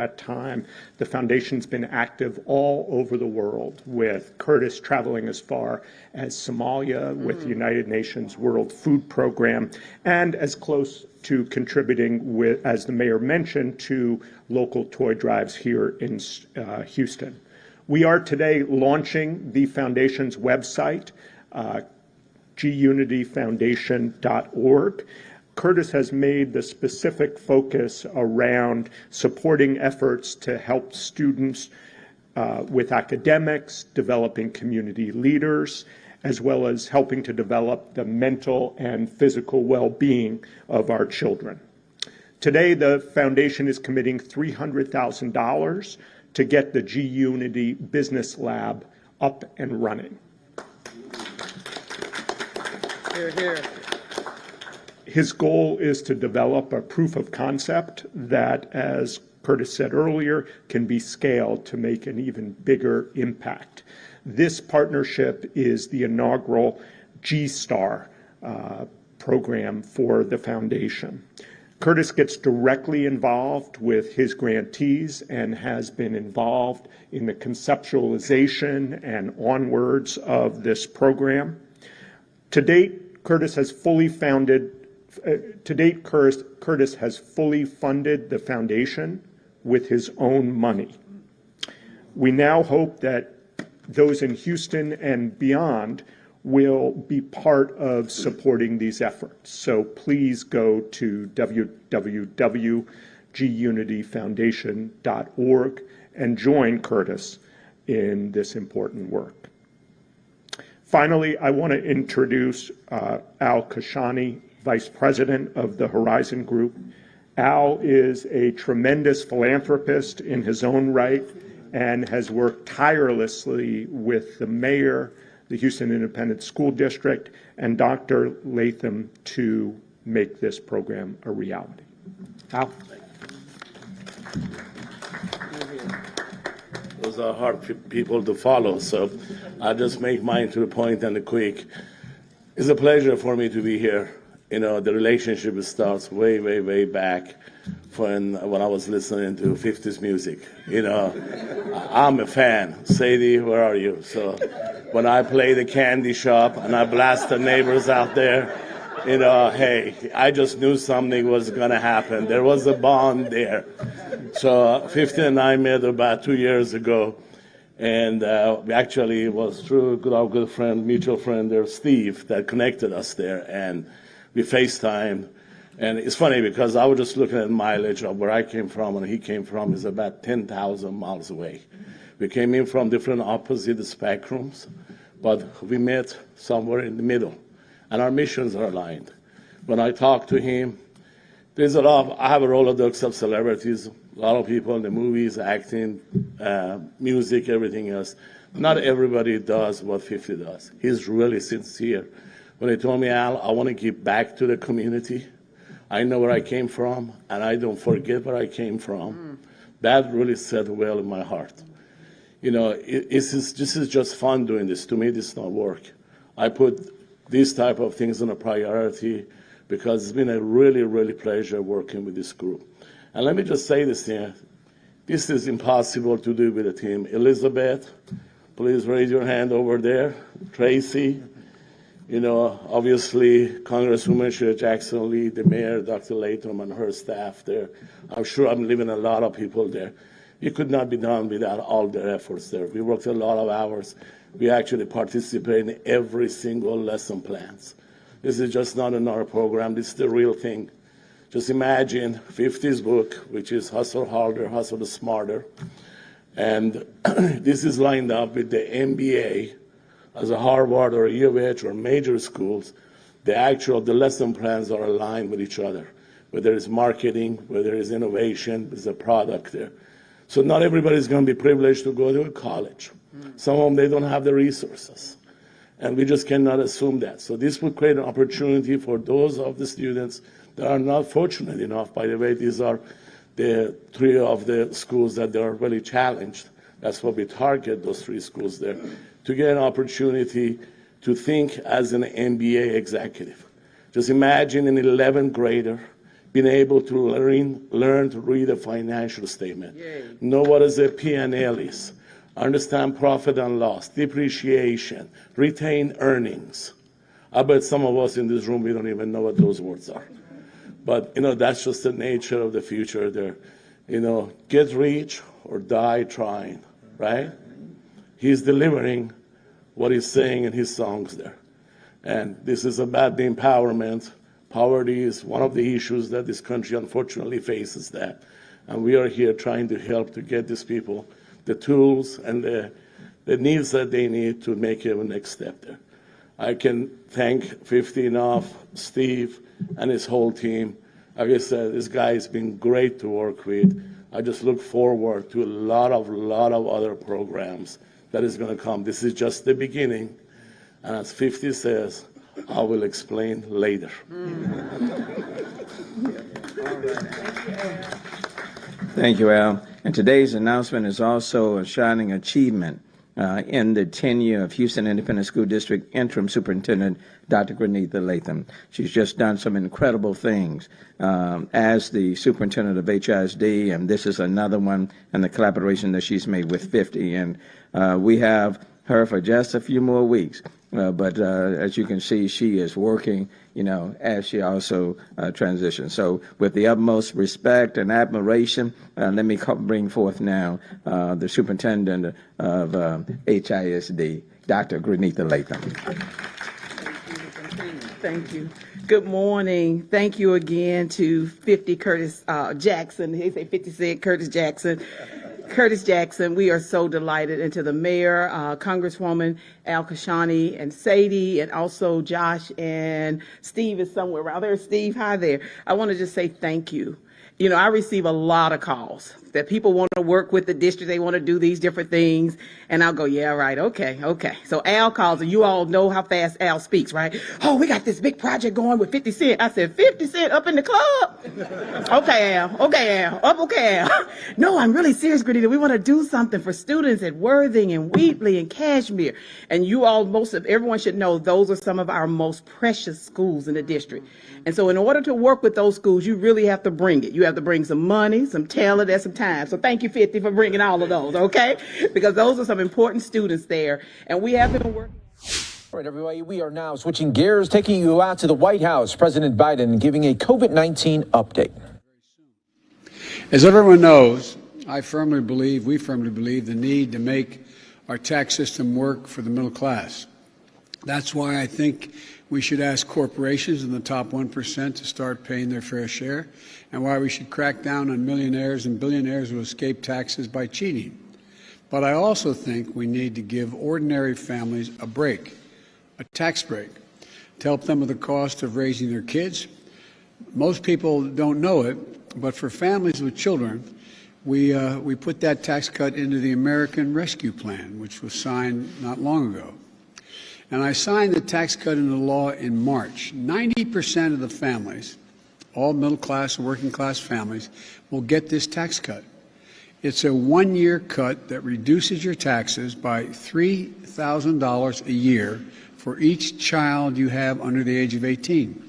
that time. The foundation's been active all over the world, with Curtis traveling as far as Somalia with the United Nations World Food Program, and as close to contributing with, as the mayor mentioned, to local toy drives here in Houston. We are today launching the foundation's website, gunityfoundation.org. Curtis has made the specific focus around supporting efforts to help students with academics, developing community leaders, as well as helping to develop the mental and physical well-being of our children. Today, the foundation is committing $300,000 to get the G-Unity Business Lab up and running. Hear, hear. His goal is to develop a proof of concept that, as Curtis said earlier, can be scaled to make an even bigger impact. This partnership is the inaugural G-Star program for the foundation. Curtis gets directly involved with his grantees and has been involved in the conceptualization and onwards of this program. To date, Curtis has fully funded the foundation with his own money. We now hope that those in Houston and beyond will be part of supporting these efforts. So please go to www.gunityfoundation.org and join Curtis in this important work. Finally, I want to introduce Al Kashani, Vice President of the Horizon Group. Al is a tremendous philanthropist in his own right and has worked tirelessly with the mayor, the Houston Independent School District, and Dr. Latham to make this program a reality. Al? Those are hard people to follow, so I'll just make mine to the point and quick. It's a pleasure for me to be here. You know, the relationship starts way, way, way back when I was listening to 50s music. You know, I'm a fan. Sadie, where are you? So when I play the candy shop and I blast the neighbors out there, you know, hey, I just knew something was going to happen. There was a bond there. So 50 and I met about 2 years ago. And actually, it was through our good friend, mutual friend there, Steve, that connected us there. And we FaceTime. And it's funny because I was just looking at mileage of where I came from and he came from is about 10,000 miles away. We came in from different opposite spectrums, but we met somewhere in the middle. And our missions are aligned. When I talk to him, there's a lot I have a Rolodex of celebrities, a lot of people in the movies, acting, music, everything else. Not everybody does what 50 does. He's really sincere. When he told me, Al, I want to give back to the community. I know where I came from, and I don't forget where I came from. That really set well in my heart. You know, this is just fun doing this. To me, this is not work. I put these type of things on a priority because it's been a really, really pleasure working with this group. And let me just say this here. This is impossible to do with a team. Elizabeth, please raise your hand over there. Tracy, you know, obviously, Congresswoman Sheila Jackson Lee, the mayor, Dr. Latham, and her staff there. I'm sure I'm leaving a lot of people there. It could not be done without all their efforts there. We worked a lot of hours. We actually participate in every single lesson plans. This is just not another program. This is the real thing. Just imagine 50's book, which is Hustle Harder, Hustle Smarter. And this is lined up with the MBA as a Harvard or a U of H or major schools. The lesson plans are aligned with each other. Whether it's marketing, whether it's innovation, there's a product there. So not everybody's going to be privileged to go to a college. Some of them, they don't have the resources. And we just cannot assume that. So this would create an opportunity for those of the students that are not fortunate enough. By the way, these are the 3 of the schools that are really challenged. That's what we target, those 3 schools there, to get an opportunity to think as an MBA executive. Just imagine an 11th grader been able to learn to read a financial statement, know what is a P&L is, understand profit and loss, depreciation, retained earnings. I bet some of us in this room, we don't even know what those words are. But, that's just the nature of the future there. Get rich or die trying, right? He's delivering what he's saying in his songs there. And this is about the empowerment. Poverty is one of the issues that this country unfortunately faces that. And we are here trying to help to get these people the tools and the needs that they need to make a next step there. I can thank 50 enough, Steve and his whole team. Like I said, this guy has been great to work with. I just look forward to a lot of other programs that is going to come. This is just the beginning. And as 50 says, I will explain later. Thank you, Al. And today's announcement is also a shining achievement in the tenure of Houston Independent School District Interim Superintendent, Dr. Granitha Latham. She's just done some incredible things as the superintendent of HISD, and this is another one in the collaboration that she's made with 50. And we have her for just a few more weeks. But as you can see, she is working, as she also transitions. So with the utmost respect and admiration, let me bring forth now the superintendent of HISD, Dr. Granitha Latham. Thank you. Good morning. Thank you again to 50 Curtis Jackson. He said 50 said Curtis Jackson. Curtis Jackson, we are so delighted, and to the mayor, Congresswoman Al Kashani, and Sadie, and also Josh, and Steve is somewhere around there. Steve, hi there. I want to just say thank you. I receive a lot of calls that people want to work with the district. They want to do these different things. And I'll go, yeah, right. Okay. So Al calls, and you all know how fast Al speaks, right? Oh, we got this big project going with 50 Cent. I said, 50 Cent up in the club? Okay, Al. Okay, Al. No, I'm really serious, Granita. We want to do something for students at Worthing and Wheatley and Cashmere. And you all, everyone should know those are some of our most precious schools in the district. And so in order to work with those schools, you really have to bring it. You have to bring some money, some talent, and some time. So thank you, 50, for bringing all of those, okay? Because those are some important students there. And we have been working. All right, everybody, we are now switching gears, taking you out to the White House. President Biden giving a COVID-19 update. As everyone knows, we firmly believe the need to make our tax system work for the middle class. That's why I think we should ask corporations in the top 1% to start paying their fair share, and why we should crack down on millionaires and billionaires who escape taxes by cheating. But I also think we need to give ordinary families a break, a tax break, to help them with the cost of raising their kids. Most people don't know it, but for families with children, we put that tax cut into the American Rescue Plan, which was signed not long ago. And I signed the tax cut into law in March. 90% of the families, all middle class and working class families, will get this tax cut. It's a one-year cut that reduces your taxes by $3,000 a year for each child you have under the age of 18.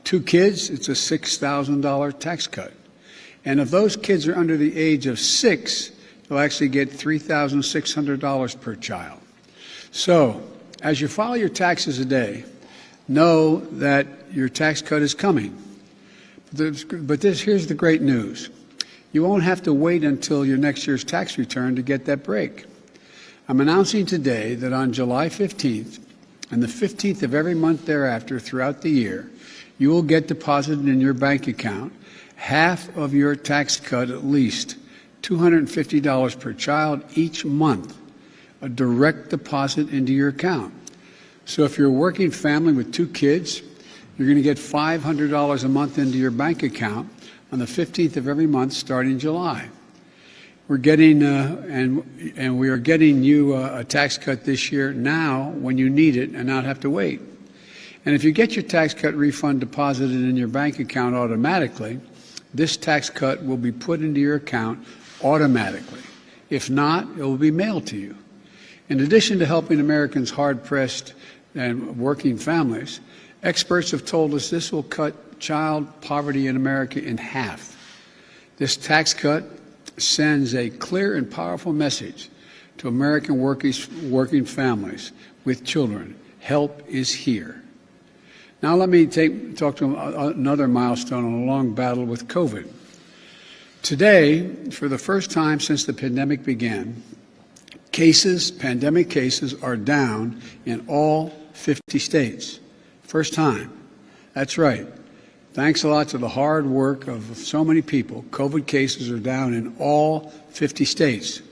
2 kids, it's a $6,000 tax cut. And if those kids are under the age of 6, they'll actually get $3,600 per child. So, as you file your taxes today, know that your tax cut is coming. But here's the great news. You won't have to wait until your next year's tax return to get that break. I'm announcing today that on July 15th and the 15th of every month thereafter throughout the year, you will get deposited in your bank account half of your tax cut, at least $250 per child each month, a direct deposit into your account. So if you're a working family with 2 kids, you're going to get $500 a month into your bank account on the 15th of every month starting July. We're getting, and we are getting you a tax cut this year now when you need it and not have to wait. And if you get your tax cut refund deposited in your bank account automatically, this tax cut will be put into your account automatically. If not, it will be mailed to you. In addition to helping Americans hard-pressed and working families, experts have told us this will cut child poverty in America in half. This tax cut sends a clear and powerful message to American working families with children. Help is here. Now let me talk to another milestone on a long battle with COVID. Today, for the first time since the pandemic began, pandemic cases are down in all 50 states. First time. That's right. Thanks a lot to the hard work of so many people, COVID cases are down in all 50 states.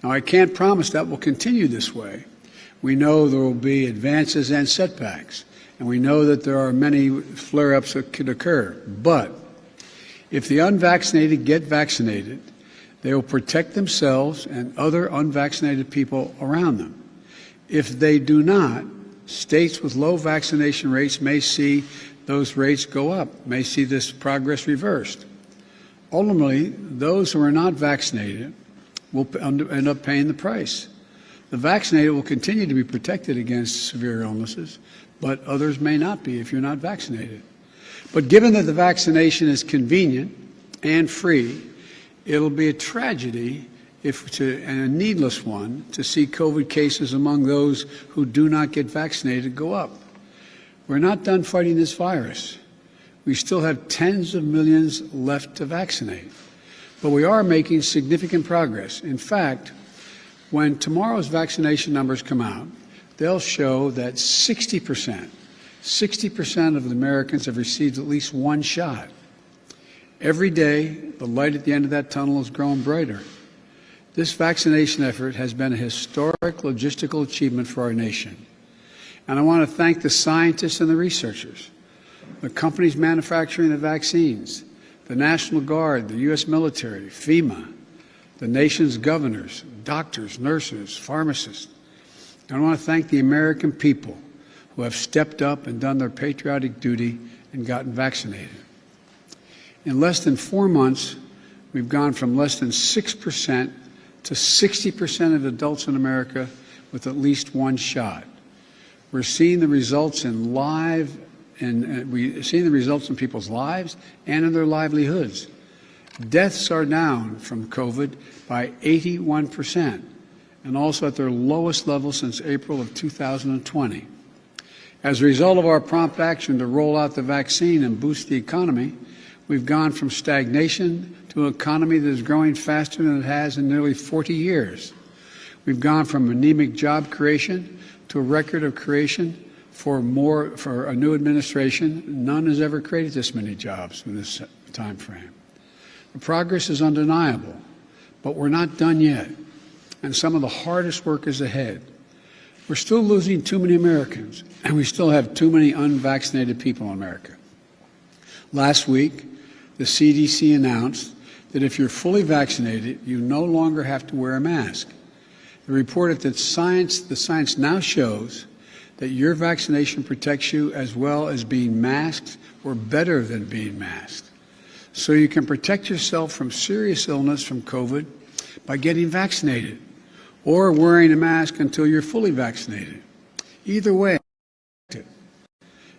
Now, I can't promise that will continue this way. We know there will be advances and setbacks, and we know that there are many flare-ups that could occur. But if the unvaccinated get vaccinated, they will protect themselves and other unvaccinated people around them. If they do not, states with low vaccination rates may see those rates go up, may see this progress reversed. Ultimately, those who are not vaccinated will end up paying the price. The vaccinated will continue to be protected against severe illnesses, but others may not be if you're not vaccinated. But given that the vaccination is convenient and free, it'll be a tragedy and a needless one to see COVID cases among those who do not get vaccinated go up. We're not done fighting this virus. We still have tens of millions left to vaccinate. But we are making significant progress. In fact, when tomorrow's vaccination numbers come out, they'll show that 60% of the Americans have received at least one shot. Every day, the light at the end of that tunnel is growing brighter. This vaccination effort has been a historic logistical achievement for our nation. And I want to thank the scientists and the researchers, the companies manufacturing the vaccines, the National Guard, the U.S. military, FEMA, the nation's governors, doctors, nurses, pharmacists. And I want to thank the American people who have stepped up and done their patriotic duty and gotten vaccinated. In less than 4 months, we've gone from less than 6% to 60% of adults in America with at least one shot. We're seeing the results in we're seeing the results in people's lives and in their livelihoods. Deaths are down from COVID by 81%, and also at their lowest level since April of 2020. As a result of our prompt action to roll out the vaccine and boost the economy, we've gone from stagnation to an economy that is growing faster than it has in nearly 40 years. We've gone from anemic job creation to a record of creation for a new administration. None has ever created this many jobs in this time frame. The progress is undeniable, but we're not done yet, and some of the hardest work is ahead. We're still losing too many Americans, and we still have too many unvaccinated people in America. Last week, the CDC announced that if you're fully vaccinated, you no longer have to wear a mask. They reported that the science now shows that your vaccination protects you as well as being masked or better than being masked. So you can protect yourself from serious illness from COVID by getting vaccinated or wearing a mask until you're fully vaccinated. Either way,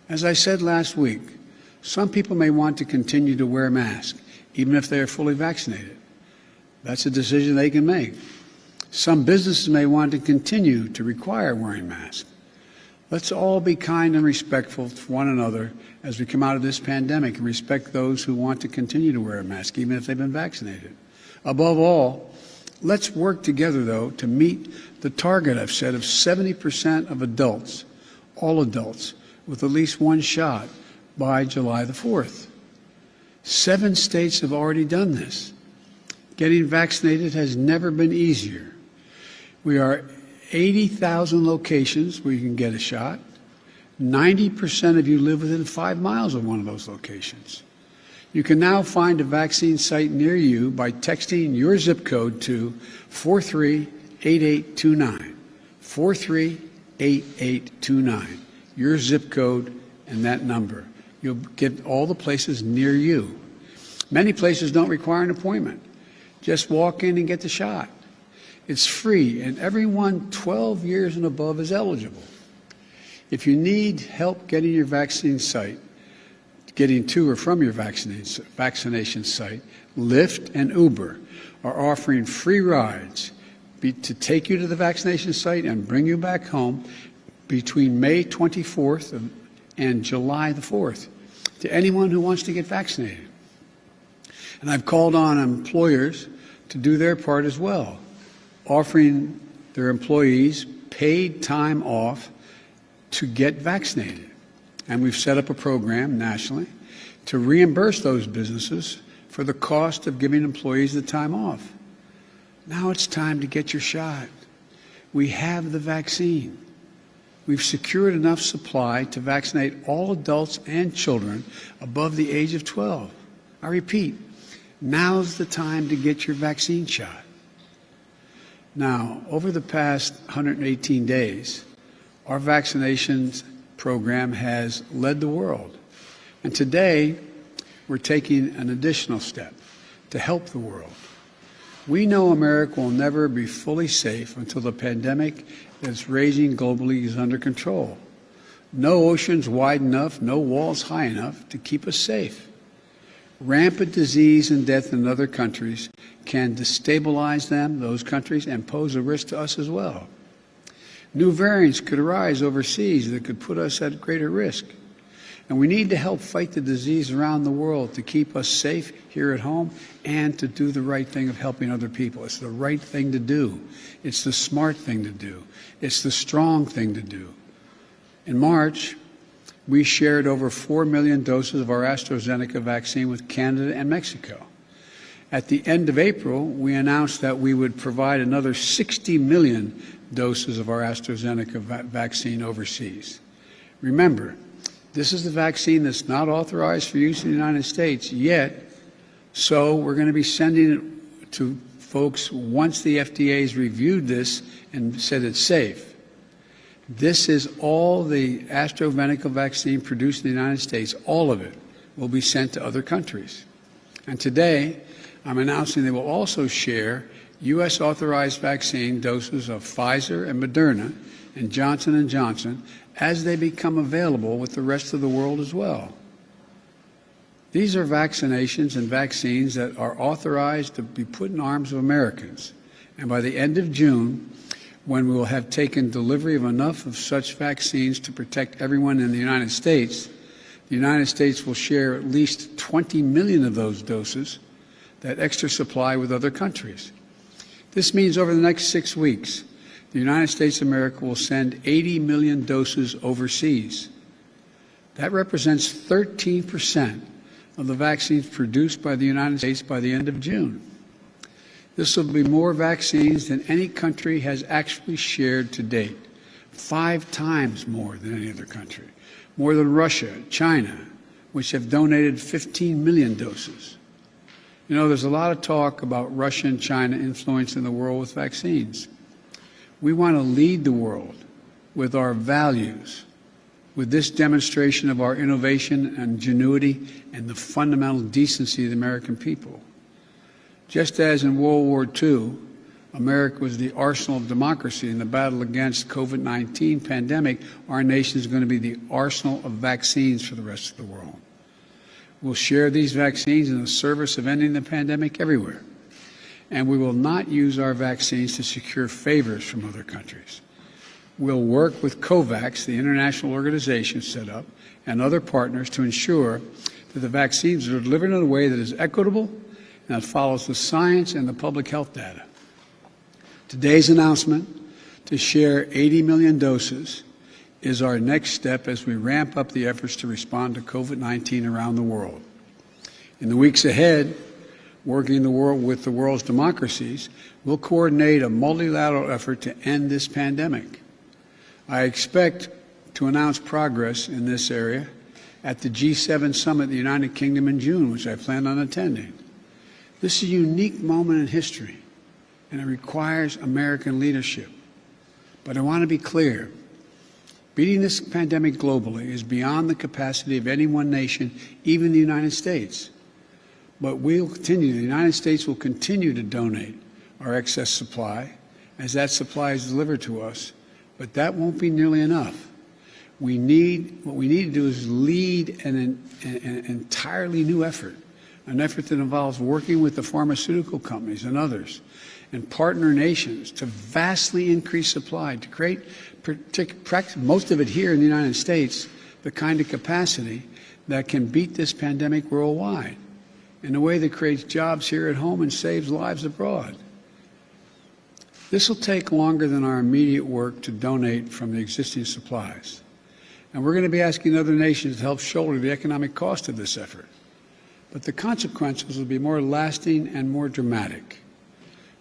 as I said last week, some people may want to continue to wear a mask even if they are fully vaccinated. That's a decision they can make. Some businesses may want to continue to require wearing masks. Let's all be kind and respectful to one another as we come out of this pandemic and respect those who want to continue to wear a mask even if they've been vaccinated. Above all, let's work together, though, to meet the target I've set of 70% of adults, all adults, with at least one shot by July the 4th. 7 states have already done this. Getting vaccinated has never been easier. We are 80,000 locations where you can get a shot. 90% of you live within 5 miles of one of those locations. You can now find a vaccine site near you by texting your zip code to 438829. 438829. Your zip code and that number. You'll get all the places near you. Many places don't require an appointment. Just walk in and get the shot. It's free, and everyone 12 years and above is eligible. If you need help getting your vaccine site, getting to or from your vaccination site, Lyft and Uber are offering free rides to take you to the vaccination site and bring you back home between May 24th and July the 4th to anyone who wants to get vaccinated. And I've called on employers to do their part as well, offering their employees paid time off to get vaccinated. And we've set up a program nationally to reimburse those businesses for the cost of giving employees the time off. Now it's time to get your shot. We have the vaccine. We've secured enough supply to vaccinate all adults and children above the age of 12. I repeat, now's the time to get your vaccine shot. Now, over the past 118 days, our vaccinations program has led the world. And today, we're taking an additional step to help the world. We know America will never be fully safe until the pandemic that's raging globally is under control. No oceans wide enough, no walls high enough to keep us safe. Rampant disease and death in other countries can destabilize those countries, and pose a risk to us as well. New variants could arise overseas that could put us at greater risk. And we need to help fight the disease around the world to keep us safe here at home and to do the right thing of helping other people. It's the right thing to do. It's the smart thing to do. It's the strong thing to do. In March, we shared over 4 million doses of our AstraZeneca vaccine with Canada and Mexico. At the end of April, we announced that we would provide another 60 million doses of our AstraZeneca vaccine overseas. Remember, this is the vaccine that's not authorized for use in the United States yet, so we're going to be sending it to folks once the FDA has reviewed this and said it's safe. This is all the AstraZeneca vaccine produced in the United States. All of it will be sent to other countries. And today, I'm announcing they will also share U.S. authorized vaccine doses of Pfizer and Moderna and Johnson & Johnson as they become available with the rest of the world as well. These are vaccinations and vaccines that are authorized to be put in arms of Americans. And by the end of June, when we will have taken delivery of enough of such vaccines to protect everyone in the United States will share at least 20 million of those doses, that extra supply, with other countries. This means over the next 6 weeks, the United States of America will send 80 million doses overseas. That represents 13% of the vaccines produced by the United States by the end of June. This will be more vaccines than any country has actually shared to date, 5 times more than any other country, more than Russia, China, which have donated 15 million doses. You know, there's a lot of talk about Russia and China influencing the world with vaccines. We want to lead the world with our values, with this demonstration of our innovation and ingenuity and the fundamental decency of the American people. Just as in World War II, America was the arsenal of democracy in the battle against COVID-19 pandemic, our nation is going to be the arsenal of vaccines for the rest of the world. We'll share these vaccines in the service of ending the pandemic everywhere. And we will not use our vaccines to secure favors from other countries. We'll work with COVAX, the international organization set up, and other partners to ensure that the vaccines are delivered in a way that is equitable and that follows the science and the public health data. Today's announcement to share 80 million doses is our next step as we ramp up the efforts to respond to COVID-19 around the world. In the weeks ahead, working with the world's democracies, we'll coordinate a multilateral effort to end this pandemic. I expect to announce progress in this area at the G7 summit in the United Kingdom in June, which I plan on attending. This is a unique moment in history, and it requires American leadership. But I want to be clear. Beating this pandemic globally is beyond the capacity of any one nation, even the United States. But the United States will continue to donate our excess supply as that supply is delivered to us. But that won't be nearly enough. What we need to do is lead an entirely new effort, an effort that involves working with the pharmaceutical companies and others and partner nations to vastly increase supply, to create, most of it here in the United States, the kind of capacity that can beat this pandemic worldwide in a way that creates jobs here at home and saves lives abroad. This will take longer than our immediate work to donate from the existing supplies. And we're going to be asking other nations to help shoulder the economic cost of this effort. But the consequences will be more lasting and more dramatic.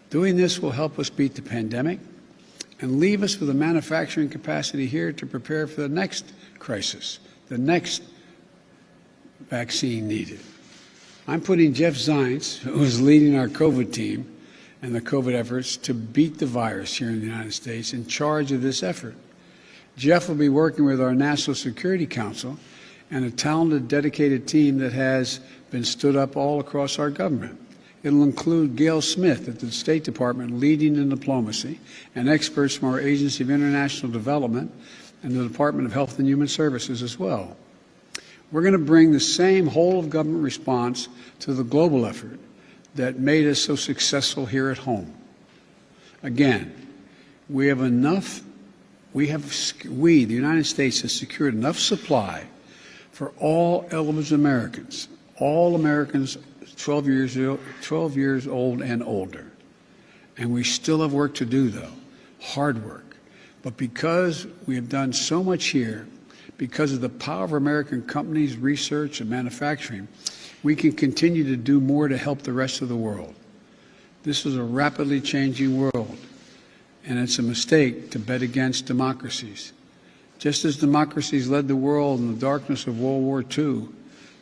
Doing this will help us beat the pandemic and leave us with the manufacturing capacity here to prepare for the next crisis, the next vaccine needed. I'm putting Jeff Zients, who is leading our COVID team and the COVID efforts to beat the virus here in the United States, in charge of this effort. Jeff will be working with our National Security Council and a talented, dedicated team that has been stood up all across our government. It'll include Gail Smith at the State Department leading in diplomacy and experts from our Agency of International Development and the Department of Health and Human Services as well. We're going to bring the same whole-of-government response to the global effort that made us so successful here at home. Again, we, the United States, has secured enough supply for all eligible Americans, all Americans 12 years old and older. And we still have work to do, though, hard work. But because we have done so much here, because of the power of American companies, research, and manufacturing, we can continue to do more to help the rest of the world. This is a rapidly changing world, and it's a mistake to bet against democracies. Just as democracies led the world in the darkness of World War II,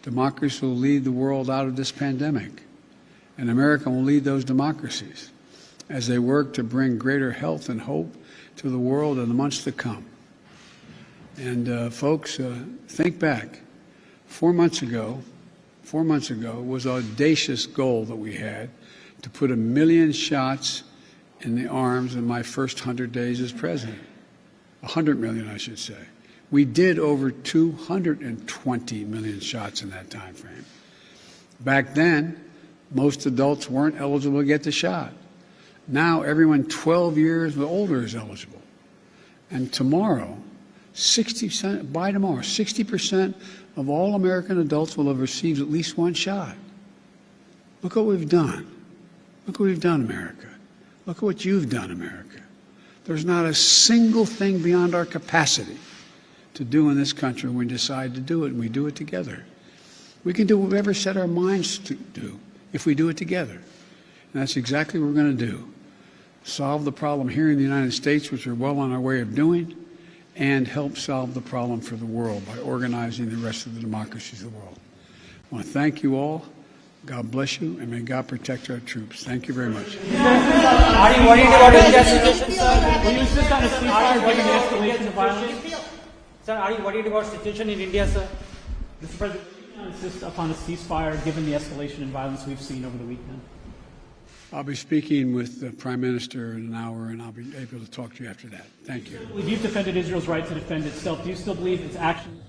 democracy will lead the world out of this pandemic, and America will lead those democracies as they work to bring greater health and hope to the world in the months to come. And folks, think back. 4 months ago was an audacious goal that we had to put 1 million shots in the arms in my first 100 days as president. 100 million, I should say. We did over 220 million shots in that time frame. Back then, most adults weren't eligible to get the shot. Now, everyone 12 years or older is eligible. And tomorrow, 60% of all American adults will have received at least one shot. Look what we've done. Look what we've done, America. Look at what you've done, America. There's not a single thing beyond our capacity to do in this country when we decide to do it, and we do it together. We can do what we ever set our minds to do if we do it together. And that's exactly what we're going to do. Solve the problem here in the United States, which we're well on our way of doing, and help solve the problem for the world by organizing the rest of the democracies of the world. I want to thank you all. God bless you, and may God protect our troops. Thank you very much. Are you worried about India's situation, sir? Will you insist on a ceasefire given the escalation of violence? Sir, are you worried about situation in India, sir? Mr. President, will you insist upon a ceasefire given the escalation in violence we've seen over the weekend? I'll be speaking with the Prime Minister in an hour, and I'll be able to talk to you after that. Thank you. You've defended Israel's right to defend itself. Do you still believe its actions?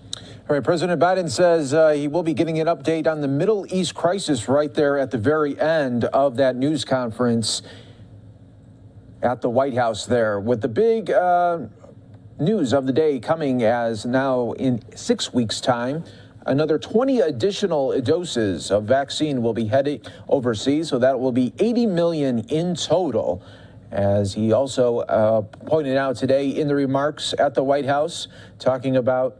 All right, President Biden says he will be giving an update on the Middle East crisis right there at the very end of that news conference at the White House there, with the big news of the day coming as now in 6 weeks' time. Another 20 additional doses of vaccine will be headed overseas, so that will be 80 million in total. As he also pointed out today in the remarks at the White House, talking about,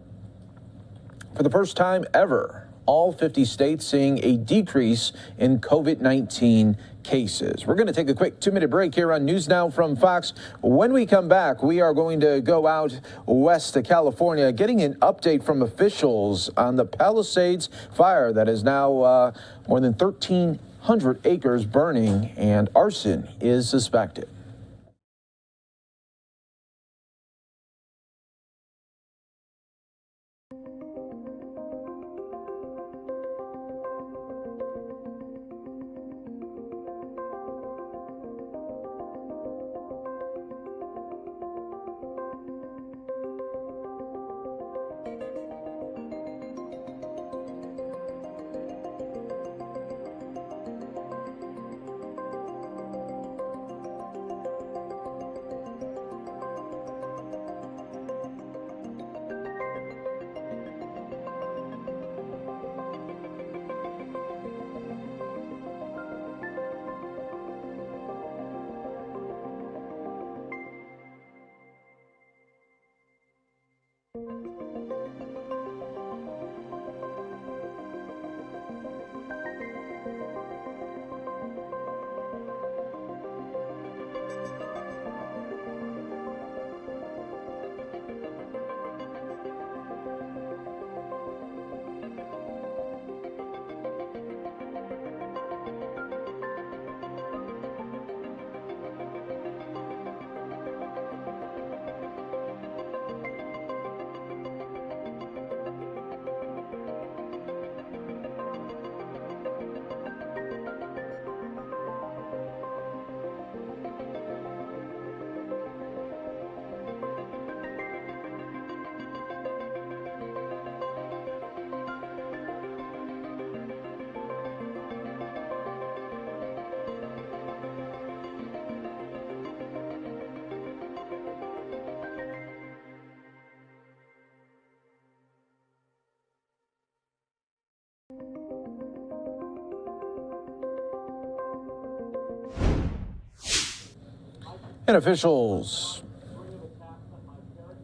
for the first time ever, all 50 states seeing a decrease in COVID-19 cases. We're going to take a quick 2-minute break here on News Now from Fox. When we come back, we are going to go out west to California, getting an update from officials on the Palisades fire that is now more than 1,300 acres burning, and arson is suspected. And officials.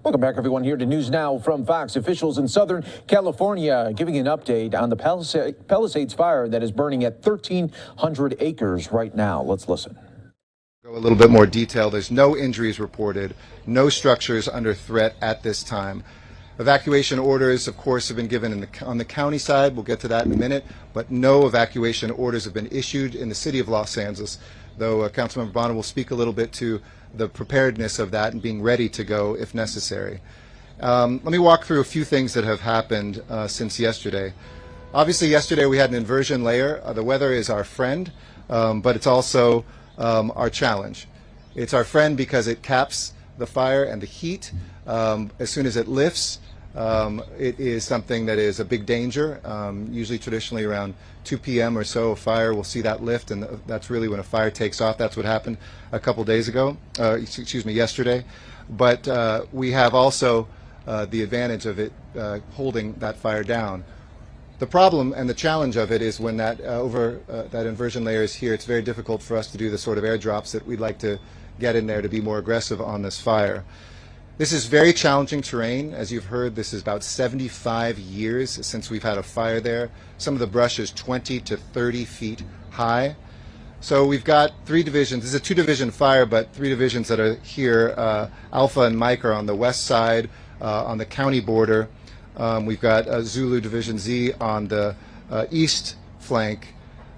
Welcome back, everyone, here to News Now from Fox. Officials in Southern California giving an update on the Palisades fire that is burning at 1,300 acres right now. Let's listen. Go a little bit more detail. There's no injuries reported, no structures under threat at this time. Evacuation orders, of course, have been given on the county side. We'll get to that in a minute, but no evacuation orders have been issued in the city of Los Angeles, though Councilmember Bonner will speak a little bit to the preparedness of that and being ready to go if necessary. Let me walk through a few things that have happened since yesterday. Obviously, yesterday we had an inversion layer. The weather is our friend, but it's also our challenge. It's our friend because it caps the fire and the heat. As soon as it lifts, it is something that is a big danger. Usually traditionally around 2 p.m. or so, a fire will see that lift, and that's really when a fire takes off. That's what happened a couple days ago, yesterday. But we have also the advantage of it holding that fire down. The problem and the challenge of it is when that that inversion layer is here, it's very difficult for us to do the sort of airdrops that we'd like to get in there to be more aggressive on this fire. This is very challenging terrain. As you've heard, this is about 75 years since we've had a fire there. Some of the brush is 20 to 30 feet high. So we've got 3 divisions. This is a 2-division fire, but 3 divisions that are here. Alpha and Mike are on the west side, on the county border. We've got Zulu Division Z on the east flank.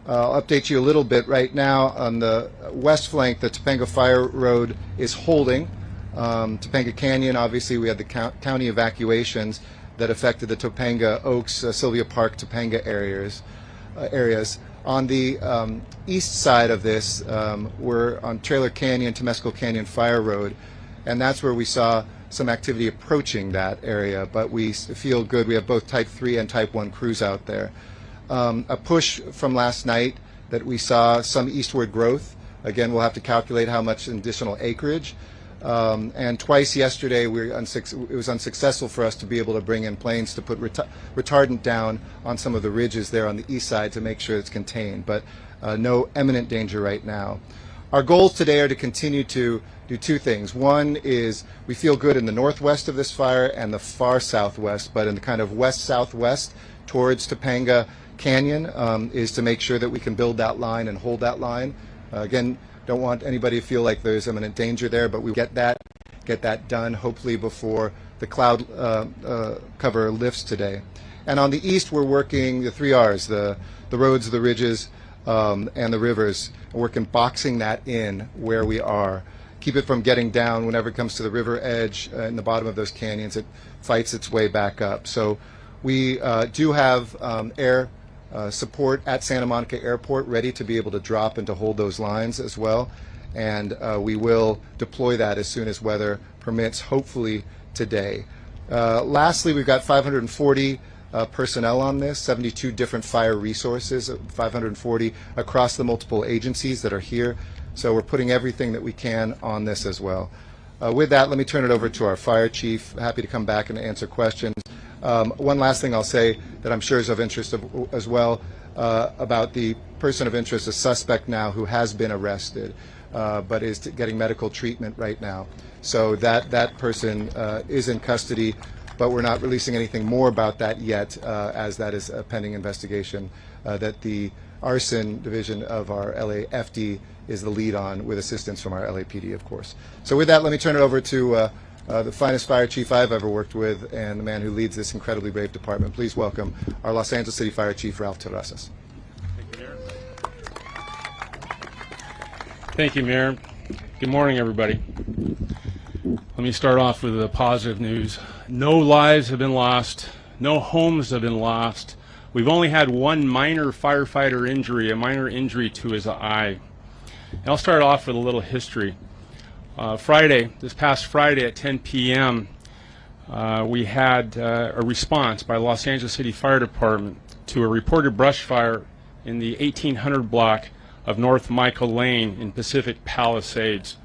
I'll update you a little bit right now. On the west flank, the Topanga Fire Road is holding. Topanga Canyon, obviously, we had the county evacuations that affected the Topanga, Oaks, Sylvia Park, Topanga areas. On the east side of this, we're on Trailer Canyon, Temescal Canyon Fire Road, and that's where we saw some activity approaching that area, but we feel good. We have both Type 3 and Type 1 crews out there. A push from last night that we saw some eastward growth. Again, we'll have to calculate how much additional acreage. And twice yesterday, it was unsuccessful for us to be able to bring in planes to put retardant down on some of the ridges there on the east side to make sure it's contained, but no imminent danger right now. Our goals today are to continue to do 2 things. One is we feel good in the northwest of this fire and the far southwest, but in the kind of west-southwest towards Topanga Canyon is to make sure that we can build that line and hold that line. Again, don't want anybody to feel like there's imminent danger there, but we get that done hopefully before the cloud cover lifts today. And on the east, we're working the 3 R's, the roads, the ridges, and the rivers. We're working boxing that in where we are. Keep it from getting down whenever it comes to the river edge in the bottom of those canyons. It fights its way back up. So we do have air support at Santa Monica Airport ready to be able to drop and to hold those lines as well. And we will deploy that as soon as weather permits, hopefully today. Lastly, we've got 540 personnel on this, 72 different fire resources, 540 across the multiple agencies that are here. So we're putting everything that we can on this as well. With that, let me turn it over to our fire chief. Happy to come back and answer questions. One last thing I'll say that I'm sure is of interest as well about the person of interest, a suspect now who has been arrested but is getting medical treatment right now. So that person is in custody, but we're not releasing anything more about that yet as that is a pending investigation that the arson division of our LAFD is the lead on with assistance from our LAPD, of course. So with that, let me turn it over to the finest fire chief I've ever worked with and the man who leads this incredibly brave department. Please welcome our Los Angeles City Fire Chief, Ralph Terrazas. Thank you, Mayor. Good morning, everybody. Let me start off with the positive news. No lives have been lost. No homes have been lost. We've only had one minor firefighter injury, a minor injury to his eye. And I'll start off with a little history. This past Friday at 10 p.m., we had a response by Los Angeles City Fire Department to a reported brush fire in the 1800 block of North Michael Lane in Pacific Palisades.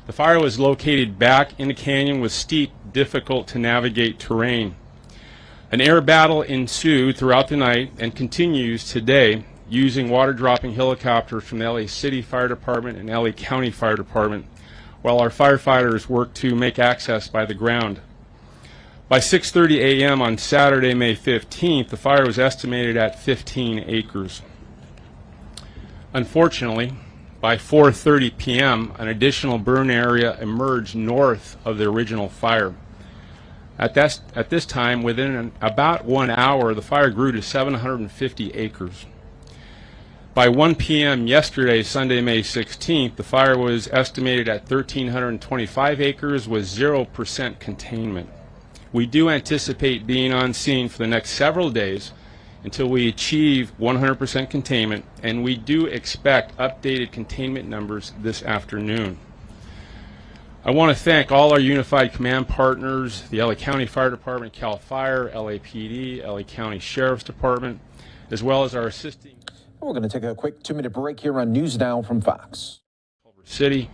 The fire was located back in a canyon with steep, difficult to navigate terrain. An air battle ensued throughout the night and continues today using water-dropping helicopters from the LA City Fire Department and LA County Fire Department. while our firefighters worked to make access by the ground. By 6:30 a.m. on Saturday, May 15th, the fire was estimated at 15 acres. Unfortunately, by 4:30 p.m., an additional burn area emerged north of the original fire. At this time, within about 1 hour, the fire grew to 750 acres. By 1 p.m. yesterday, Sunday, May 16th, the fire was estimated at 1,325 acres with 0% containment. We do anticipate being on scene for the next several days until we achieve 100% containment, and we do expect updated containment numbers this afternoon. I want to thank all our unified command partners, the LA County Fire Department, CAL FIRE, LAPD, LA County Sheriff's Department, as well as our assisting We're going to take a quick 2-minute break here on News Now from Fox. City,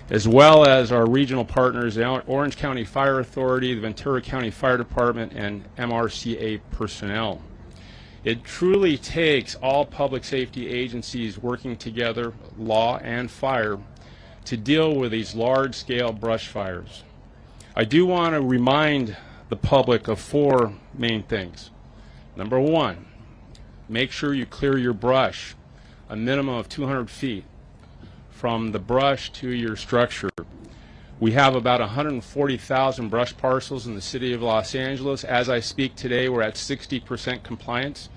as well as our regional partners, the Orange County Fire Authority, the Ventura County Fire Department, and MRCA personnel. It truly takes all public safety agencies working together, law and fire, to deal with these large-scale brush fires. I do want to remind the public of 4 main things. Number 1, make sure you clear your brush a minimum of 200 feet from the brush to your structure. We have about 140,000 brush parcels in the city of Los Angeles. As I speak today, we're at 60% compliance,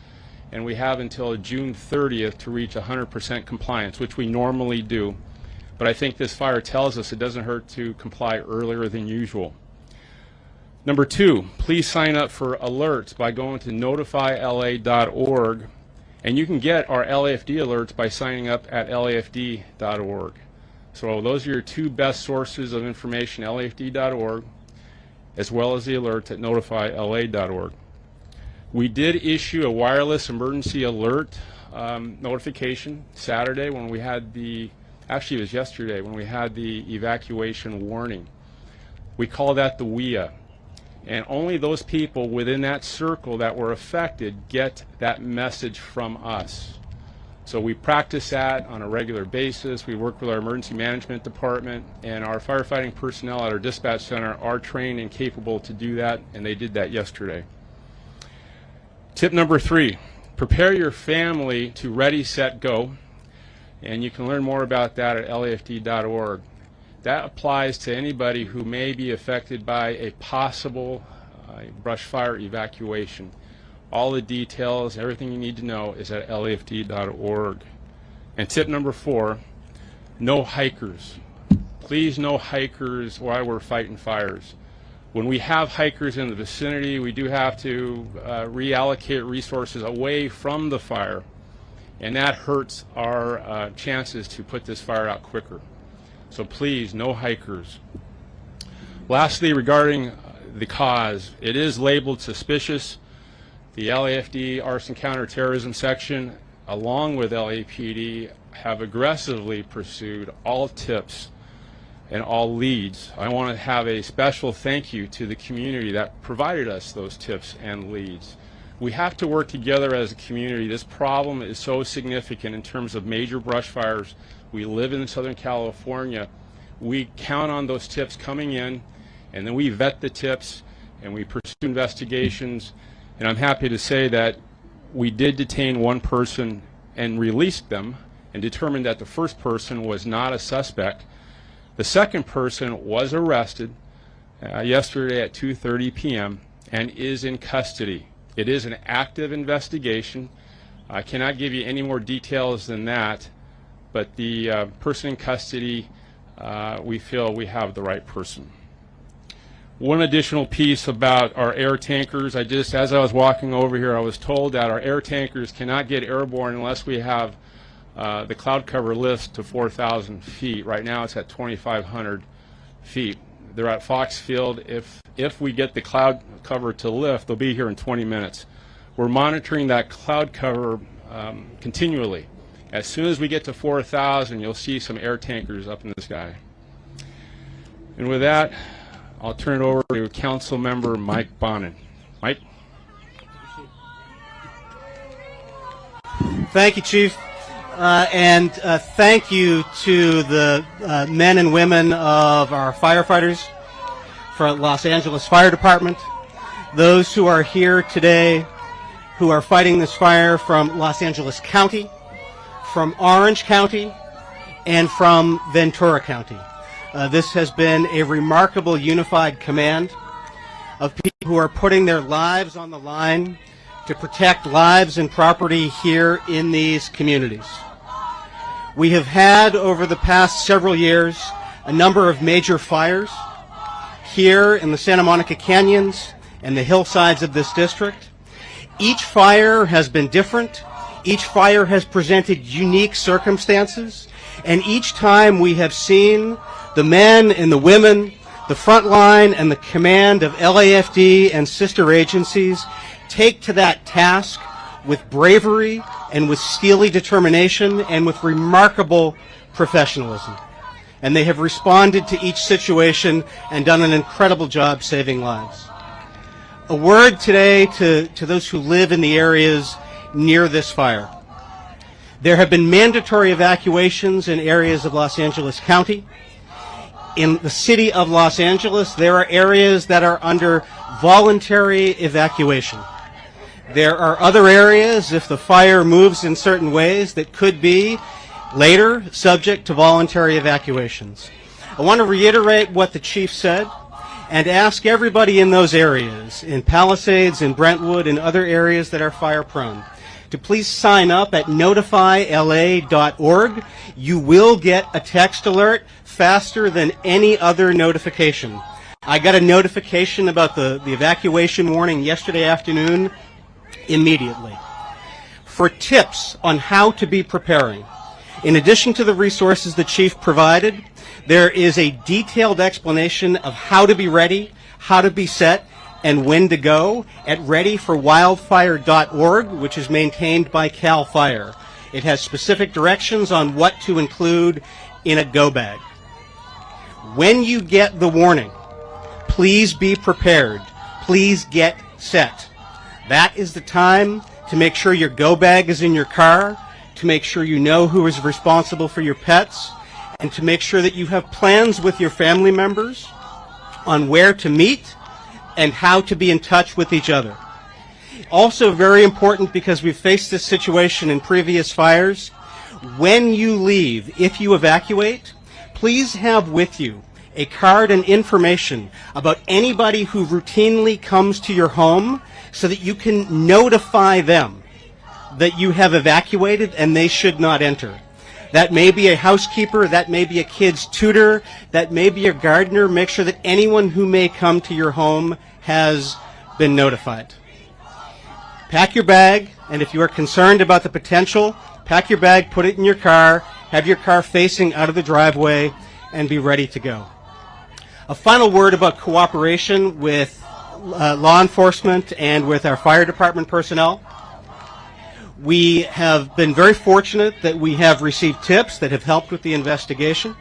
and we have until June 30th to reach 100% compliance, which we normally do. But I think this fire tells us it doesn't hurt to comply earlier than usual. Number 2, please sign up for alerts by going to notifyla.org, and you can get our LAFD alerts by signing up at lafd.org. So those are your 2 best sources of information, lafd.org, as well as the alerts at notifyla.org. We did issue a wireless emergency alert notification Saturday when we had actually it was yesterday when we had the evacuation warning. We call that the WIA. And only those people within that circle that were affected get that message from us. So we practice that on a regular basis. We work with our emergency management department, and our firefighting personnel at our dispatch center are trained and capable to do that, and they did that yesterday. Tip number 3, prepare your family to ready, set, go. And you can learn more about that at lafd.org. That applies to anybody who may be affected by a possible brush fire evacuation. All the details, everything you need to know is at lafd.org. And tip number 4, no hikers. Please no hikers while we're fighting fires. When we have hikers in the vicinity, we do have to reallocate resources away from the fire, and that hurts our chances to put this fire out quicker. So please, no hikers. Lastly, regarding the cause, it is labeled suspicious. The LAFD Arson Counterterrorism Section, along with LAPD, have aggressively pursued all tips and all leads. I want to have a special thank you to the community that provided us those tips and leads. We have to work together as a community. This problem is so significant in terms of major brush fires. We live in Southern California. We count on those tips coming in, and then we vet the tips and we pursue investigations. And I'm happy to say that we did detain 1 person and released them and determined that the first person was not a suspect. The second person was arrested yesterday at 2:30 p.m. and is in custody. It is an active investigation. I cannot give you any more details than that, but the person in custody, we feel we have the right person. One additional piece about our air tankers, as I was walking over here, I was told that our air tankers cannot get airborne unless we have the cloud cover lift to 4,000 feet. Right now it's at 2,500 feet. They're at Fox Field. If we get the cloud cover to lift, they'll be here in 20 minutes. We're monitoring that cloud cover continually. As soon as we get to 4,000, you'll see some air tankers up in the sky. And with that, I'll turn it over to Council Member Mike Bonin. Mike? Thank you, Chief. and thank you to the men and women of our firefighters for Los Angeles Fire Department, those who are here today who are fighting this fire from Los Angeles County, from Orange County, and from Ventura County. This has been a remarkable unified command of people who are putting their lives on the line to protect lives and property here in these communities. We have had, over the past several years, a number of major fires here in the Santa Monica Canyons and the hillsides of this district. Each fire has been different. Each fire has presented unique circumstances. And each time we have seen the men and the women, the front line and the command of LAFD and sister agencies take to that task with bravery and with steely determination and with remarkable professionalism. And they have responded to each situation and done an incredible job saving lives. A word today to those who live in the areas near this fire. There have been mandatory evacuations in areas of Los Angeles County. In the city of Los Angeles, there are areas that are under voluntary evacuation. There are other areas, if the fire moves in certain ways, that could be later subject to voluntary evacuations. I want to reiterate what the chief said and ask everybody in those areas, in Palisades, in Brentwood, and other areas that are fire prone, to please sign up at notifyla.org. You will get a text alert faster than any other notification. I got a notification about the evacuation warning yesterday afternoon immediately. For tips on how to be preparing, in addition to the resources the chief provided, there is a detailed explanation of how to be ready, how to be set, and when to go at readyforwildfire.org, which is maintained by CAL FIRE. It has specific directions on what to include in a go bag. When you get the warning, please be prepared. Please get set. That is the time to make sure your go bag is in your car, to make sure you know who is responsible for your pets, and to make sure that you have plans with your family members on where to meet and how to be in touch with each other. Also very important, because we've faced this situation in previous fires, when you leave, if you evacuate, please have with you a card and information about anybody who routinely comes to your home so that you can notify them that you have evacuated and they should not enter. That may be a housekeeper, that may be a kid's tutor, that may be a gardener. Make sure that anyone who may come to your home has been notified. Pack your bag, and if you are concerned about the potential, pack your bag, put it in your car, have your car facing out of the driveway, and be ready to go. A final word about cooperation with law enforcement and with our fire department personnel. We have been very fortunate that we have received tips that have helped with the investigation.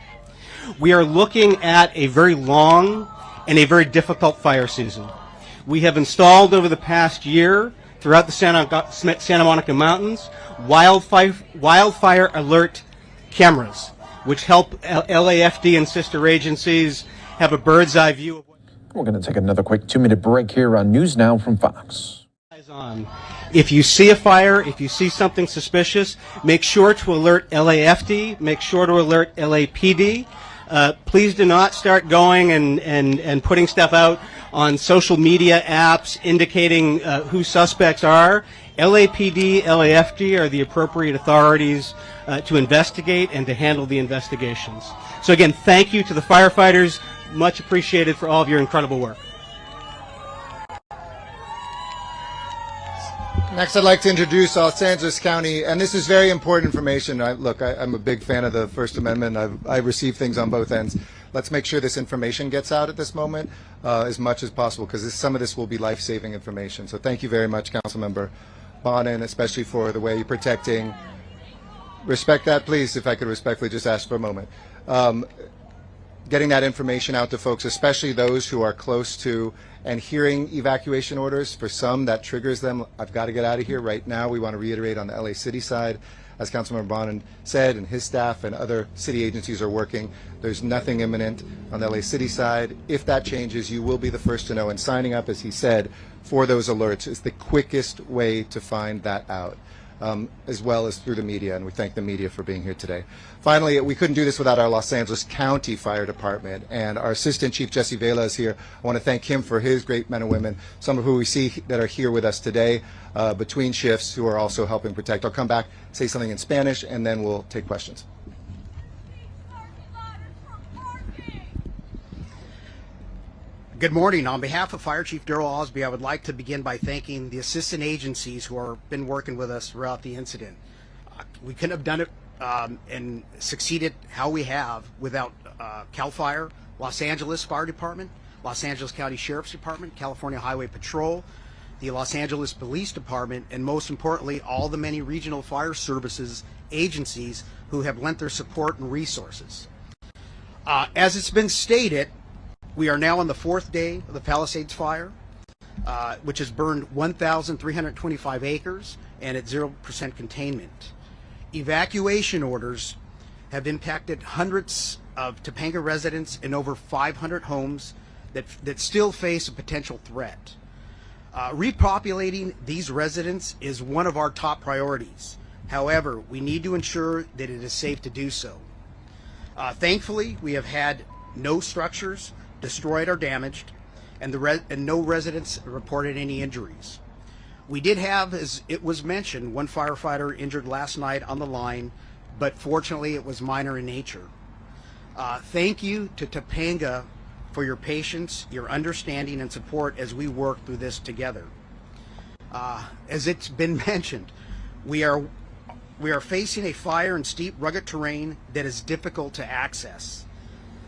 We are looking at a very long and a very difficult fire season. We have installed over the past year throughout the Santa Monica Mountains wildfire alert cameras, which help LAFD and sister agencies have a bird's eye view of what We're going to take another quick 2-minute break here on News Now from Fox. on. If you see a fire, if you see something suspicious, make sure to alert LAFD, make sure to alert LAPD. Please do not start going and putting stuff out on social media apps indicating who suspects are. LAPD, LAFD are the appropriate authorities to investigate and to handle the investigations. So again, thank you to the firefighters. Much appreciated for all of your incredible work. Next, I'd like to introduce Los Angeles County, and this is very important information. I'm a big fan of the First Amendment. I receive things on both ends. Let's make sure this information gets out at this moment as much as possible, because some of this will be life-saving information. So thank you very much, Councilmember Bonin, especially for the way you're protecting. Respect that, please, if I could respectfully just ask for a moment. Getting that information out to folks, especially those who are close to and hearing evacuation orders. For some, that triggers them. I've got to get out of here right now. We want to reiterate on the LA City side, as Councilmember Bonin said, and his staff and other city agencies are working. There's nothing imminent on the LA City side. If that changes, you will be the first to know. And signing up, as he said, for those alerts is the quickest way to find that out, as well as through the media. And we thank the media for being here today. Finally, we couldn't do this without our Los Angeles County Fire Department. And our Assistant Chief, Jesse Vela, is here. I want to thank him for his great men and women, some of who we see that are here with us today between shifts, who are also helping protect. I'll come back, say something in Spanish, and then we'll take questions. Good morning. On behalf of Fire Chief Darrell Osby, I would like to begin by thanking the assistant agencies who have been working with us throughout the incident. We couldn't have done it and succeeded how we have without CAL FIRE, Los Angeles Fire Department, Los Angeles County Sheriff's Department, California Highway Patrol, the Los Angeles Police Department, and most importantly, all the many regional fire services agencies who have lent their support and resources. As it's been stated, we are now on the 4th day of the Palisades fire, which has burned 1,325 acres and at 0% containment. Evacuation orders have impacted hundreds of Topanga residents and over 500 homes that still face a potential threat. Repopulating these residents is one of our top priorities. However, we need to ensure that it is safe to do so. Thankfully, we have had no structures destroyed or damaged, and no residents reported any injuries. We did have, as it was mentioned, one firefighter injured last night on the line, but fortunately it was minor in nature. Thank you to Topanga for your patience, your understanding, and support as we work through this together. As it's been mentioned, we are facing a fire in steep, rugged terrain that is difficult to access.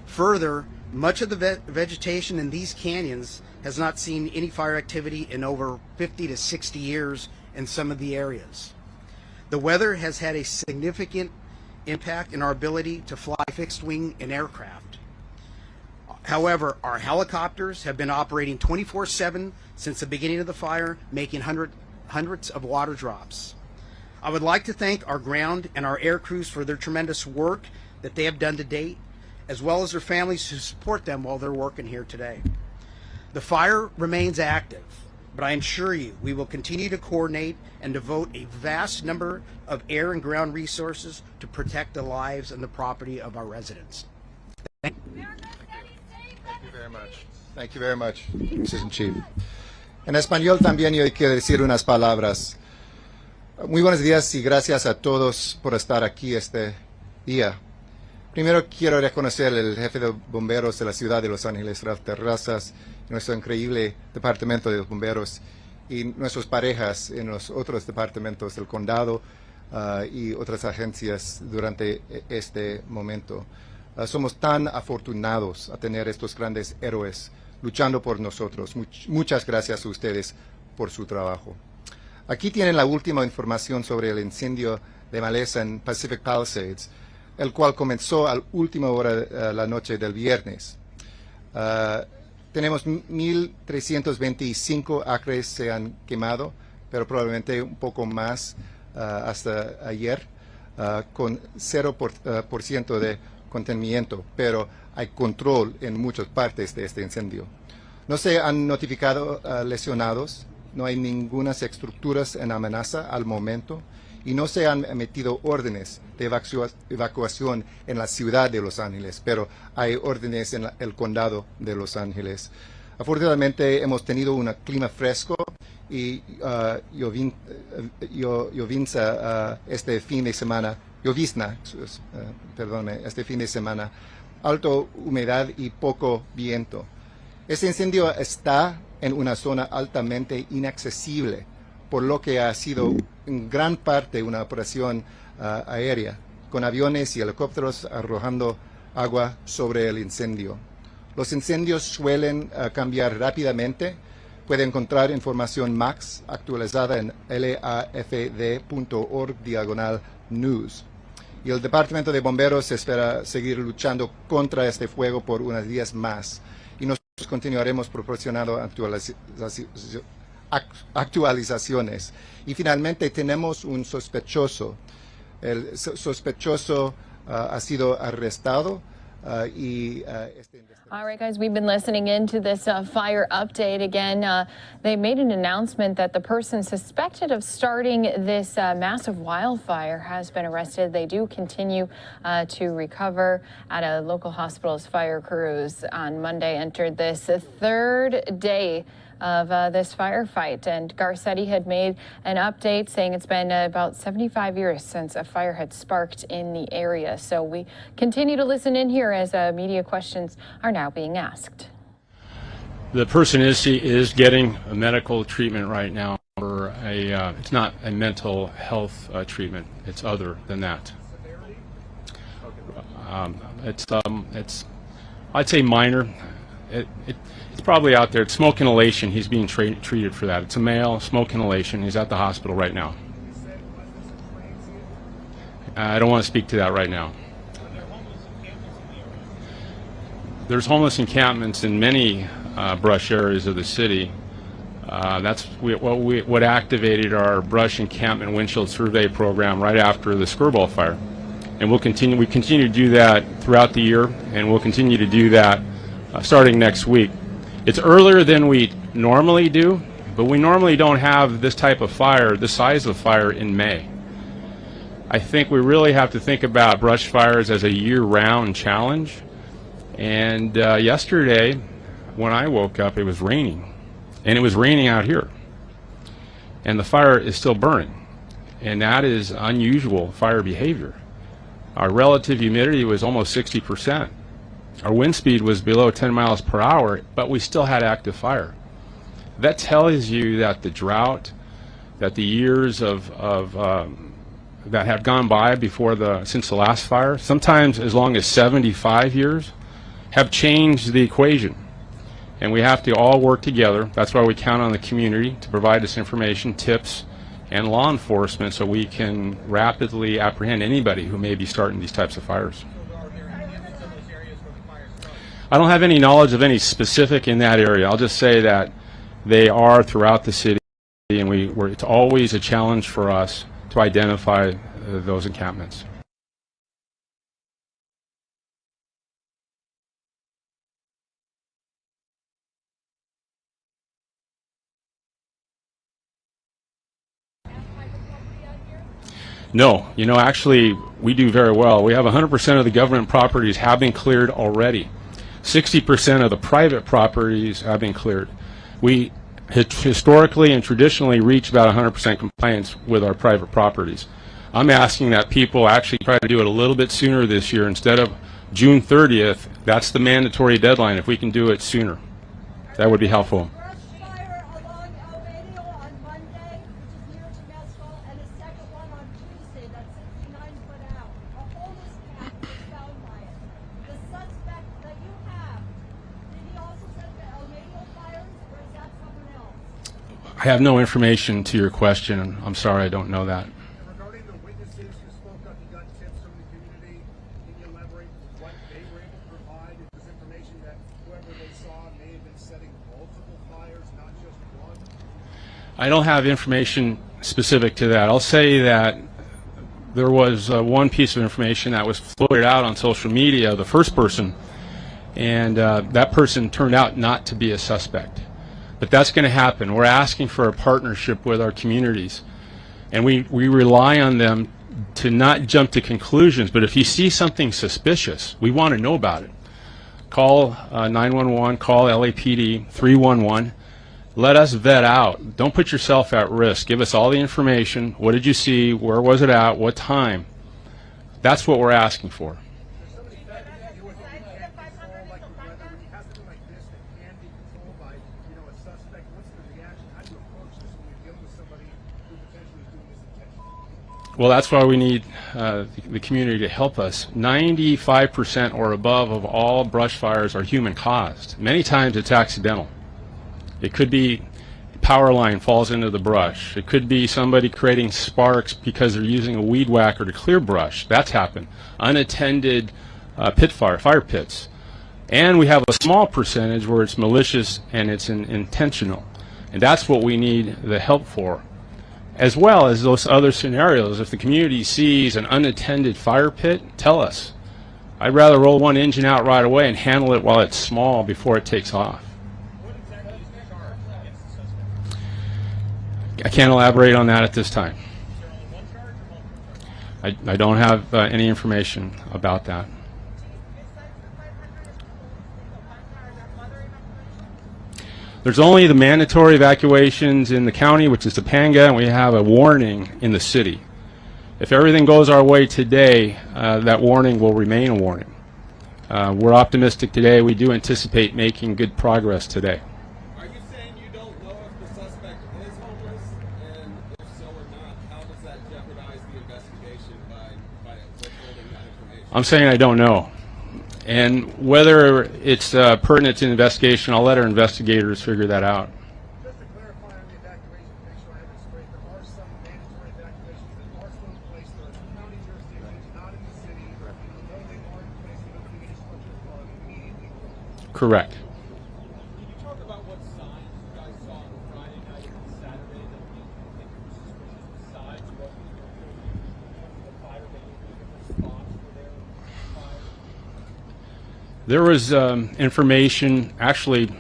Further, much of the vegetation in these canyons has not seen any fire activity in over 50 to 60 years in some of the areas. The weather has had a significant impact in our ability to fly fixed wing and aircraft. However, our helicopters have been operating 24/7 since the beginning of the fire, making hundreds of water drops. I would like to thank our ground and our air crews for their tremendous work that they have done to date, as well as their families who support them while they're working here today. The fire remains active, but I assure you we will continue to coordinate and devote a vast number of air and ground resources to protect the lives and the property of our residents. Thank you. Thank you very much. Thank you very much, Assistant Chief. En español también yo quiero decir unas palabras. Muy buenos días y gracias a todos por estar aquí este día. Primero quiero reconocer al jefe de bomberos de la ciudad de Los Ángeles, Ralph Terrazas, nuestro increíble departamento de bomberos y nuestras parejas en los otros departamentos del condado y otras agencias durante este momento. Somos tan afortunados a tener estos grandes héroes luchando por nosotros. Muchas gracias a ustedes por su trabajo. Aquí tienen la última información sobre el incendio de maleza en Pacific Palisades, el cual comenzó a la última hora la noche del viernes. Tenemos 1,325 acres se han quemado, pero probablemente un poco más hasta ayer, con 0% de contenimiento, pero hay control en muchas partes de este incendio. No se han notificado lesionados, no hay ninguna estructuras en amenaza al momento, y no se han emitido órdenes de evacuación en la ciudad de Los Ángeles, pero hay órdenes en el condado de Los Ángeles. Afortunadamente hemos tenido un clima fresco y llovizna este fin de semana, este fin de semana, alta humedad y poco viento. Este incendio está en una zona altamente inaccesible, por lo que ha sido en gran parte una operación aérea, con aviones y helicópteros arrojando agua sobre el incendio. Los incendios suelen cambiar rápidamente. Puede encontrar información más actualizada en lafd.org/news. Y el Departamento de Bomberos espera seguir luchando contra este fuego por unos días más. Y nosotros continuaremos proporcionando actualizaciones. Y finalmente tenemos un sospechoso El sospechoso ha sido arrestado y All right, guys, we've been listening into this fire update. Again, they made an announcement that the person suspected of starting this massive wildfire has been arrested. They do continue to recover at a local hospital's fire crews on Monday entered this third day of this firefight. And Garcetti had made an update saying it's been about 75 years since a fire had sparked in the area. So we continue to listen in here as media questions are now being asked. The person is getting a medical treatment right now for it's not a mental health treatment. It's other than that. It's I'd say minor. It's probably out there. It's smoke inhalation. He's being treated for that. It's a male, smoke inhalation. He's at the hospital right now. I don't want to speak to that right now. There's homeless encampments in many brush areas of the city. That's what activated our brush encampment windshield survey program right after the Skirball fire. And we continue to do that throughout the year, and we'll continue to do that starting next week. It's earlier than we normally do, but we normally don't have this type of fire, this size of fire, in May. I think we really have to think about brush fires as a year-round challenge. And yesterday, when I woke up, it was raining. And it was raining out here. And the fire is still burning. And that is unusual fire behavior. Our relative humidity was almost 60%. Our wind speed was below 10 miles per hour, but we still had active fire. That tells you that the drought, that the years that have gone by since the last fire, sometimes as long as 75 years, have changed the equation. And we have to all work together. That's why we count on the community to provide us information, tips, and law enforcement so we can rapidly apprehend anybody who may be starting these types of fires. I don't have any knowledge of any specific in that area. I'll just say that they are throughout the city, and it's always a challenge for us to identify those encampments. No, actually, we do very well. We have 100% of the government properties have been cleared already. 60% of the private properties have been cleared. We historically and traditionally reach about 100% compliance with our private properties. I'm asking that people actually try to do it a little bit sooner this year. Instead of June 30th, that's the mandatory deadline. If we can do it sooner, that would be helpful. I have no information to your question. I'm sorry, I don't know that. Regarding the witnesses who spoke up, you got tips from the community. Can you elaborate what they were able to provide? It was information that whoever they saw may have been setting multiple fires, not just one. I don't have information specific to that. I'll say that there was one piece of information that was floated out on social media, the first person, and that person turned out not to be a suspect. But that's going to happen. We're asking for a partnership with our communities, and we rely on them to not jump to conclusions, but if you see something suspicious, we want to know about it. Call 911, call LAPD 311. Let us vet out. Don't put yourself at risk. Give us all the information. What did you see? Where was it at? What time? That's what we're asking for. Well, that's why we need the community to help us. 95% or above of all brush fires are human caused. Many times it's accidental. It could be power line falls into the brush. It could be somebody creating sparks because they're using a weed whacker to clear brush. That's happened. Unattended fire pits. And we have a small percentage where it's malicious and it's intentional. And that's what we need the help for. as well as those other scenarios. If the community sees an unattended fire pit, tell us. I'd rather roll one engine out right away and handle it while it's small before it takes off. I can't elaborate on that at this time. I don't have any information about that. There's only the mandatory evacuations in the county, which is Topanga, and we have a warning in the city. If everything goes our way today, that warning will remain a warning. We're optimistic today. We do anticipate making good progress today. Are you saying you don't know if the suspect is homeless? And if so or not, how does that jeopardize the investigation by withholding that information? I'm saying I don't know. And whether it's pertinent to the investigation, I'll let our investigators figure that out. Just to clarify on the evacuation, to make sure I have it straight, there are some mandatory evacuations that are still in place. There are county jurisdictions, not in the city. Though they are in place, we don't think any structures are immediately closed. Correct. Can you talk about what signs you guys saw on Friday night and Saturday that you think were suspicious besides what was reported the fire that you think different spots were there on fire? There was information actually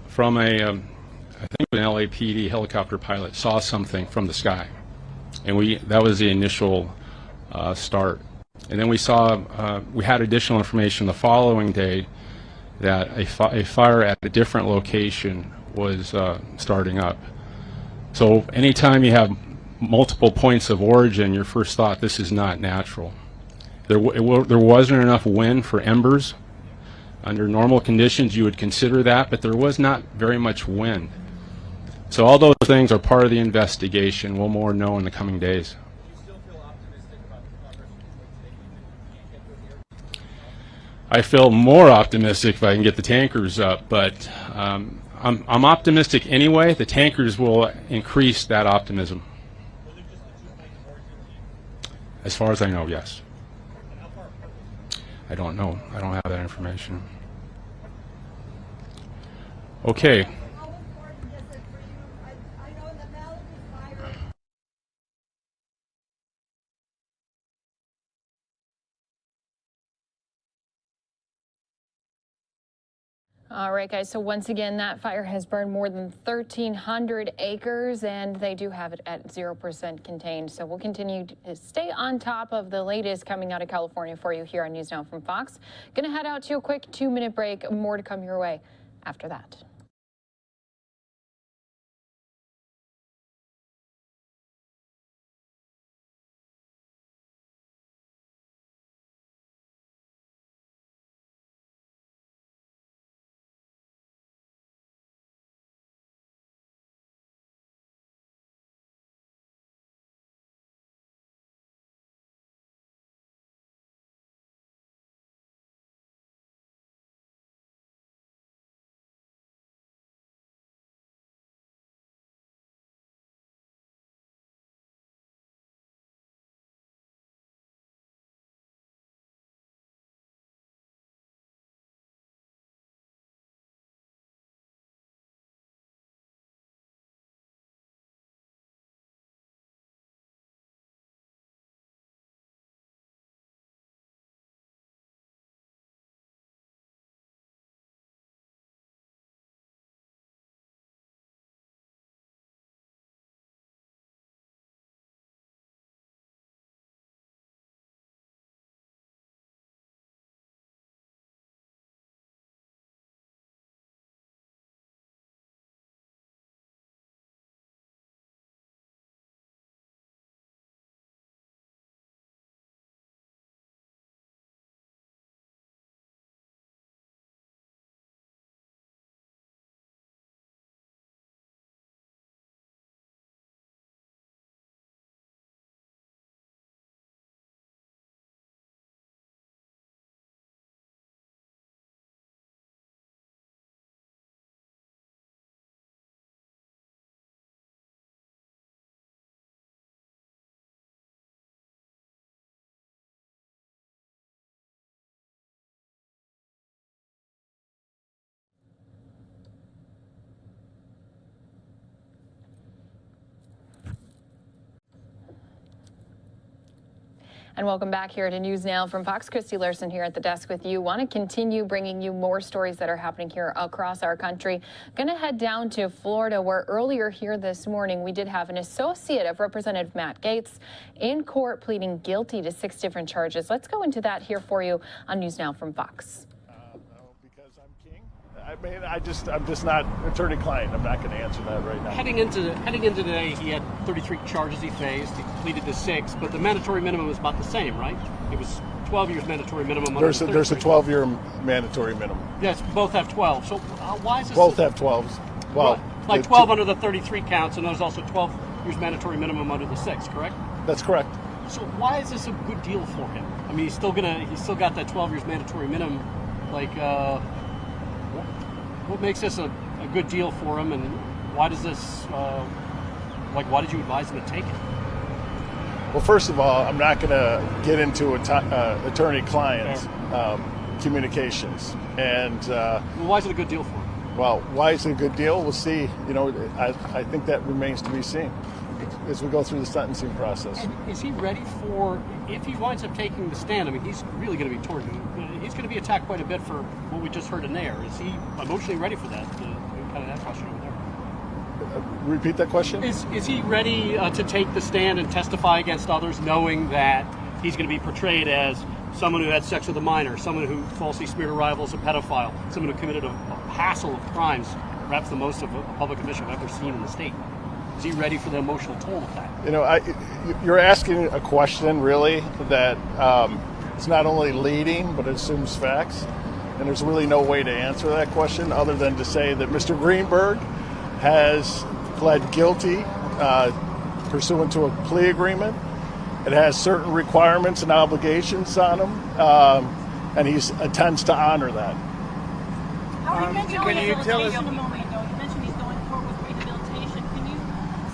from I think an LAPD helicopter pilot saw something from the sky, and that was the initial start. And then we had additional information the following day that a fire at a different location was starting up. So anytime you have multiple points of origin, your first thought, this is not natural. There wasn't enough wind for embers. Under normal conditions, you would consider that, but there was not very much wind. So all those things are part of the investigation. We'll more know in the coming days. Do you still feel optimistic about the progress you can take here? I feel more optimistic if I can get the tankers up, but I'm optimistic anyway. The tankers will increase that optimism. As far as I know, yes. I don't know. I don't have that information. Okay. All right, guys. So once again, that fire has burned more than 1,300 acres, and they do have it at 0% contained. So we'll continue to stay on top of the latest coming out of California for you here on News Now from Fox. Going to head out to a quick 2-minute break. More to come your way after that. And welcome back here to News Now from Fox. Christy Larson here at the desk with you. Want to continue bringing you more stories that are happening here across our country. Going to head down to Florida, where earlier here this morning we did have an associate of Representative Matt Gaetz in court pleading guilty to 6 different charges. Let's go into that here for you on News Now from Fox. Because I'm king. I mean, I'm just not attorney-client. I'm not going to answer that right now. Heading into today, he had 33 charges he faced. He pleaded to 6, but the mandatory minimum was about the same, right? It was 12 years mandatory minimum. There's a 12-year mandatory minimum. Yes, both have 12. So why is this? Both have 12s. Well, like 12 under the 33 counts, and there's also 12 years mandatory minimum under the 6, correct? That's correct. So why is this a good deal for him? I mean, he's still got that 12 years mandatory minimum. Like, what makes this a good deal for him, and why does this? Why did you advise him to take it? Well, first of all, I'm not going to get into attorney-client communications. And well, why is it a good deal for him? Well, why is it a good deal? We'll see. You know, I think that remains to be seen as we go through the sentencing process. And is he ready for, if he winds up taking the stand, I mean, he's really going to be torn. He's going to be attacked quite a bit for what we just heard in there. Is he emotionally ready for that? Kind of that question over there. Repeat that question? Is he ready to take the stand and testify against others, knowing that he's going to be portrayed as someone who had sex with a minor, someone who falsely smeared a rival as a pedophile, someone who committed a hassle of crimes, perhaps the most of a public official I've ever seen in the state? Is he ready for the emotional toll of that? You know, you're asking a question, really, that it's not only leading, but it assumes facts. And there's really no way to answer that question other than to say that Mr. Greenberg has pled guilty pursuant to a plea agreement. It has certain requirements and obligations on him, and he intends to honor that. Can you tell us? You mentioned he's going forward with rehabilitation. Can you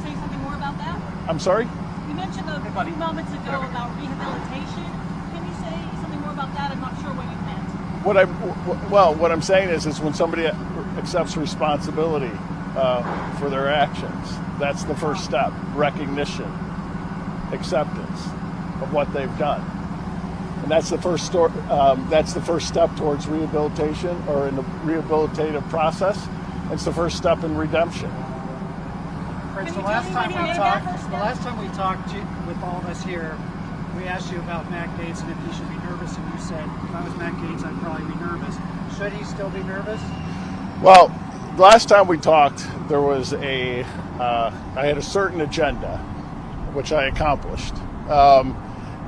say something more about that? I'm sorry? You mentioned a few moments ago about rehabilitation. Can you say something more about that? I'm not sure what you meant. What I'm saying is when somebody accepts responsibility for their actions, that's the first step. Recognition, acceptance of what they've done, and that's the first step towards rehabilitation or in the rehabilitative process. It's the first step in redemption. Right, so the last time we talked with all of us here, we asked you about Matt Gaetz and if he should be nervous, and you said, if I was Matt Gaetz, I'd probably be nervous. Should he still be nervous? Well, the last time we talked, there was I had a certain agenda, which I accomplished.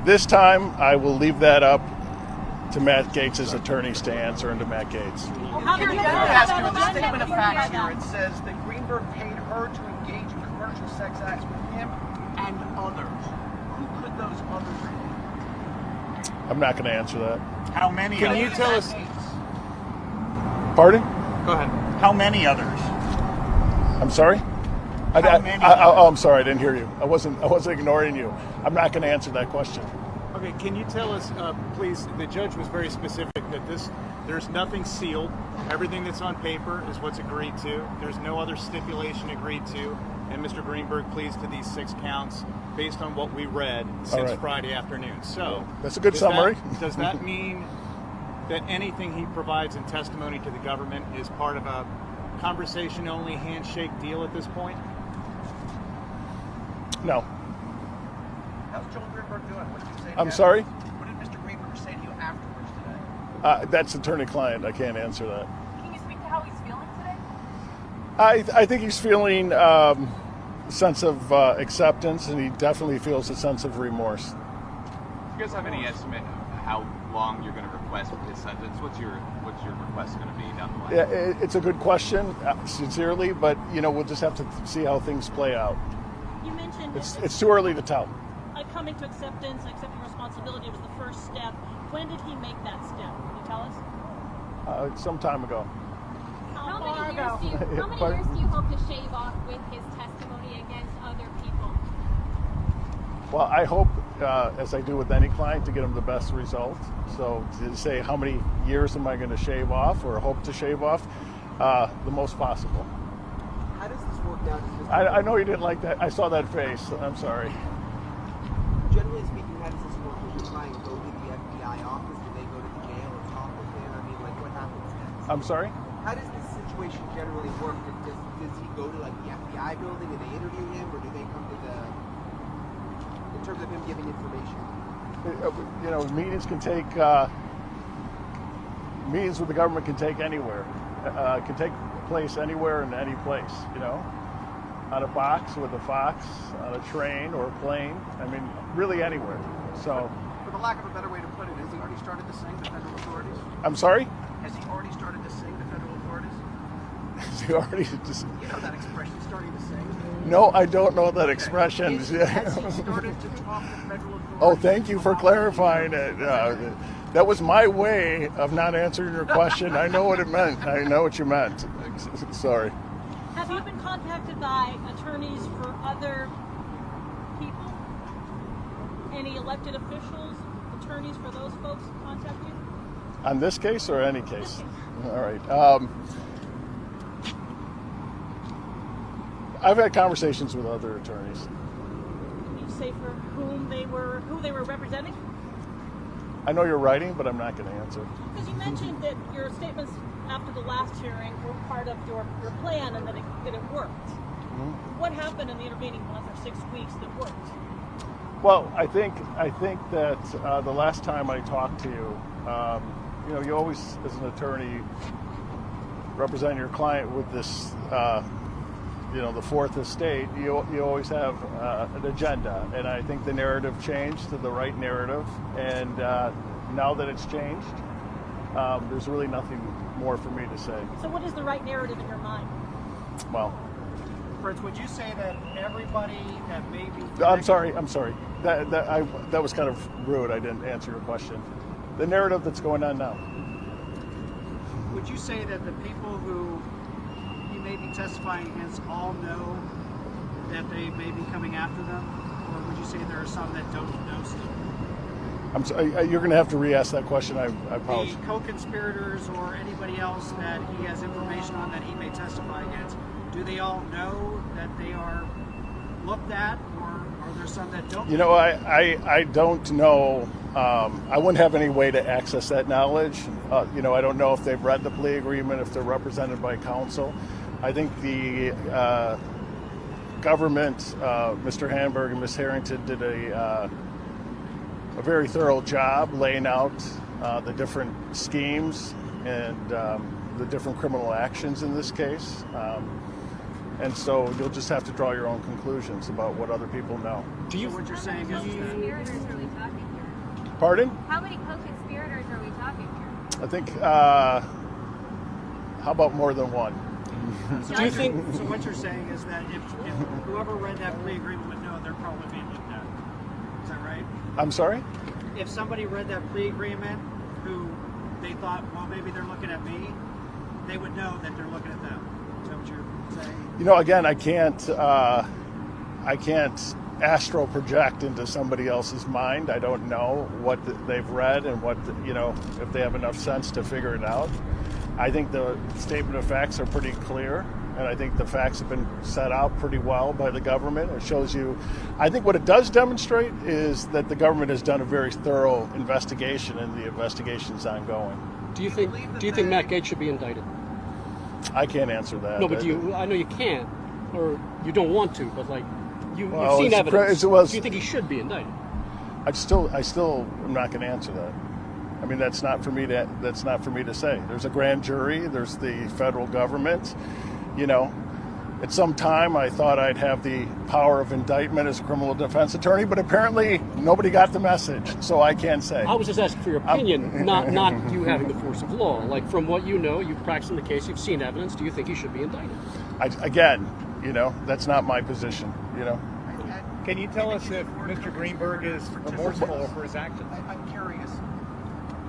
This time, I will leave that up to Matt Gaetz' attorneys to answer, and to Matt Gaetz. Can you ask you, in the statement of facts here, it says that Greenberg paid her to engage in commercial sex acts with him and others. Who could those others be? I'm not going to answer that. How many? Can you tell us? Pardon? Go ahead. How many others? I'm sorry? I'm sorry, I didn't hear you. I wasn't ignoring you. I'm not going to answer that question. Okay, can you tell us, please? The judge was very specific that there's nothing sealed. Everything that's on paper is what's agreed to. There's no other stipulation agreed to, and Mr. Greenberg pleads to these 6 counts based on what we read since Friday afternoon. So that's a good summary. Does that mean that anything he provides in testimony to the government is part of a conversation-only handshake deal at this point? No. How's Joel Greenberg doing? What did you say? I'm sorry? What did Mr. Greenberg say to you afterwards today? That's attorney-client. I can't answer that. Can you speak to how he's feeling today? I think he's feeling a sense of acceptance, and he definitely feels a sense of remorse. Do you guys have any estimate of how long you're going to request for his sentence? What's your request going to be down the line? Yeah, it's a good question, sincerely, but we'll just have to see how things play out. You mentioned it's too early to tell. Coming to acceptance, accepting responsibility was the first step. When did he make that step? Can you tell us? Some time ago. How many years do you hope to shave off with his testimony against other people? Well, I hope, as I do with any client, to get them the best result. So to say how many years am I going to shave off or hope to shave off, the most possible. How does this work out? I know you didn't like that. I saw that face. I'm sorry. Generally speaking, how does this work with your I'm sorry? How does this situation generally work? Does he go to like the FBI building and they interview him, or do they come to in terms of him giving information? You know, meetings can take, meetings with the government can take anywhere. Can take place anywhere in any place, you know? On a box with a fox, on a train or a plane. I mean, really anywhere. So. For the lack of a better way to put it, has he already started to sing the federal authorities? I'm sorry? Has he already started to sing the federal authorities? Has he already just... You know that expression, starting to sing? No, I don't know that expression. Has he started to talk to federal authorities? Oh, thank you for clarifying it. That was my way of not answering your question. I know what it meant. I know what you meant. Sorry. Have you been contacted by attorneys for other people? Any elected officials, attorneys for those folks contact you? On this case or any case? All right. I've had conversations with other attorneys. Can you say for who they were representing? I know you're writing, but I'm not going to answer. Because you mentioned that your statements after the last hearing were part of your plan and that it worked. Mm-hmm. What happened in the intervening month or 6 weeks that worked? Well, I think that the last time I talked to you, you know, you always, as an attorney, represent your client with this, you know, the fourth estate. You always have an agenda, and I think the narrative changed to the right narrative. And now that it's changed, there's really nothing more for me to say. So, what is the right narrative in your mind? Well, Fritz, would you say that everybody that may be... I'm sorry. That was kind of rude. I didn't answer your question. The narrative that's going on now. Would you say that the people who he may be testifying against all know that they may be coming after them? Or would you say there are some that don't know still? I'm sorry, you're going to have to re-ask that question. I apologize. The co-conspirators or anybody else that he has information on that he may testify against, do they all know that they are looked at, or are there some that don't? You know, I don't know. I wouldn't have any way to access that knowledge. You know, I don't know if they've read the plea agreement, if they're represented by counsel. I think the government, Mr. Hamburg and Ms. Harrington, did a very thorough job laying out the different schemes and the different criminal actions in this case. And so you'll just have to draw your own conclusions about what other people know. Do you what you're saying is Co-conspirators are we talking here? Pardon? How many co-conspirators are we talking here? I think, how about more than one? Do you think, so what you're saying is that if whoever read that plea agreement would know they're probably being looked at. Is that right? I'm sorry? If somebody read that plea agreement who they thought, well, maybe they're looking at me, they would know that they're looking at them. Is that what you're saying? You know, again, I can't astral project into somebody else's mind. I don't know what they've read and what, you know, if they have enough sense to figure it out. I think the statement of facts are pretty clear, and I think the facts have been set out pretty well by the government. It shows you, I think what it does demonstrate is that the government has done a very thorough investigation, and the investigation's ongoing. Do you think Matt Gaetz should be indicted? I can't answer that. No, but I know you can't, or you don't want to, but like you've seen it's evidence. well, Do you think he should be indicted? I still am not going to answer that. I mean, that's not for me to say. There's a grand jury. There's the federal government. You know, at some time I thought I'd have the power of indictment as a criminal defense attorney, but apparently nobody got the message, so I can't say. I was just asking for your opinion, not you having the force of law. Like, from what you know, you've practiced in the case, you've seen evidence. Do you think he should be indicted? Again, you know, that's not my position. You know. Can you tell us if Mr. Greenberg is remorseful for his actions? I'm curious.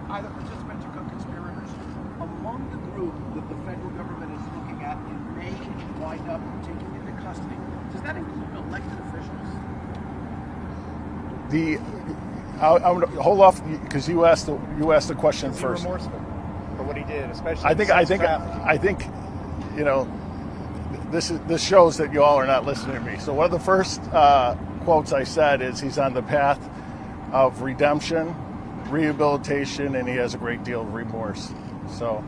Either participants or co-conspirators, among the group that the federal government is looking at and may wind up taking into custody, does that include elected officials? I'm going to hold off because you asked the question first. Is he remorseful for what he did, especially? I think, you know, this shows that you all are not listening to me. So one of the first quotes I said is he's on the path of redemption, rehabilitation, and he has a great deal of remorse. So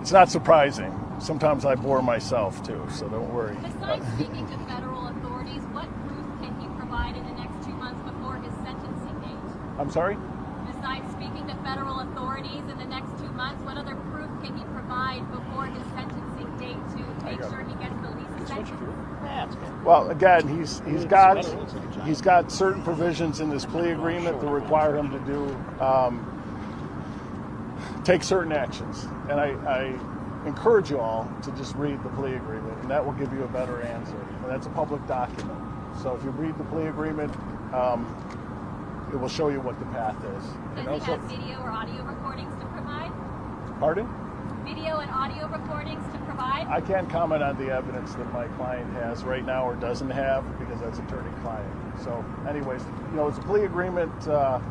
It's not surprising. Sometimes I bore myself too, so don't worry. Besides speaking to federal authorities, what proof can he provide in the next 2 months before his sentencing date? I'm sorry? Besides speaking to federal authorities in the next 2 months, what other proof can he provide before his sentencing date to make sure he gets the least sentence? Well, again, he's got certain provisions in this plea agreement that require him to do take certain actions, and I encourage you all to just read the plea agreement, and that will give you a better answer. And that's a public document, so if you read the plea agreement, it will show you what the path is. Does he have video or audio recordings to provide? Pardon? Video and audio recordings to provide? I can't comment on the evidence that my client has right now or doesn't have because that's attorney-client. So, anyways, it's a plea agreement. To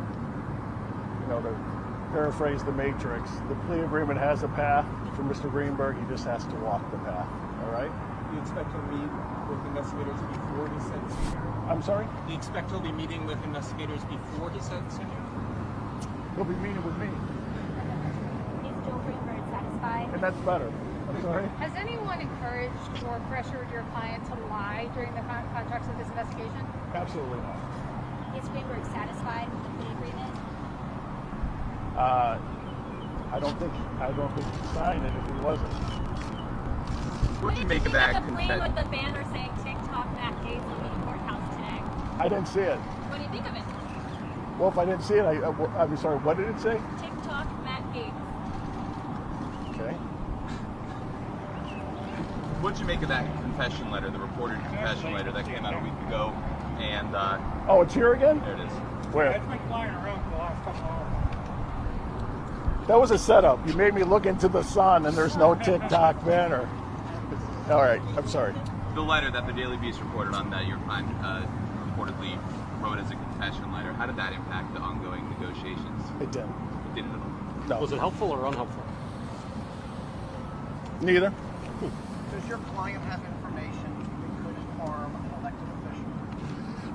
paraphrase the Matrix, the plea agreement has a path for Mr. Greenberg. He just has to walk the path. All right. Do you expect to meet with investigators before his sentencing hearing? I'm sorry? Do you expect he'll be meeting with investigators before his sentencing hearing? He'll be meeting with me, Is Joe Greenberg satisfied? and that's better. I'm sorry. Has anyone encouraged or pressured your client to lie during the context of this investigation? Absolutely not. Is Greenberg satisfied with the plea agreement? I don't think he'd sign it if he wasn't. What do you make of that The plane confession? with the banner saying TikTok Matt Gates over the courthouse today. I didn't see it. What do you think of it? Well, if I didn't see it, I'm sorry. What did it say? TikTok Matt Gates. Okay. What did you make of that confession letter, the reported confession letter that came out a week ago? And Oh, it's here again? there it is. Where? That's been flying around for the last couple hours. That was a setup. You made me look into the sun, and there's no TikTok banner. All right. I'm sorry. The letter that the Daily Beast reported on that your client reportedly wrote as a confession letter, how did that impact the ongoing negotiations? It didn't. It didn't at all. No. Was it helpful or unhelpful? Neither. Does your client have information that could harm an elected official?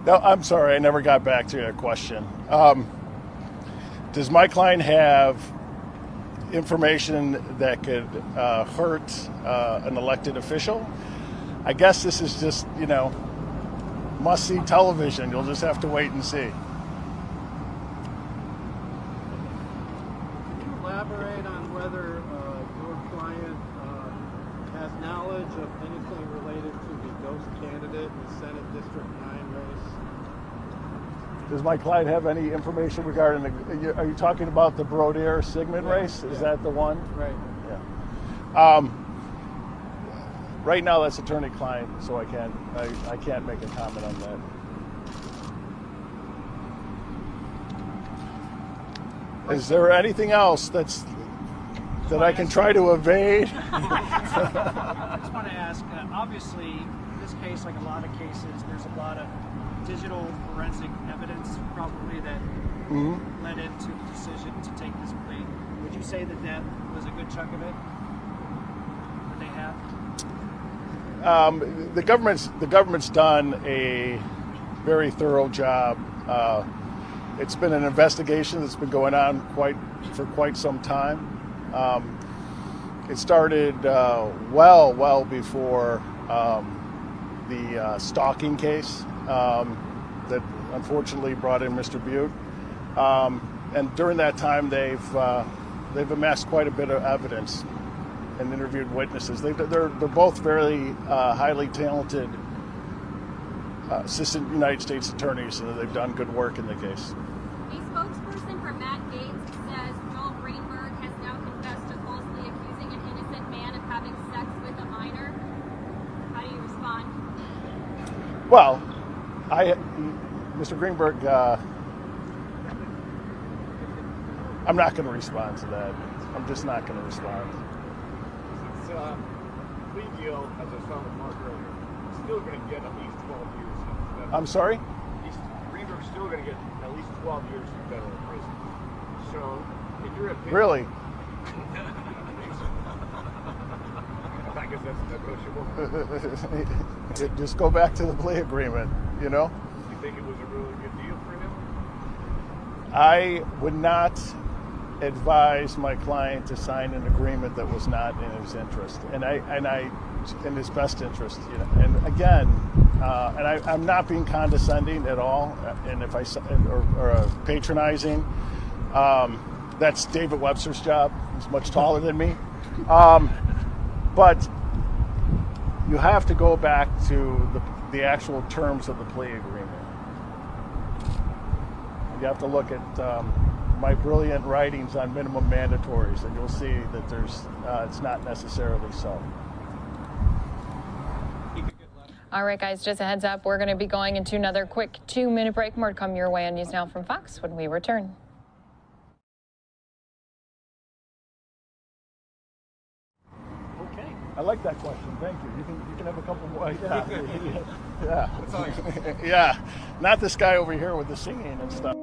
No, I'm sorry. I never got back to your question. Does my client have information that could hurt an elected official? I guess this is just, must-see television. You'll just have to wait and see. Can you elaborate on whether your client has knowledge of anything related to the ghost candidate in the Senate District 9 race? Does my client have any information regarding are you talking about the Brodeur-Sigmund race? Is that the one? Right. Yeah. Right now, that's attorney-client, so I can't make a comment on that. Is there anything else that I can try to evade? I just want to ask, obviously, in this case, like a lot of cases, there's a lot of digital forensic evidence probably that led into the decision to take this plea. Would you say that was a good chunk of it that they have? The government's done a very thorough job. It's been an investigation that's been going on for quite some time. It started well before the stalking case that unfortunately brought in Mr. Butte. And during that time, they've amassed quite a bit of evidence and interviewed witnesses. They're both very highly talented assistant United States attorneys, and they've done good work in the case. A spokesperson for Matt Gates says Joel Greenberg has now confessed to falsely accusing an innocent man of having sex with a minor. How do you respond? Well, Mr. Greenberg, I'm not going to respond to that. I'm just not going to respond. Since plea deal, as I saw with Mark earlier, still going to get at least 12 years. I'm sorry? Greenberg's still going to get at least 12 years in federal prison. So, in your opinion... Really? I guess that's negotiable. Just go back to the plea agreement, You think it was a really good deal for him? I would not advise my client to sign an agreement that was not in his interest, and in his best interest. You know, and again, I'm not being condescending at all, and if or patronizing, that's David Webster's job. He's much taller than me, but you have to go back to the actual terms of the plea agreement. You have to look at my brilliant writings on minimum mandatories, and you'll see that it's not necessarily so. All right, guys, just a heads up. We're going to be going into another quick 2-minute break. More to come your way on News Now from Fox when we return. Okay. I like that question. Thank you. You can have a couple more. Yeah. Yeah. Not this guy over here with the singing and stuff.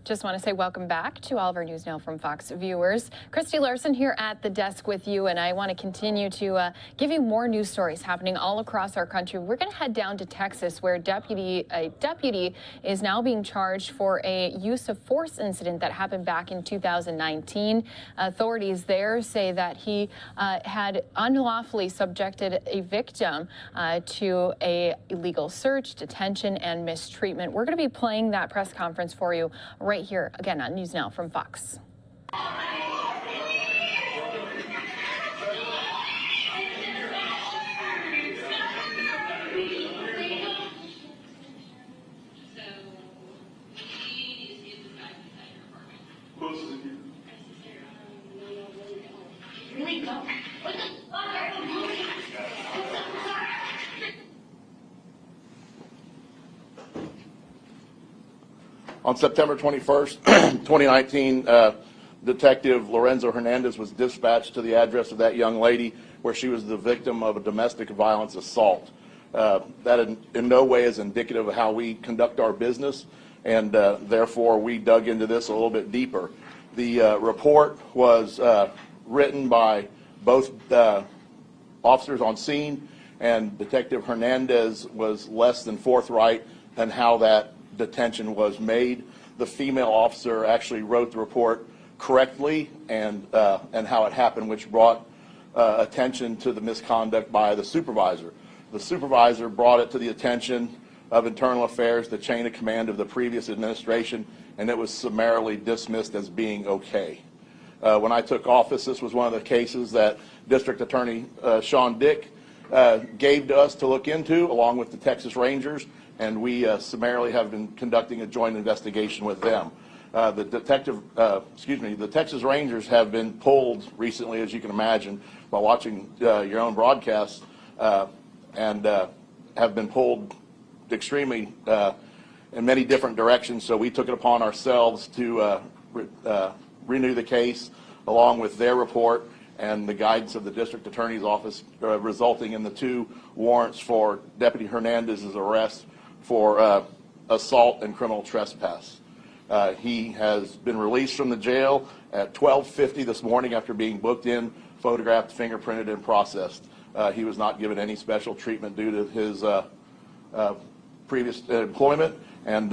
Just want to say welcome back to all of our News Now from Fox viewers. Christy Larson here at the desk with you, and I want to continue to give you more news stories happening all across our country. We're going to head down to Texas, where a deputy is now being charged for a use of force incident that happened back in 2019. Authorities there say that he had unlawfully subjected a victim to a illegal search, detention, and mistreatment. We're going to be playing that press conference for you right here, again, on News Now from Fox. On September 21st, 2019, Detective Lorenzo Hernandez was dispatched to the address of that young lady where she was the victim of a domestic violence assault. That in no way is indicative of how we conduct our business, and therefore we dug into this a little bit deeper. The report was written by both officers on scene, and Detective Hernandez was less than forthright in how that detention was made. The female officer actually wrote the report correctly and how it happened, which brought attention to the misconduct by the supervisor. The supervisor brought it to the attention of Internal Affairs, the chain of command of the previous administration, and it was summarily dismissed as being okay. When I took office, this was one of the cases that District Attorney Sean Dick gave to us to look into, along with the Texas Rangers, and we summarily have been conducting a joint investigation with them. The Texas Rangers have been pulled recently, as you can imagine, by watching your own broadcasts, and have been pulled extremely in many different directions. So we took it upon ourselves to renew the case along with their report and the guidance of the district attorney's office, resulting in the 2 warrants for Deputy Hernandez's arrest for assault and criminal trespass. He has been released from the jail at 12:50 this morning after being booked in, photographed, fingerprinted, and processed. He was not given any special treatment due to his previous employment, and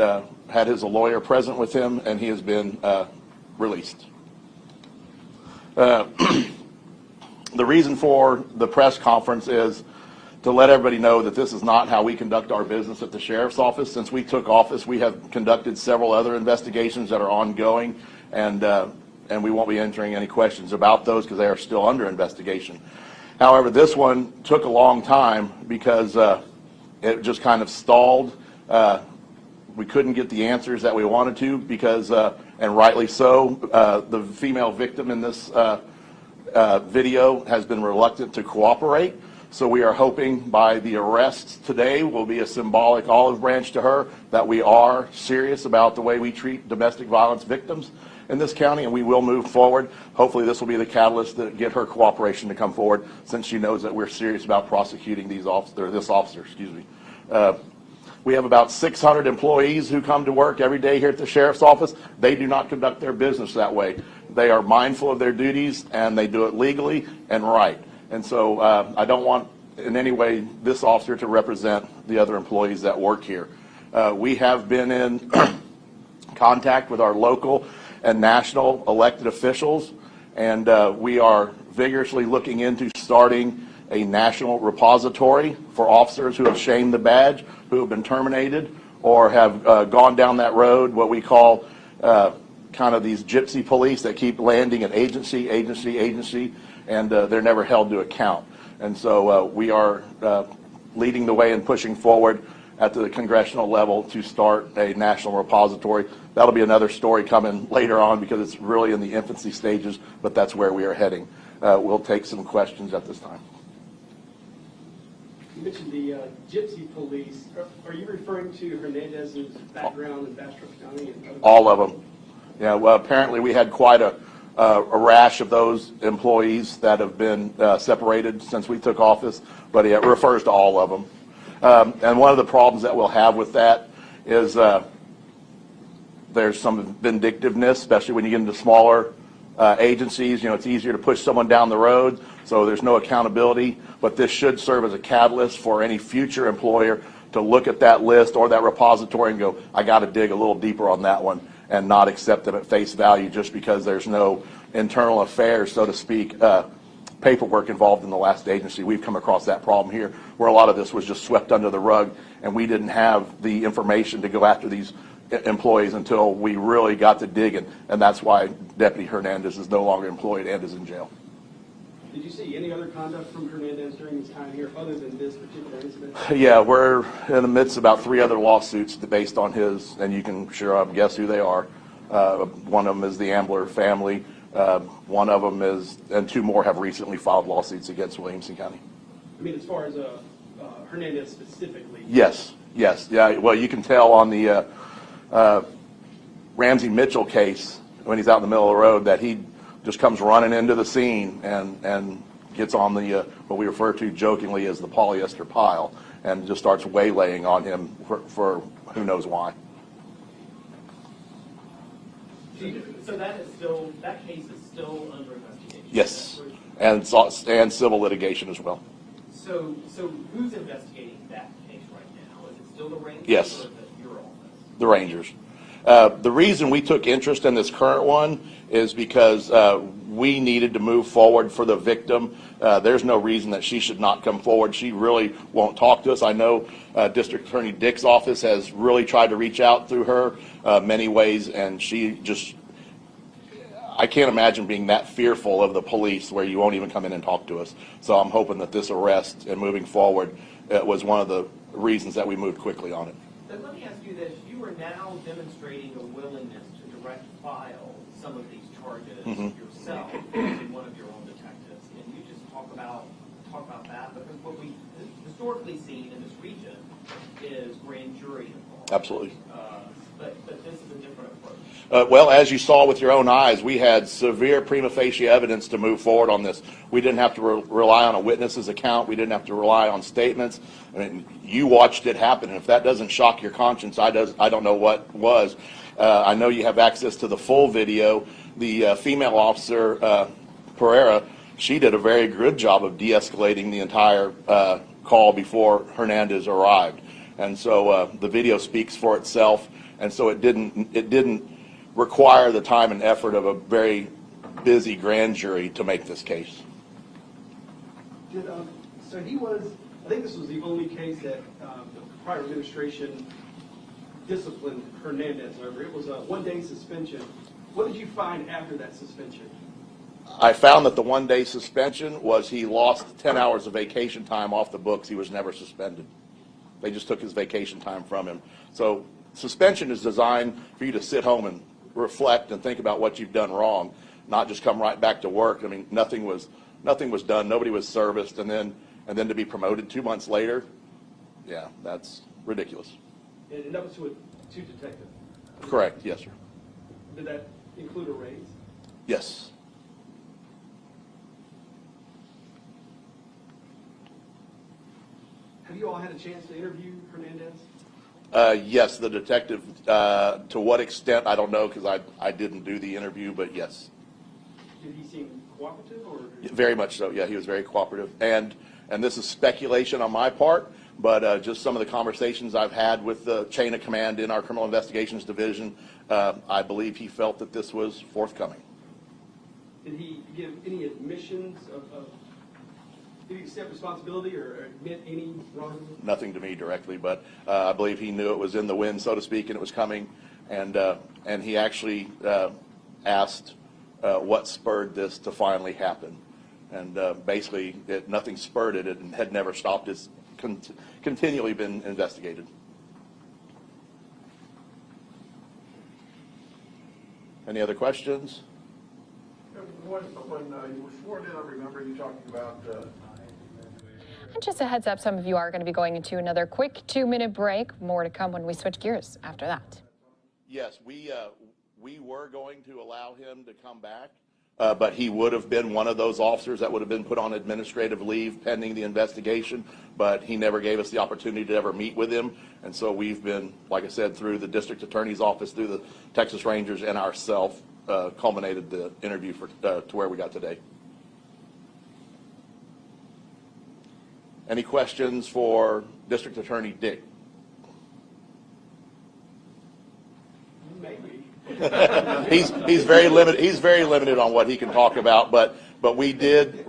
had his lawyer present with him, and he has been released. The reason for the press conference is to let everybody know that this is not how we conduct our business at the Sheriff's Office. Since we took office, we have conducted several other investigations that are ongoing, and we won't be answering any questions about those because they are still under investigation. However, this one took a long time because it just kind of stalled. We couldn't get the answers that we wanted to because, and rightly so, the female victim in this video has been reluctant to cooperate. So we are hoping by the arrest today will be a symbolic olive branch to her that we are serious about the way we treat domestic violence victims in this county, and we will move forward. Hopefully this will be the catalyst to get her cooperation to come forward, since she knows that we're serious about prosecuting this officer. We have about 600 employees who come to work every day here at the Sheriff's Office. They do not conduct their business that way. They are mindful of their duties, and they do it legally and right. And so I don't want in any way this officer to represent the other employees that work here. We have been in contact with our local and national elected officials, and we are vigorously looking into starting a national repository for officers who have shamed the badge, who have been terminated, or have gone down that road, what we call kind of these gypsy police that keep landing at agency, and they're never held to account. And so we are leading the way and pushing forward at the congressional level to start a national repository. That'll be another story coming later on because it's really in the infancy stages, but that's where we are heading. We'll take some questions at this time. You mentioned the gypsy police. Are you referring to Hernandez's background in Bastrop County? And all of them. Yeah, well, apparently we had quite a rash of those employees that have been separated since we took office, but it refers to all of them. And one of the problems that we'll have with that is there's some vindictiveness, especially when you get into smaller agencies. You know, it's easier to push someone down the road, so there's no accountability. But this should serve as a catalyst for any future employer to look at that list or that repository and go, I got to dig a little deeper on that one, and not accept them at face value just because there's no internal affairs, so to speak, paperwork involved in the last agency. We've come across that problem here where a lot of this was just swept under the rug, and we didn't have the information to go after these employees until we really got to digging, and that's why Deputy Hernandez is no longer employed and is in jail. did you see any other conduct from Hernandez during his time here other than this particular incident? Yeah, we're in the midst of about 3 other lawsuits based on his, and you can sure guess who they are. One of them is the Ambler family. One of them is, and 2 more have recently filed lawsuits against Williamson County. I mean, as far as Hernandez specifically? Yes. Yeah, well, you can tell on the Ramsey Mitchell case, when he's out in the middle of the road, that he just comes running into the scene and gets on the what we refer to jokingly as the polyester pile, and just starts waylaying on him for who knows why. So that case is still under investigation? Yes, and civil litigation as well. So who's investigating that case right now? Is it still the Rangers? Yes. Or is it your office? The Rangers. The reason we took interest in this current one is because we needed to move forward for the victim. There's no reason that she should not come forward. She really won't talk to us. I know District Attorney Dick's office has really tried to reach out through her many ways, and she just, I can't imagine being that fearful of the police where you won't even come in and talk to us. So I'm hoping that this arrest and moving forward was one of the reasons that we moved quickly on it. Then let me ask you this. You are now demonstrating a willingness to direct file some of these charges Mhm. yourself in one of your own detectives. Can you just talk about that? Because what we historically seen in this region is grand jury involved. Absolutely. But this is a different approach. Well, as you saw with your own eyes, we had severe prima facie evidence to move forward on this. We didn't have to rely on a witness's account. We didn't have to rely on statements. I mean, you watched it happen, and if that doesn't shock your conscience, I don't know what was. I know you have access to the full video. The female officer, Pereira, she did a very good job of de-escalating the entire call before Hernandez arrived. And so the video speaks for itself. And so it didn't require the time and effort of a very busy grand jury to make this case. So he was, I think this was the only case that the prior administration disciplined Hernandez over. It was a one-day suspension. What did you find after that suspension? I found that the one-day suspension was he lost 10 hours of vacation time off the books. He was never suspended. They just took his vacation time from him. So suspension is designed for you to sit home and reflect and think about what you've done wrong, not just come right back to work. I mean, nothing was done. Nobody was serviced, and then to be promoted 2 months later, yeah, that's ridiculous. And that was to a detective. Correct. Yes, sir. Did that include a raise? Yes. Have you all had a chance to interview Hernandez? Yes, the detective, to what extent, I don't know, because I didn't do the interview, but yes. Did he seem cooperative? Or? Very much so, yeah, he was very cooperative. And this is speculation on my part, but just some of the conversations I've had with the chain of command in our Criminal Investigations Division, I believe he felt that this was forthcoming. Did he give any admissions of did he accept responsibility or admit any wrongdoing? Nothing to me directly, but I believe he knew it was in the wind, so to speak, and it was coming. And he actually asked what spurred this to finally happen. And basically, nothing spurred it. It had never stopped. It's continually been investigated. Any other questions? When you were sworn in, I remember you talking about And just a heads up, some of you are going to be going into another quick 2-minute break. More to come when we switch gears after that. Yes, we were going to allow him to come back, but he would have been one of those officers that would have been put on administrative leave pending the investigation, but he never gave us the opportunity to ever meet with him. And so we've been, like I said, through the district attorney's office, through the Texas Rangers, and ourselves, culminated the interview to where we got today. Any questions for District Attorney Dick? Maybe. He's very limited. He's very limited on what he can talk about. But we did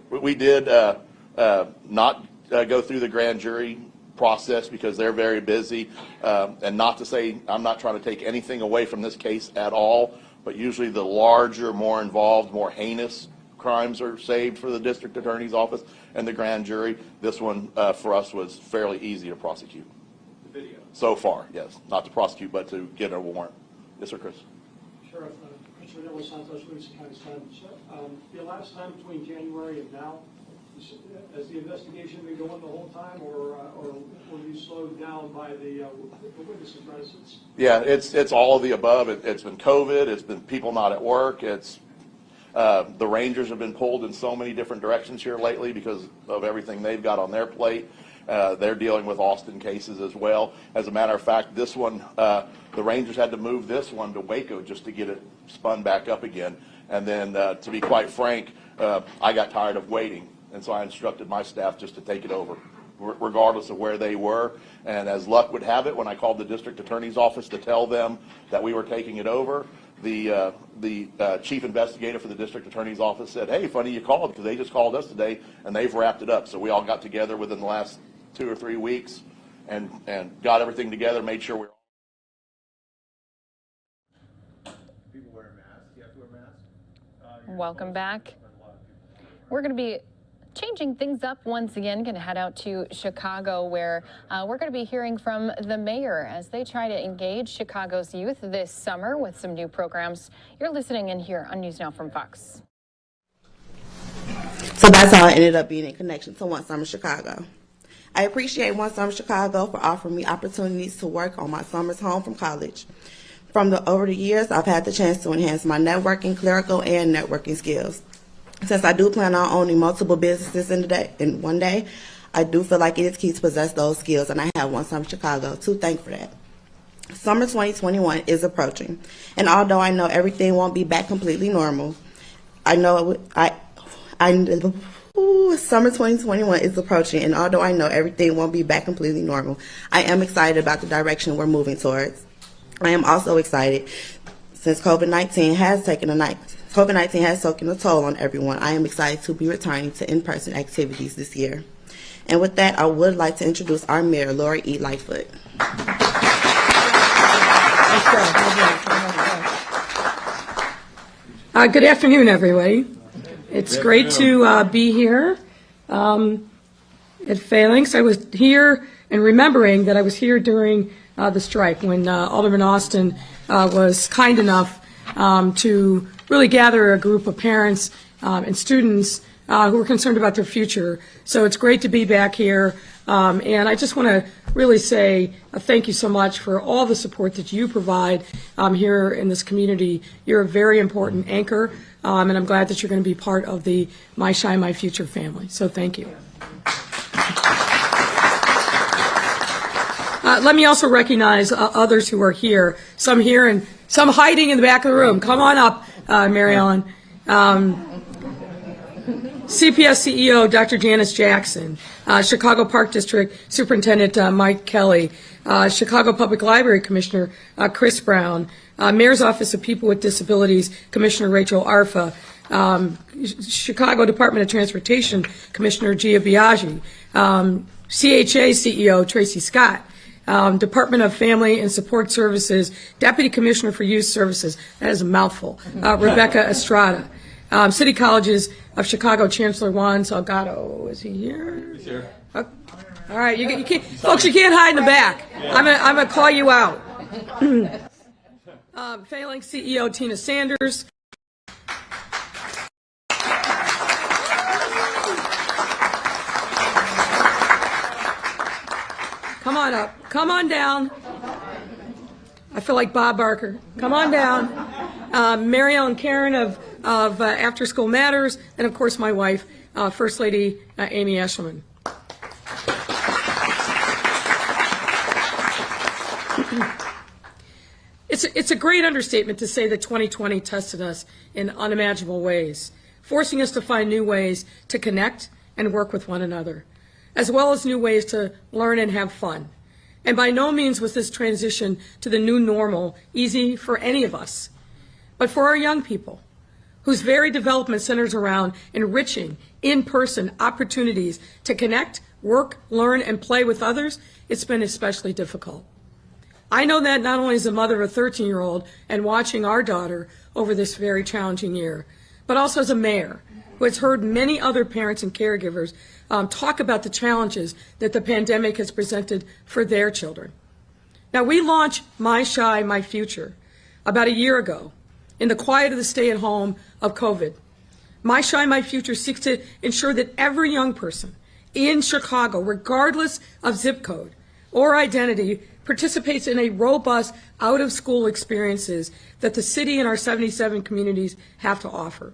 not go through the grand jury process because they're very busy. And not to say I'm not trying to take anything away from this case at all. But usually the larger, more involved, more heinous crimes are saved for the district attorney's office and the grand jury. This one for us was fairly easy to prosecute. The video. So far, yes. Not to prosecute, but to get a warrant. Yes, sir, Chris. Sheriff, Chris Santos, Lucas County Sun. The last time between January and now, has the investigation been going the whole time, or were you slowed down by the witnesses' reticence? Yeah, it's all of the above. It's been COVID. It's been people not at work. It's the Rangers have been pulled in so many different directions here lately because of everything they've got on their plate. They're dealing with Austin cases as well. As a matter of fact, this one, the Rangers had to move this one to Waco just to get it spun back up again. And then, to be quite frank, I got tired of waiting. And so I instructed my staff just to take it over, regardless of where they were. And as luck would have it, when I called the district attorney's office to tell them that we were taking it over, the chief investigator for the district attorney's office said, "Hey, funny you called, because they just called us today and they've wrapped it up." So we all got together within the last 2 or 3 weeks and got everything together, made sure we were. People wear masks. You have to wear masks. Welcome back. We're going to be Changing things up once again, going to head out to Chicago, where we're going to be hearing from the mayor as they try to engage Chicago's youth this summer with some new programs. You're listening in here on News Now from Fox. So that's how I ended up being in connection to One Summer Chicago. I appreciate One Summer Chicago for offering me opportunities to work on my summers home from college. Over the years, I've had the chance to enhance my networking, clerical, and networking skills. Since I do plan on owning multiple businesses in one day, I do feel like it is key to possess those skills, and I have One Summer Chicago to thank for that. Summer 2021 is approaching, and although I know everything won't be back completely normal, Summer 2021 is approaching, and although I know everything won't be back completely normal, I am excited about the direction we're moving towards. I am also excited since COVID-19 has taken a toll on everyone. I am excited to be returning to in-person activities this year. And with that, I would like to introduce our mayor, Lori E. Lightfoot. Good afternoon, everybody. It's great to be here at Phalanx. I was here and remembering that I was here during the strike when Alderman Austin was kind enough to really gather a group of parents and students who were concerned about their future. So it's great to be back here. And I just want to really say thank you so much for all the support that you provide here in this community. You're a very important anchor, and I'm glad that you're going to be part of the My Shine, My Future family. So thank you. Let me also recognize others who are here, some here and some hiding in the back of the room. Come on up, Mary Ellen. CPS CEO Dr. Janice Jackson, Chicago Park District Superintendent Mike Kelly, Chicago Public Library Commissioner Chris Brown, Mayor's Office of People with Disabilities Commissioner Rachel Arfa, Chicago Department of Transportation Commissioner Gia Biaggi, CHA CEO Tracy Scott, Department of Family and Support Services Deputy Commissioner for Youth Services, that is a mouthful, Rebecca Estrada, City Colleges of Chicago Chancellor Juan Salgado. Is he here? He's here. All right, you can't, folks, you can't hide in the back. I'm gonna call you out. Phalanx CEO Tina Sanders. Come on up. Come on down. I feel like Bob Barker. Come on down. Mary Ellen Karen of After School Matters, and of course my wife, First Lady Amy Eshelman. It's a great understatement to say that 2020 tested us in unimaginable ways, forcing us to find new ways to connect and work with one another, as well as new ways to learn and have fun. And by no means was this transition to the new normal easy for any of us. But for our young people, whose very development centers around enriching in-person opportunities to connect, work, learn, and play with others, it's been especially difficult. I know that not only as a mother of a 13-year-old and watching our daughter over this very challenging year, but also as a mayor who has heard many other parents and caregivers talk about the challenges that the pandemic has presented for their children. Now, we launched My Shy, My Future about a year ago in the quiet of the stay-at-home of COVID. My Shy, My Future seeks to ensure that every young person in Chicago, regardless of zip code or identity, participates in a robust out-of-school experiences that the city and our 77 communities have to offer.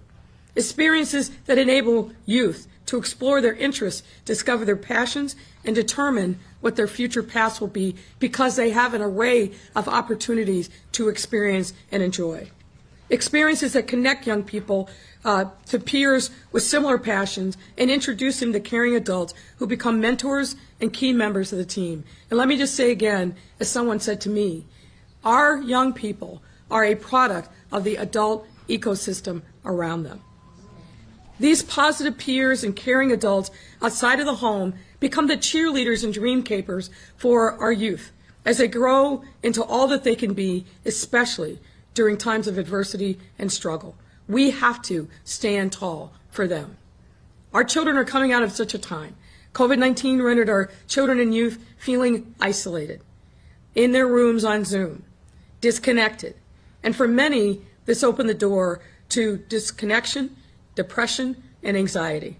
Experiences that enable youth to explore their interests, discover their passions, and determine what their future paths will be because they have an array of opportunities to experience and enjoy. Experiences that connect young people to peers with similar passions and introduce them to caring adults who become mentors and key members of the team. And let me just say again, as someone said to me, our young people are a product of the adult ecosystem around them. These positive peers and caring adults outside of the home become the cheerleaders and dream capers for our youth as they grow into all that they can be, especially during times of adversity and struggle. We have to stand tall for them. Our children are coming out of such a time. COVID-19 rendered our children and youth feeling isolated, in their rooms on Zoom, disconnected. And for many, this opened the door to disconnection, depression, and anxiety.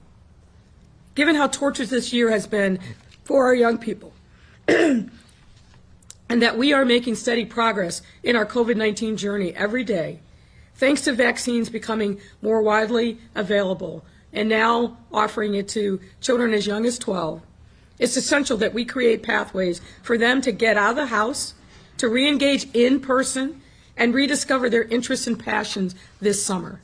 Given how torturous this year has been for our young people, and that we are making steady progress in our COVID-19 journey every day, thanks to vaccines becoming more widely available and now offering it to children as young as 12, it's essential that we create pathways for them to get out of the house, to re-engage in person, and rediscover their interests and passions this summer.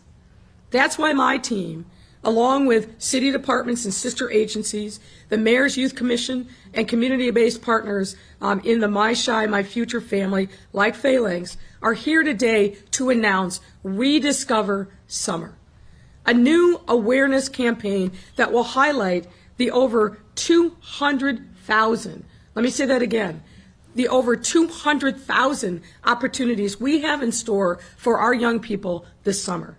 That's why my team, along with city departments and sister agencies, the Mayor's Youth Commission, and community-based partners in the My Shy, My Future family, like Phalanx, are here today to announce Rediscover Summer, a new awareness campaign that will highlight the over 200,000, let me say that again, the over 200,000 opportunities we have in store for our young people this summer.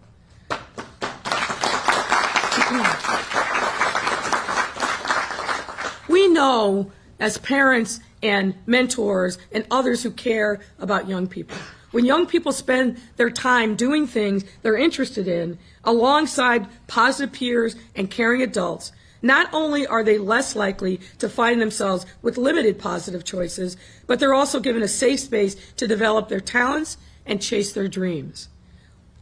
We know, as parents and mentors and others who care about young people, when young people spend their time doing things they're interested in alongside positive peers and caring adults, not only are they less likely to find themselves with limited positive choices, but they're also given a safe space to develop their talents and chase their dreams.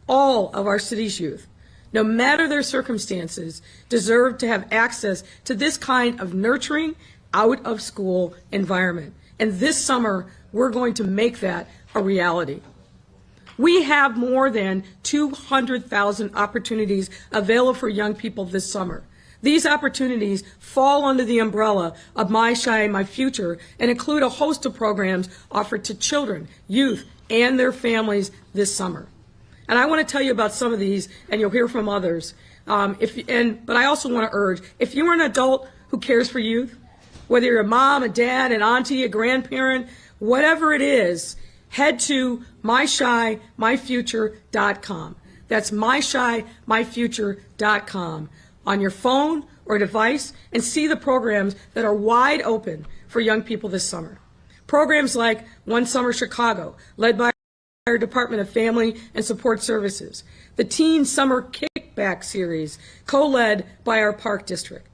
All of our city's youth, no matter their circumstances, deserve to have access to this kind of nurturing, out-of-school environment. And this summer, we're going to make that a reality. We have more than 200,000 opportunities available for young people this summer. These opportunities fall under the umbrella of My Shy, My Future and include a host of programs offered to children, youth, and their families this summer. And I want to tell you about some of these, and you'll hear from others. But I also want to urge, if you're an adult who cares for youth, whether you're a mom, a dad, an auntie, a grandparent, whatever it is, head to myshyMyfuture.com. That's myshyMyfuture.com on your phone or device and see the programs that are wide open for young people this summer. Programs like One Summer Chicago, led by our Department of Family and Support Services, the Teen Summer Kickback Series, co-led by our Park District,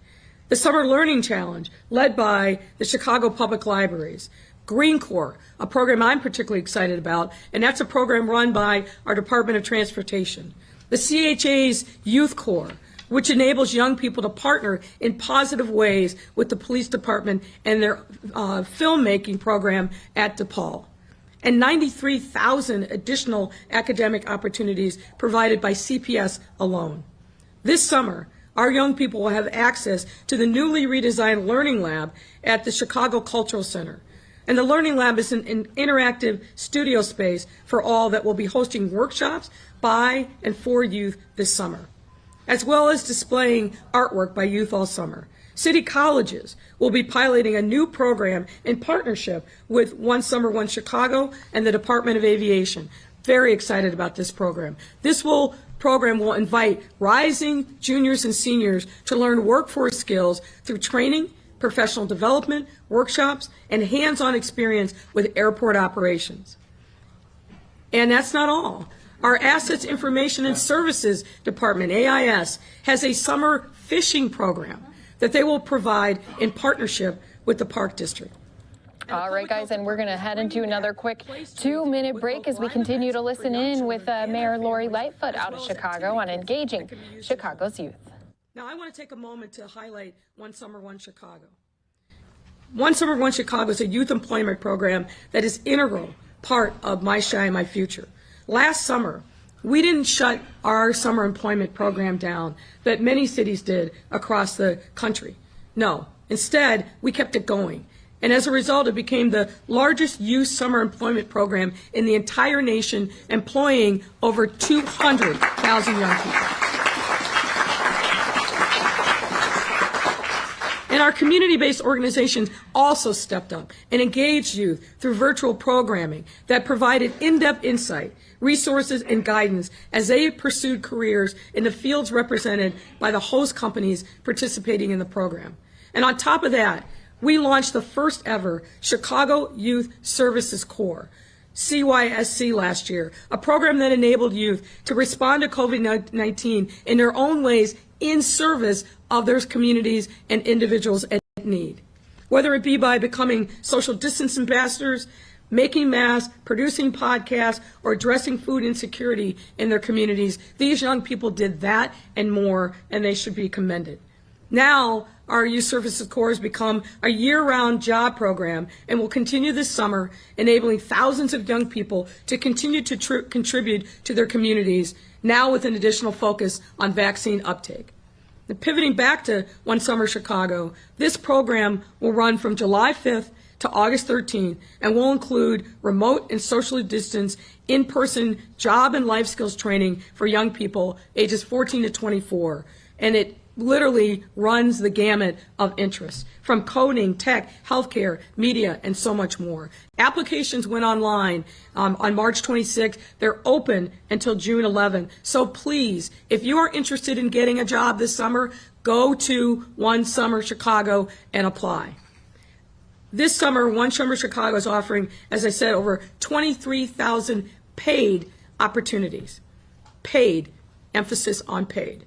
the Summer Learning Challenge, led by the Chicago Public Libraries, Green Corps, a program I'm particularly excited about, and that's a program run by our Department of Transportation, the CHA's Youth Corps, which enables young people to partner in positive ways with the police department and their filmmaking program at DePaul, and 93,000 additional academic opportunities provided by CPS alone. This summer, our young people will have access to the newly redesigned Learning Lab at the Chicago Cultural Center. And the Learning Lab is an interactive studio space for all that will be hosting workshops by and for youth this summer, as well as displaying artwork by youth all summer. City colleges will be piloting a new program in partnership with One Summer, One Chicago and the Department of Aviation. Very excited about this program. This program will invite rising juniors and seniors to learn workforce skills through training, professional development, workshops, and hands-on experience with airport operations. And that's not all. Our Assets Information and Services Department, AIS, has a summer fishing program that they will provide in partnership with the Park District. All right, guys, and we're going to head into another quick 2-minute break as we continue to listen in with Mayor Lori Lightfoot out of Chicago on engaging Chicago's youth. Now, I want to take a moment to highlight One Summer, One Chicago. One Summer, One Chicago is a youth employment program that is integral part of My Shy, My Future. Last summer, we didn't shut our summer employment program down that many cities did across the country. No, instead, we kept it going. And as a result, it became the largest youth summer employment program in the entire nation, employing over 200,000 young people. And our community-based organizations also stepped up and engaged youth through virtual programming that provided in-depth insight, resources, and guidance as they pursued careers in the fields represented by the host companies participating in the program. And on top of that, we launched the first ever Chicago Youth Services Corps, CYSC, last year, a program that enabled youth to respond to COVID-19 in their own ways in service of their communities and individuals at need. Whether it be by becoming social distance ambassadors, making masks, producing podcasts, or addressing food insecurity in their communities, these young people did that and more, and they should be commended. Now, our Youth Services Corps has become a year-round job program and will continue this summer, enabling thousands of young people to continue to contribute to their communities, now with an additional focus on vaccine uptake. Now, pivoting back to One Summer Chicago, this program will run from July 5th to August 13th and will include remote and socially distanced in-person job and life skills training for young people ages 14 to 24. And it literally runs the gamut of interests, from coding, tech, healthcare, media, and so much more. Applications went online on March 26th. They're open until June 11th. So please, if you are interested in getting a job this summer, go to One Summer Chicago and apply. This summer, One Summer Chicago is offering, as I said, over 23,000 paid opportunities. Paid, emphasis on paid.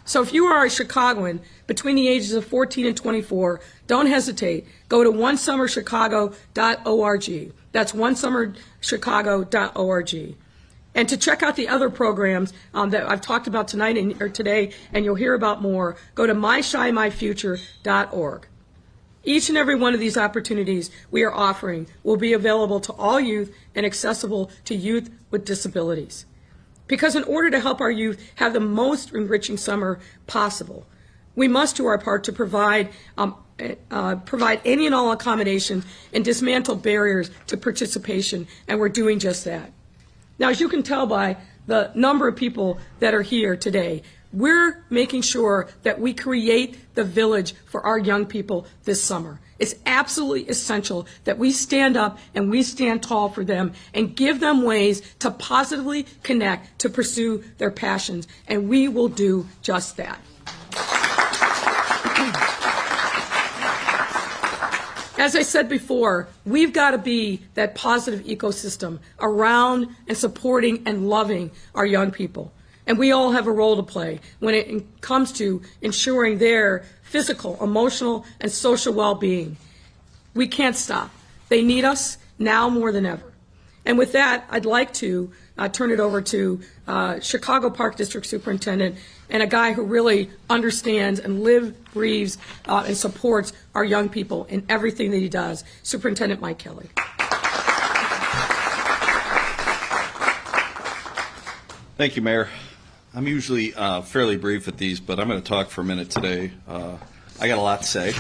So if you are a Chicagoan between the ages of 14 and 24, don't hesitate. Go to onesummerchicago.org. That's onesummerchicago.org. And to check out the other programs that I've talked about tonight or today, and you'll hear about more, go to myshinymyfuture.org. Each and every one of these opportunities we are offering will be available to all youth and accessible to youth with disabilities. Because in order to help our youth have the most enriching summer possible, we must do our part to provide any and all accommodations and dismantle barriers to participation, and we're doing just that. Now, as you can tell by the number of people that are here today, we're making sure that we create the village for our young people this summer. It's absolutely essential that we stand up and we stand tall for them and give them ways to positively connect, to pursue their passions, and we will do just that. As I said before, we've got to be that positive ecosystem around and supporting and loving our young people. And we all have a role to play when it comes to ensuring their physical, emotional, and social well-being. We can't stop. They need us now more than ever. And with that, I'd like to turn it over to Chicago Park District Superintendent and a guy who really understands and lives, breathes, and supports our young people in everything that he does, Superintendent Mike Kelly. Thank you, Mayor. I'm usually fairly brief at these, but I'm going to talk for a minute today. I got a lot to say.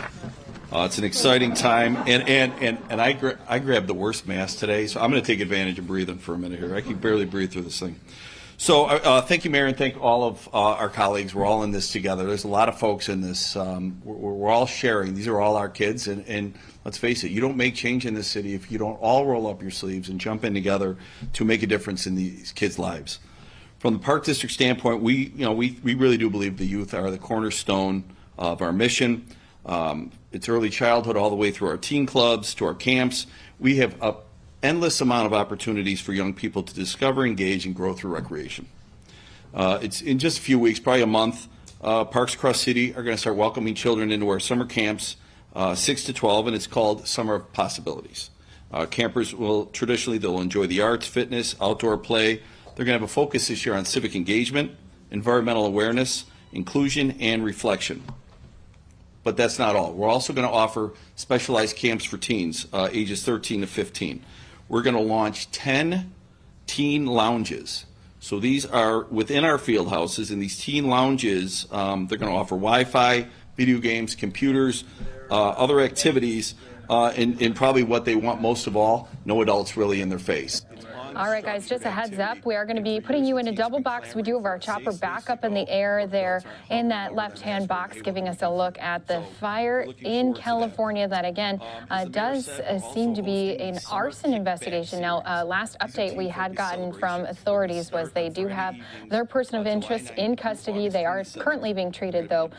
It's an exciting time, and I grabbed the worst mask today, so I'm going to take advantage of breathing for a minute here. I can barely breathe through this thing. So thank you, Mayor, and thank all of our colleagues. We're all in this together. There's a lot of folks in this. We're all sharing. These are all our kids, and let's face it, you don't make change in this city if you don't all roll up your sleeves and jump in together to make a difference in these kids' lives. From the Park District standpoint, we really do believe the youth are the cornerstone of our mission. It's early childhood all the way through our teen clubs, to our camps. We have an endless amount of opportunities for young people to discover, engage, and grow through recreation. It's in just a few weeks, probably a month, parks across the city are going to start welcoming children into our summer camps, 6 to 12, and it's called Summer of Possibilities. Campers will traditionally, they'll enjoy the arts, fitness, outdoor play. They're going to have a focus this year on civic engagement, environmental awareness, inclusion, and reflection. But that's not all. We're also going to offer specialized camps for teens, ages 13 to 15. We're going to launch 10 teen lounges. So these are within our field houses, and these teen lounges, they're going to offer Wi-Fi, video games, computers, other activities, and probably what they want most of all, no adults really in their face. All right, guys, just a heads up. We are going to be putting you in a double box. We do have our chopper back up in the air there in that left-hand box, giving us a look at the fire in California that, again, does seem to be an arson investigation. Now, last update we had gotten from authorities was they do have their person of interest in custody. They are currently being treated, though,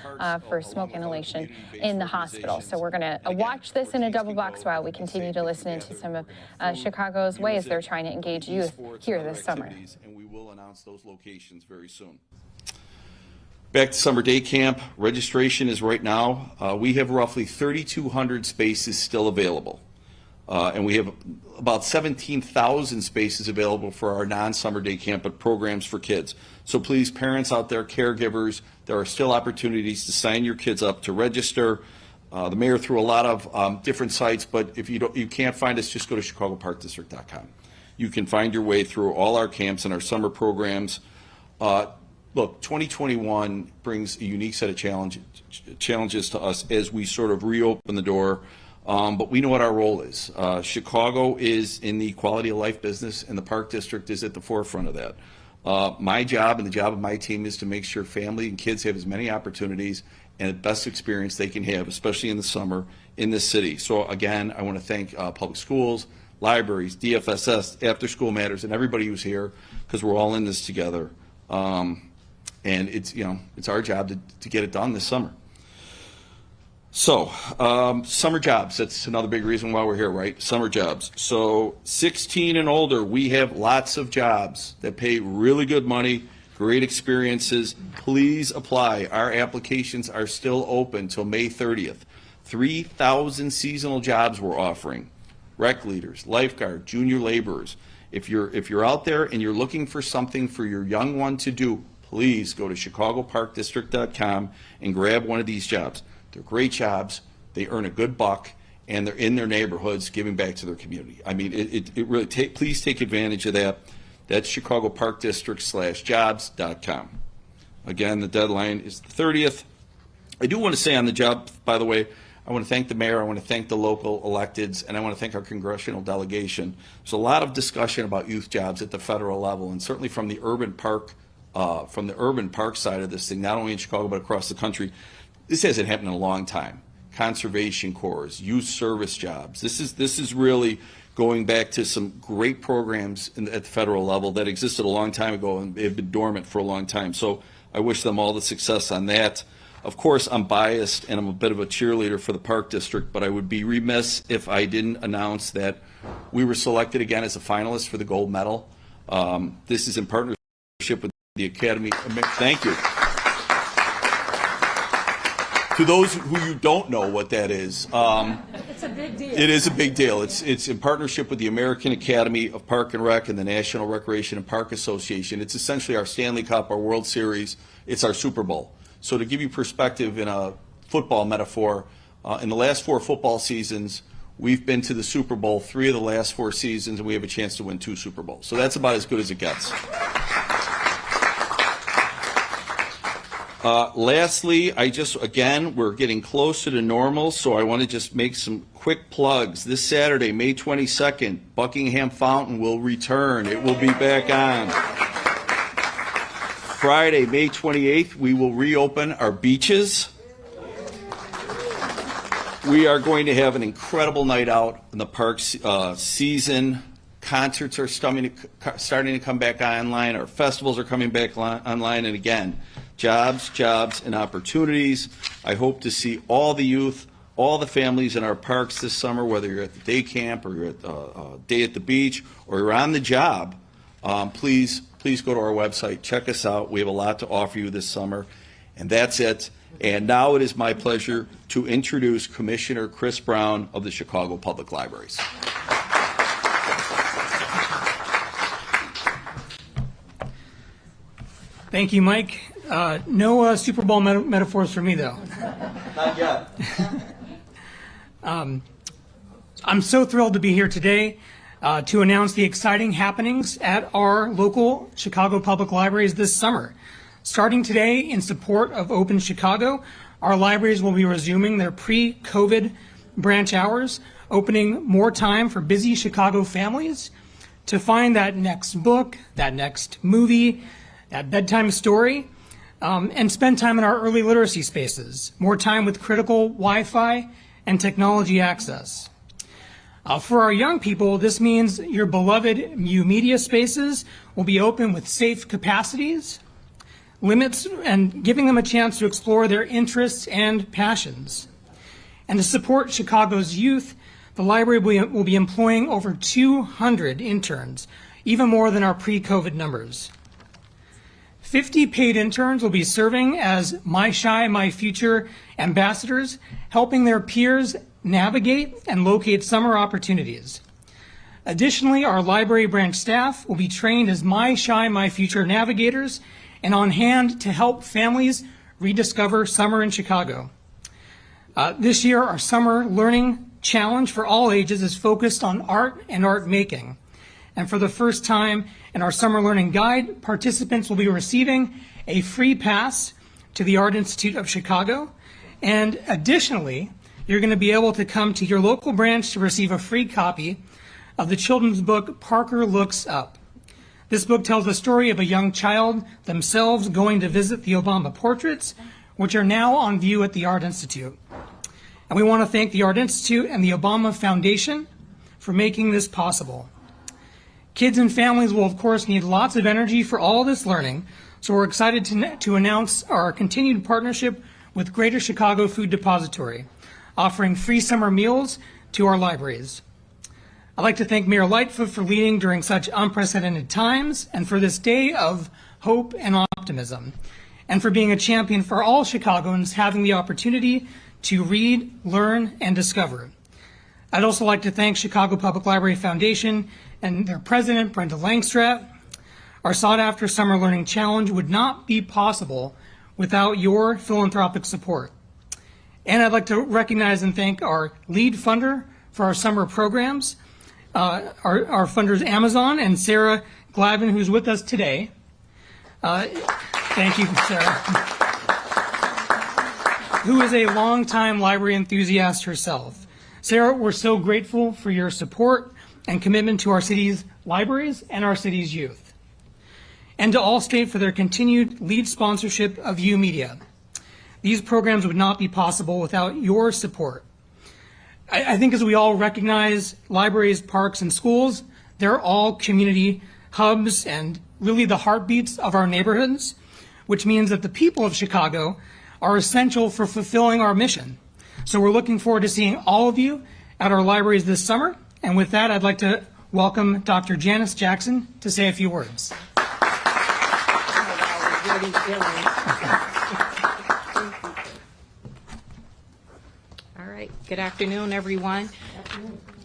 for smoke inhalation in the hospital. So we're going to watch this in a double box while we continue to listen into some of Chicago's ways they're trying to engage youth here this summer. And we will announce those locations very soon. Back to summer day camp. Registration is right now. We have roughly 3,200 spaces still available. And we have about 17,000 spaces available for our non-summer day camp programs for kids. So please, parents out there, caregivers, there are still opportunities to sign your kids up to register. The mayor threw a lot of different sites, but if you can't find us, just go to chicagoparkdistrict.com. You can find your way through all our camps and our summer programs. Look, 2021 brings a unique set of challenges to us as we sort of reopen the door, but we know what our role is. Chicago is in the quality of life business, and the Park District is at the forefront of that. My job and the job of my team is to make sure family and kids have as many opportunities and the best experience they can have, especially in the summer in this city. So again, I want to thank public schools, libraries, DFSS, After School Matters, and everybody who's here, because we're all in this together. And it's our job to get it done this summer. So summer jobs, that's another big reason why we're here, right? Summer jobs. So 16 and older, we have lots of jobs that pay really good money, great experiences. Please apply. Our applications are still open till May 30th. 3,000 seasonal jobs we're offering. Rec leaders, lifeguard, junior laborers. If you're out there and you're looking for something for your young one to do, please go to chicagoparkdistrict.com and grab one of these jobs. They're great jobs, they earn a good buck, and they're in their neighborhoods giving back to their community. I mean, it really, please take advantage of that. That's chicagoparkdistrict.com/jobs.com. Again, the deadline is the 30th. I do want to say on the job, by the way, I want to thank the mayor, I want to thank the local electeds, and I want to thank our congressional delegation. There's a lot of discussion about youth jobs at the federal level, and certainly from the urban park side of this thing, not only in Chicago but across the country. This hasn't happened in a long time. Conservation corps, youth service jobs. This is really going back to some great programs at the federal level that existed a long time ago and have been dormant for a long time. So I wish them all the success on that. Of course, I'm biased and I'm a bit of a cheerleader for the Park District, but I would be remiss if I didn't announce that we were selected again as a finalist for the gold medal. This is in partnership with the Academy. Thank you. To those who you don't know what that is, it's a big deal. It is a big deal. It's in partnership with the American Academy of Park and Rec and the National Recreation and Park Association. It's essentially our Stanley Cup, our World Series. It's our Super Bowl. So to give you perspective in a football metaphor, in the last 4 football seasons, we've been to the Super Bowl 3 of the last 4 seasons, and we have a chance to win 2 Super Bowls. So that's about as good as it gets. Lastly, again, we're getting closer to normal, so I want to just make some quick plugs. This Saturday, May 22nd, Buckingham Fountain will return. It will be back on. Friday, May 28th, we will reopen our beaches. We are going to have an incredible night out in the park season. Concerts are starting to come back online. Our festivals are coming back online. And again, jobs, and opportunities. I hope to see all the youth, all the families in our parks this summer, whether you're at the day camp or you're at a day at the beach or you're on the job. Please go to our website, check us out. We have a lot to offer you this summer. And that's it. And now it is my pleasure to introduce Commissioner Chris Brown of the Chicago Public Libraries. Thank you, Mike. No Super Bowl metaphors for me, though. Not yet. I'm so thrilled to be here today to announce the exciting happenings at our local Chicago Public Libraries this summer. Starting today, in support of Open Chicago, our libraries will be resuming their pre-COVID branch hours, opening more time for busy Chicago families to find that next book, that next movie, that bedtime story, and spend time in our early literacy spaces, more time with critical Wi-Fi and technology access. For our young people, this means your beloved new media spaces will be open with safe capacities, limits, and giving them a chance to explore their interests and passions. And to support Chicago's youth, the library will be employing over 200 interns, even more than our pre-COVID numbers. 50 paid interns will be serving as My Shy, My Future ambassadors, helping their peers navigate and locate summer opportunities. Additionally, our library branch staff will be trained as My Shy, My Future navigators and on hand to help families rediscover summer in Chicago. This year, our summer learning challenge for all ages is focused on art and art making. And for the first time in our summer learning guide, participants will be receiving a free pass to the Art Institute of Chicago. And additionally, you're going to be able to come to your local branch to receive a free copy of the children's book, Parker Looks Up. This book tells the story of a young child themselves going to visit the Obama portraits, which are now on view at the Art Institute. And we want to thank the Art Institute and the Obama Foundation for making this possible. Kids and families will, of course, need lots of energy for all this learning, so we're excited to announce our continued partnership with Greater Chicago Food Depository, offering free summer meals to our libraries. I'd like to thank Mayor Lightfoot for leading during such unprecedented times and for this day of hope and optimism, and for being a champion for all Chicagoans having the opportunity to read, learn, and discover. I'd also like to thank Chicago Public Library Foundation and their president, Brenda Langstrat. Our sought-after Summer Learning Challenge would not be possible without your philanthropic support. And I'd like to recognize and thank our lead funder for our summer programs, our funders Amazon and Sarah Glavin, who's with us today. Thank you, Sarah. Who is a longtime library enthusiast herself. Sarah, we're so grateful for your support and commitment to our city's libraries and our city's youth. And to Allstate for their continued lead sponsorship of U Media. These programs would not be possible without your support. I think as we all recognize, libraries, parks, and schools, they're all community hubs and really the heartbeats of our neighborhoods, which means that the people of Chicago are essential for fulfilling our mission. So we're looking forward to seeing all of you at our libraries this summer. And with that, I'd like to welcome Dr. Janice Jackson to say a few words. All right. Good afternoon, everyone.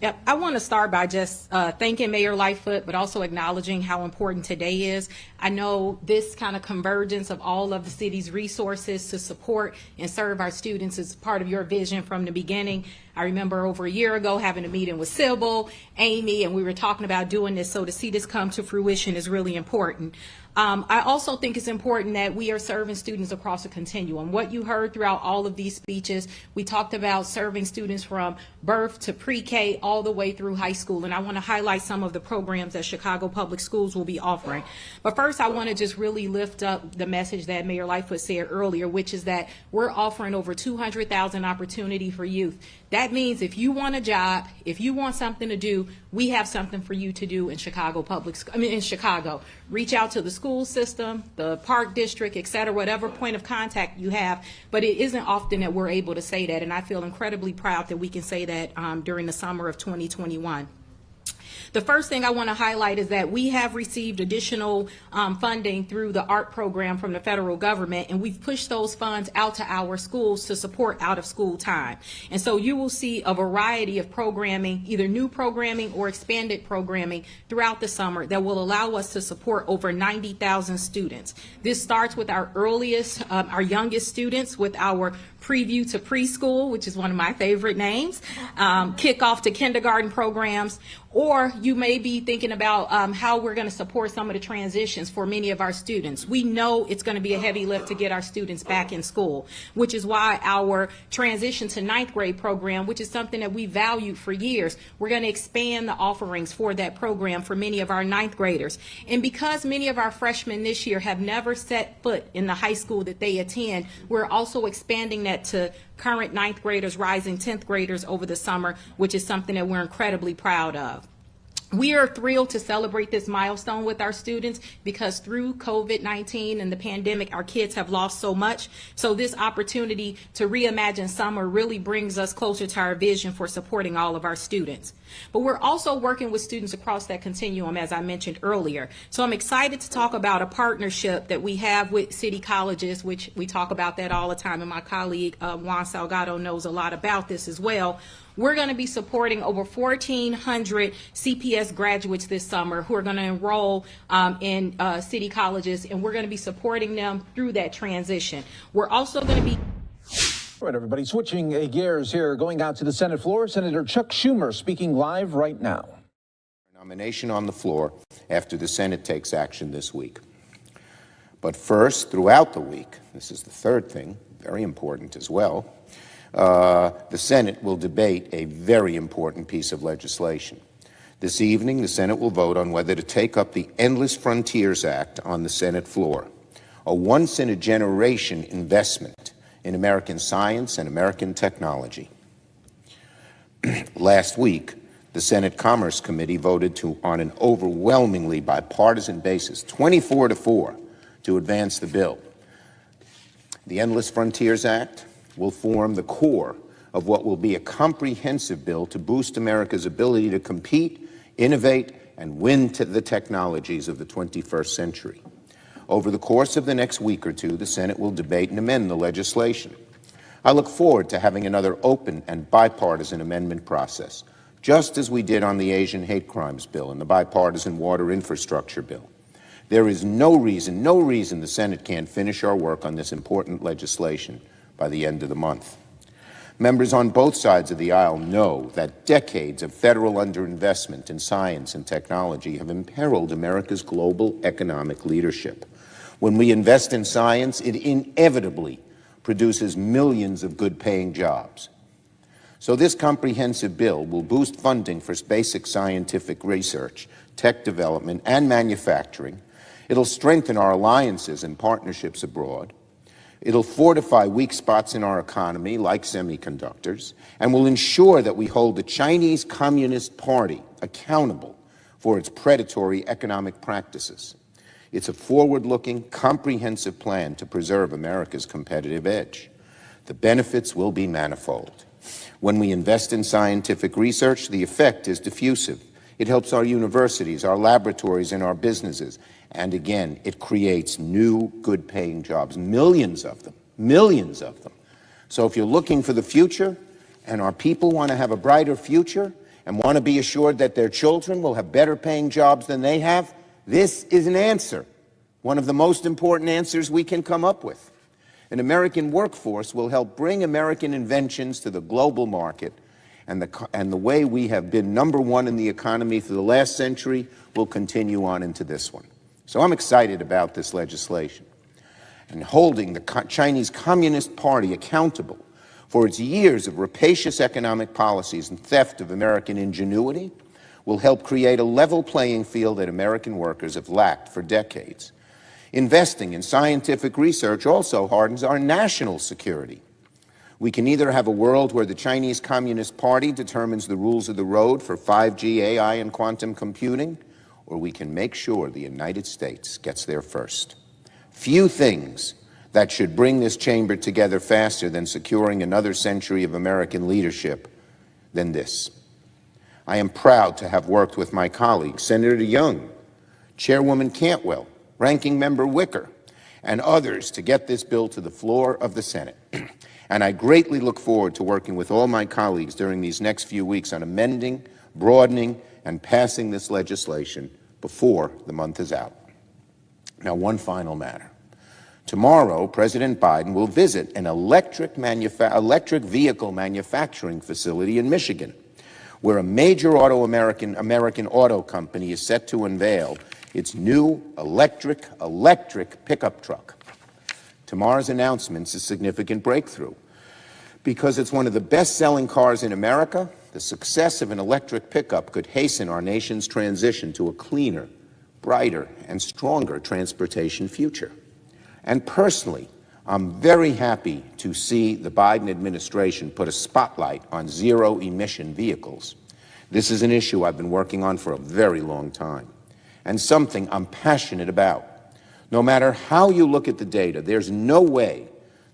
Yep. I want to start by just thanking Mayor Lightfoot, but also acknowledging how important today is. I know this kind of convergence of all of the city's resources to support and serve our students is part of your vision from the beginning. I remember over a year ago having a meeting with Sybil, Amy, and we were talking about doing this, so to see this come to fruition is really important. I also think it's important that we are serving students across a continuum. What you heard throughout all of these speeches, we talked about serving students from birth to pre-K all the way through high school, and I want to highlight some of the programs that Chicago Public Schools will be offering. But first, I want to just really lift up the message that Mayor Lightfoot said earlier, which is that we're offering over 200,000 opportunity for youth. That means if you want a job, if you want something to do, we have something for you to do in Chicago in Chicago. Reach out to the school system, the park district, et cetera, whatever point of contact you have. But it isn't often that we're able to say that, and I feel incredibly proud that we can say that during the summer of 2021. The first thing I want to highlight is that we have received additional funding through the ART program from the federal government, and we've pushed those funds out to our schools to support out-of-school time. And so you will see a variety of programming, either new programming or expanded programming throughout the summer that will allow us to support over 90,000 students. This starts with our earliest, our youngest students with our preview to preschool, which is one of my favorite names, kickoff to kindergarten programs, or you may be thinking about how we're going to support some of the transitions for many of our students. We know it's going to be a heavy lift to get our students back in school, which is why our transition to 9th grade program, which is something that we valued for years, we're going to expand the offerings for that program for many of our 9th graders. And because many of our freshmen this year have never set foot in the high school that they attend, we're also expanding that to current 9th graders, rising 10th graders over the summer, which is something that we're incredibly proud of. We are thrilled to celebrate this milestone with our students because through COVID-19 and the pandemic, our kids have lost so much. So this opportunity to reimagine summer really brings us closer to our vision for supporting all of our students. But we're also working with students across that continuum, as I mentioned earlier. So I'm excited to talk about a partnership that we have with city colleges, which we talk about that all the time, and my colleague Juan Salgado knows a lot about this as well. We're going to be supporting over 1,400 CPS graduates this summer who are going to enroll in city colleges, and we're going to be supporting them through that transition. We're also going to be... All right, everybody, switching gears here, going out to the Senate floor, Senator Chuck Schumer speaking live right now. Nomination on the floor after the Senate takes action this week. But first, throughout the week, this is the third thing, very important as well, the Senate will debate a very important piece of legislation. This evening, the Senate will vote on whether to take up the Endless Frontiers Act on the Senate floor, a once-in-a-generation investment in American science and American technology. Last week, the Senate Commerce Committee voted on an overwhelmingly bipartisan basis, 24-4, to advance the bill. The Endless Frontiers Act will form the core of what will be a comprehensive bill to boost America's ability to compete, innovate, and win to the technologies of the 21st century. Over the course of the next week or two, the Senate will debate and amend the legislation. I look forward to having another open and bipartisan amendment process, just as we did on the Asian hate crimes bill and the bipartisan water infrastructure bill. There is no reason the Senate can't finish our work on this important legislation by the end of the month. Members on both sides of the aisle know that decades of federal underinvestment in science and technology have imperiled America's global economic leadership. When we invest in science, it inevitably produces millions of good-paying jobs. So this comprehensive bill will boost funding for basic scientific research, tech development, and manufacturing. It'll strengthen our alliances and partnerships abroad. It'll fortify weak spots in our economy, like semiconductors, and will ensure that we hold the Chinese Communist Party accountable for its predatory economic practices. It's a forward-looking, comprehensive plan to preserve America's competitive edge. The benefits will be manifold. When we invest in scientific research, the effect is diffusive. It helps our universities, our laboratories, and our businesses. And again, it creates new, good-paying jobs, millions of them. So if you're looking for the future, and our people want to have a brighter future, and want to be assured that their children will have better-paying jobs than they have, this is an answer, one of the most important answers we can come up with. An American workforce will help bring American inventions to the global market, and the way we have been number one in the economy for the last century will continue on into this one. So I'm excited about this legislation. And holding the Chinese Communist Party accountable for its years of rapacious economic policies and theft of American ingenuity will help create a level playing field that American workers have lacked for decades. Investing in scientific research also hardens our national security. We can either have a world where the Chinese Communist Party determines the rules of the road for 5G, AI, and quantum computing, or we can make sure the United States gets there first. Few things that should bring this chamber together faster than securing another century of American leadership than this. I am proud to have worked with my colleagues, Senator Young, Chairwoman Cantwell, Ranking Member Wicker, and others to get this bill to the floor of the Senate. And I greatly look forward to working with all my colleagues during these next few weeks on amending, broadening, and passing this legislation before the month is out. Now, one final matter. Tomorrow, President Biden will visit an electric vehicle manufacturing facility in Michigan, where a major American auto company is set to unveil its new electric pickup truck. Tomorrow's announcement is a significant breakthrough because it's one of the best-selling cars in America. The success of an electric pickup could hasten our nation's transition to a cleaner, brighter, and stronger transportation future. And personally, I'm very happy to see the Biden administration put a spotlight on zero-emission vehicles. This is an issue I've been working on for a very long time, and something I'm passionate about. No matter how you look at the data, there's no way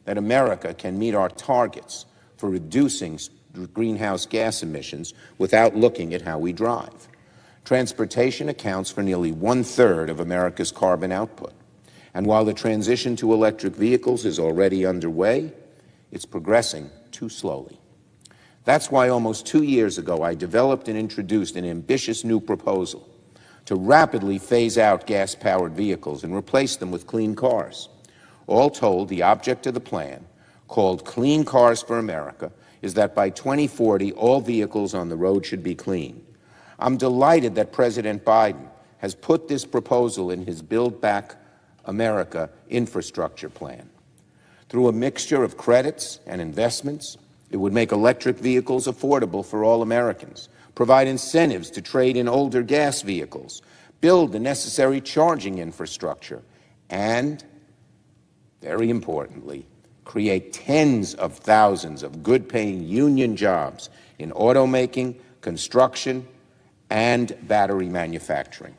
that America can meet our targets for reducing greenhouse gas emissions without looking at how we drive. Transportation accounts for nearly 1/3 of America's carbon output. And while the transition to electric vehicles is already underway, it's progressing too slowly. That's why almost 2 years ago I developed and introduced an ambitious new proposal to rapidly phase out gas-powered vehicles and replace them with clean cars. All told, the object of the plan, called Clean Cars for America, is that by 2040, all vehicles on the road should be clean. I'm delighted that President Biden has put this proposal in his Build Back America infrastructure plan. Through a mixture of credits and investments, it would make electric vehicles affordable for all Americans, provide incentives to trade in older gas vehicles, build the necessary charging infrastructure, and, very importantly, create tens of thousands of good-paying union jobs in automaking, construction, and battery manufacturing.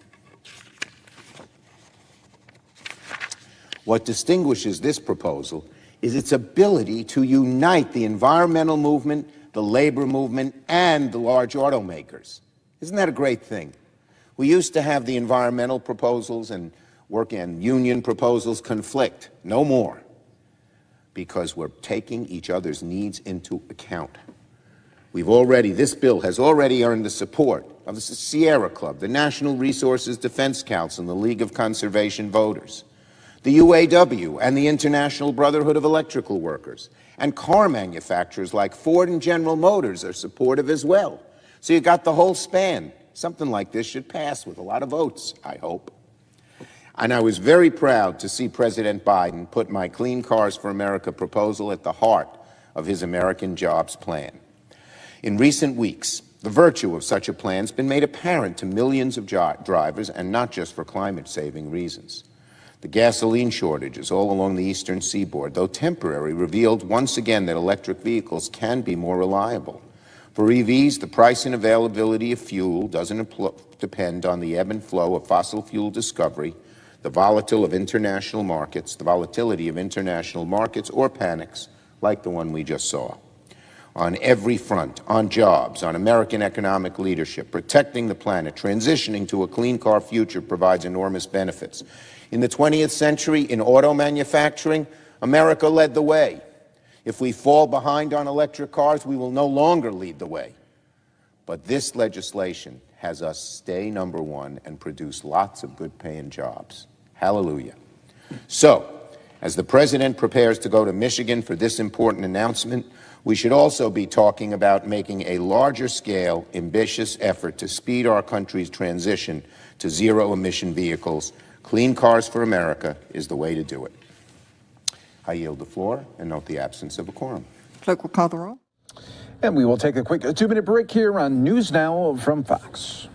What distinguishes this proposal is its ability to unite the environmental movement, the labor movement, and the large automakers. Isn't that a great thing? We used to have the environmental proposals and work and union proposals conflict. No more, because we're taking each other's needs into account. This bill has already earned the support of the Sierra Club, the National Resources Defense Council, and the League of Conservation Voters. The UAW and the International Brotherhood of Electrical Workers, and car manufacturers like Ford and General Motors are supportive as well. So you got the whole span. Something like this should pass with a lot of votes, I hope. And I was very proud to see President Biden put my Clean Cars for America proposal at the heart of his American Jobs Plan. In recent weeks, the virtue of such a plan has been made apparent to millions of drivers, and not just for climate-saving reasons. The gasoline shortages all along the eastern seaboard, though temporary, revealed once again that electric vehicles can be more reliable. For EVs, the price and availability of fuel doesn't depend on the ebb and flow of fossil fuel discovery, the volatility of international markets, or panics like the one we just saw. On every front, on jobs, on American economic leadership, protecting the planet, transitioning to a clean car future provides enormous benefits. In the 20th century, in auto manufacturing, America led the way. If we fall behind on electric cars, we will no longer lead the way. But this legislation has us stay number one and produce lots of good-paying jobs. Hallelujah. So, as the President prepares to go to Michigan for this important announcement, we should also be talking about making a larger-scale, ambitious effort to speed our country's transition to zero-emission vehicles. Clean Cars for America is the way to do it. I yield the floor and note the absence of a quorum. Clerk will call the roll. And we will take a quick 2-minute break here on News Now from Fox.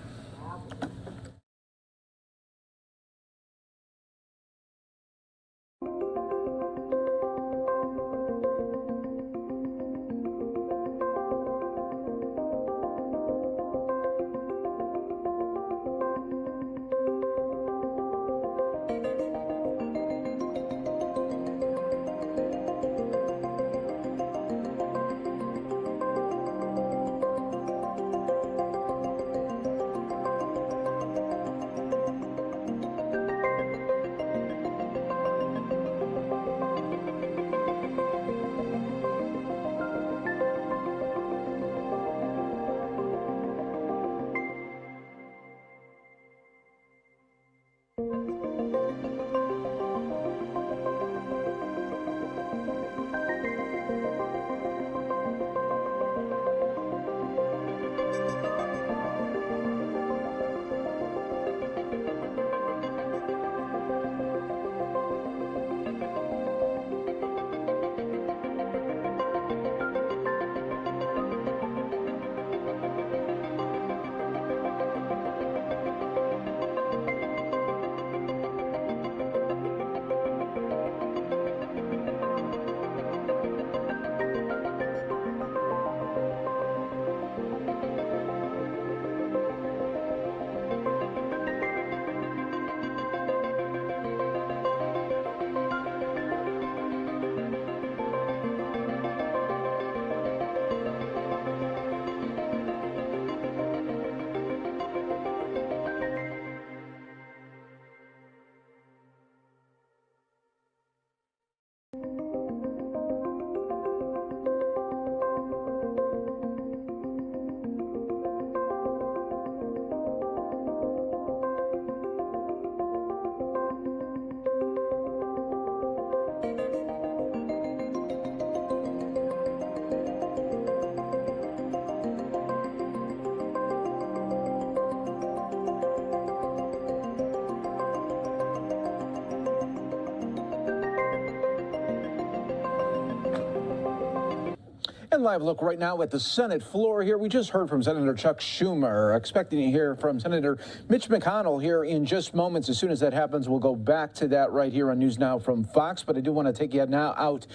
And live look right now at the Senate floor here. We just heard from Senator Chuck Schumer. Expecting to hear from Senator Mitch McConnell here in just moments. As soon as that happens, we'll go back to that right here on News Now from Fox. But I do want to take you now out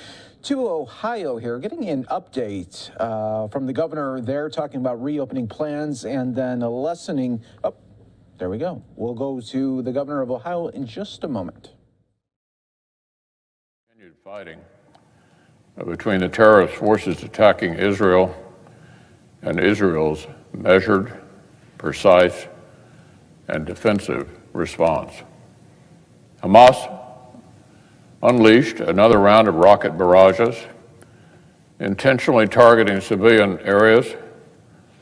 to Ohio here, getting an update from the governor there, talking about reopening plans and then a lessening. Oh, there we go. We'll go to the governor of Ohio in just a moment. Continued fighting between the terrorist forces attacking Israel and Israel's measured, precise, and defensive response. Hamas unleashed another round of rocket barrages, intentionally targeting civilian areas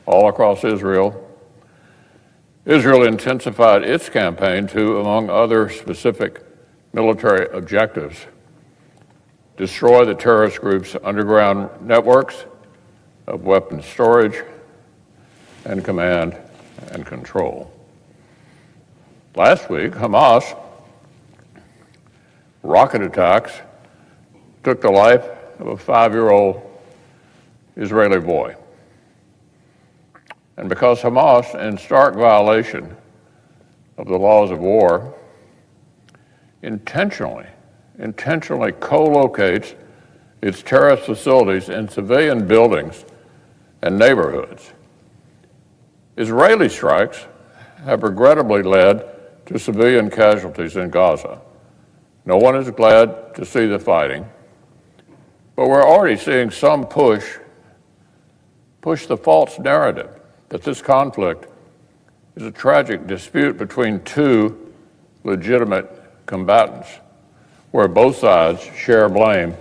all across Israel. Israel intensified its campaign to, among other specific military objectives, destroy the terrorist group's underground networks of weapons storage and command and control. Last week, Hamas rocket attacks took the life of a 5-year-old Israeli boy. And because Hamas, in stark violation of the laws of war, intentionally co-locates its terrorist facilities in civilian buildings and neighborhoods. Israeli strikes have regrettably led to civilian casualties in Gaza. No one is glad to see the fighting, but we're already seeing some push the false narrative that this conflict is a tragic dispute between two legitimate combatants, where both sides share blame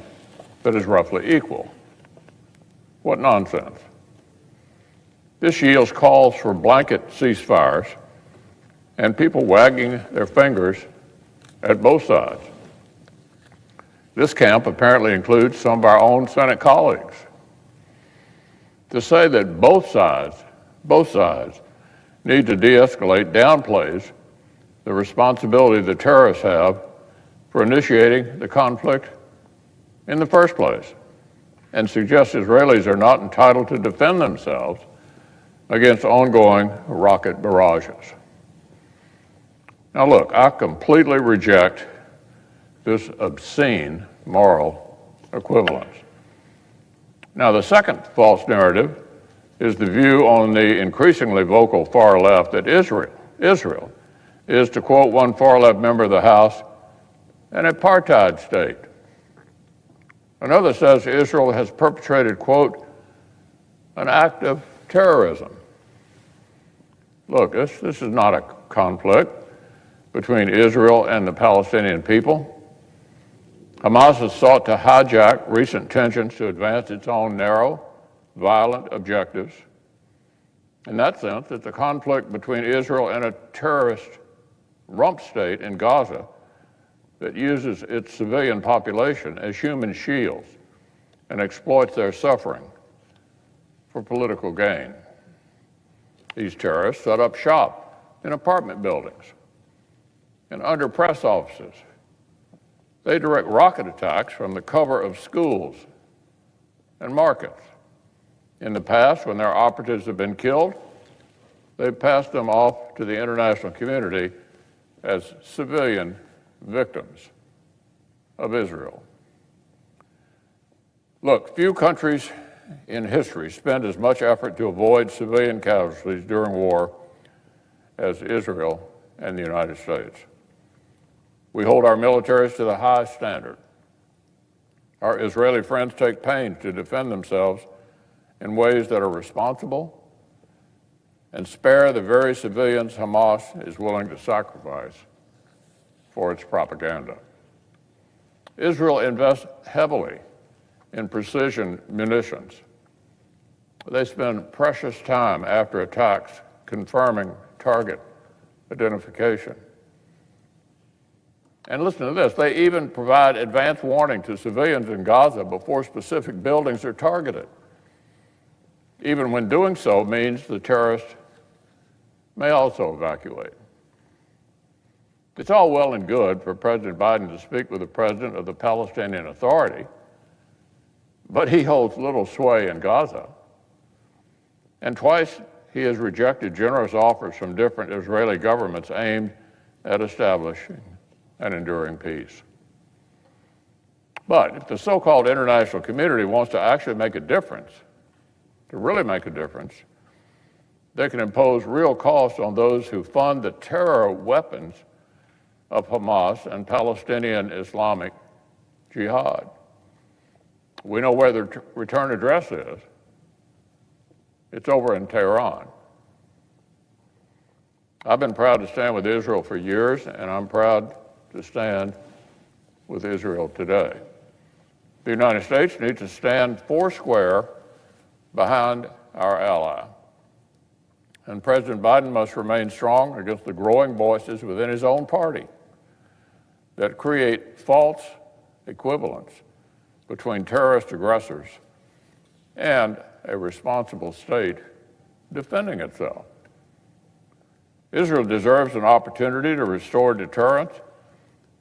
that is roughly equal. What nonsense. This yields calls for blanket ceasefires and people wagging their fingers at both sides. This camp apparently includes some of our own Senate colleagues. To say that both sides need to de-escalate downplays the responsibility the terrorists have for initiating the conflict in the first place, and suggests Israelis are not entitled to defend themselves against ongoing rocket barrages. Now look, I completely reject this obscene moral equivalence. Now the second false narrative is the view on the increasingly vocal far left that Israel is, to quote one far left member of the House, an apartheid state. Another says Israel has perpetrated, quote, an act of terrorism. Look, this is not a conflict between Israel and the Palestinian people. Hamas has sought to hijack recent tensions to advance its own narrow, violent objectives. In that sense, it's a conflict between Israel and a terrorist rump state in Gaza that uses its civilian population as human shields and exploits their suffering for political gain. These terrorists set up shop in apartment buildings and under press offices. They direct rocket attacks from the cover of schools and markets. In the past, when their operatives have been killed, they've passed them off to the international community as civilian victims of Israel. Look, few countries in history spend as much effort to avoid civilian casualties during war as Israel and the United States. We hold our militaries to the highest standard. Our Israeli friends take pains to defend themselves in ways that are responsible and spare the very civilians Hamas is willing to sacrifice for its propaganda. Israel invests heavily in precision munitions. They spend precious time after attacks confirming target identification. And listen to this, they even provide advance warning to civilians in Gaza before specific buildings are targeted, even when doing so means the terrorists may also evacuate. It's all well and good for President Biden to speak with the president of the Palestinian Authority, but he holds little sway in Gaza. And twice he has rejected generous offers from different Israeli governments aimed at establishing an enduring peace. But if the so-called international community wants to actually make a difference, to really make a difference, they can impose real costs on those who fund the terror weapons of Hamas and Palestinian Islamic Jihad. We know where the return address is. It's over in Tehran. I've been proud to stand with Israel for years, and I'm proud to stand with Israel today. The United States needs to stand foursquare behind our ally. And President Biden must remain strong against the growing voices within his own party that create false equivalence between terrorist aggressors and a responsible state defending itself. Israel deserves an opportunity to restore deterrence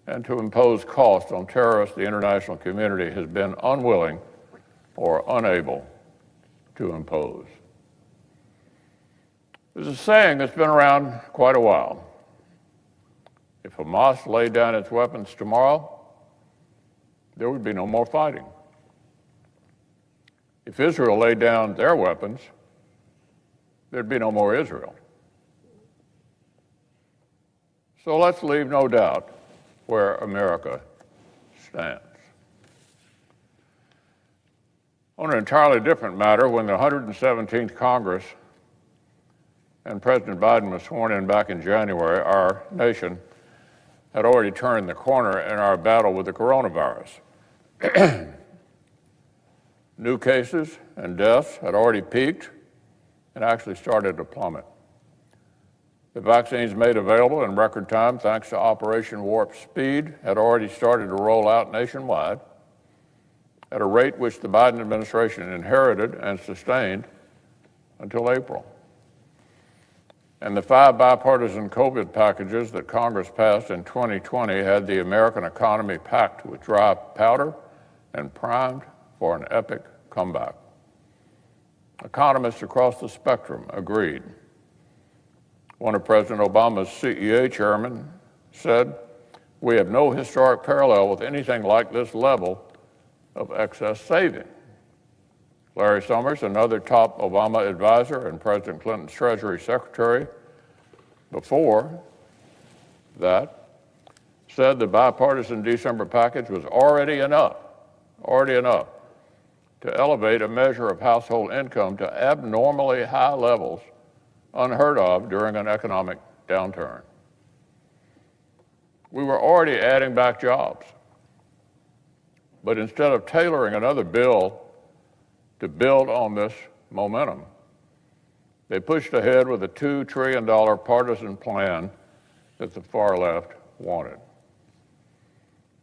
and to impose costs on terrorists the international community has been unwilling or unable to impose. There's a saying that's been around quite a while. If Hamas laid down its weapons tomorrow, there would be no more fighting. If Israel laid down their weapons, there'd be no more Israel. So let's leave no doubt where America stands. On an entirely different matter, when the 117th Congress and President Biden was sworn in back in January, our nation had already turned the corner in our battle with the coronavirus. New cases and deaths had already peaked and actually started to plummet. The vaccines made available in record time, thanks to Operation Warp Speed, had already started to roll out nationwide at a rate which the Biden administration inherited and sustained until April. And the 5 bipartisan COVID packages that Congress passed in 2020 had the American economy packed with dry powder and primed for an epic comeback. Economists across the spectrum agreed. One of President Obama's CEA chairmen said, "We have no historic parallel with anything like this level of excess saving." Larry Summers, another top Obama advisor and President Clinton's Treasury Secretary before that, said the bipartisan December package was already enough to elevate a measure of household income to abnormally high levels unheard of during an economic downturn. We were already adding back jobs, but instead of tailoring another bill to build on this momentum, they pushed ahead with a $2 trillion partisan plan that the far left wanted.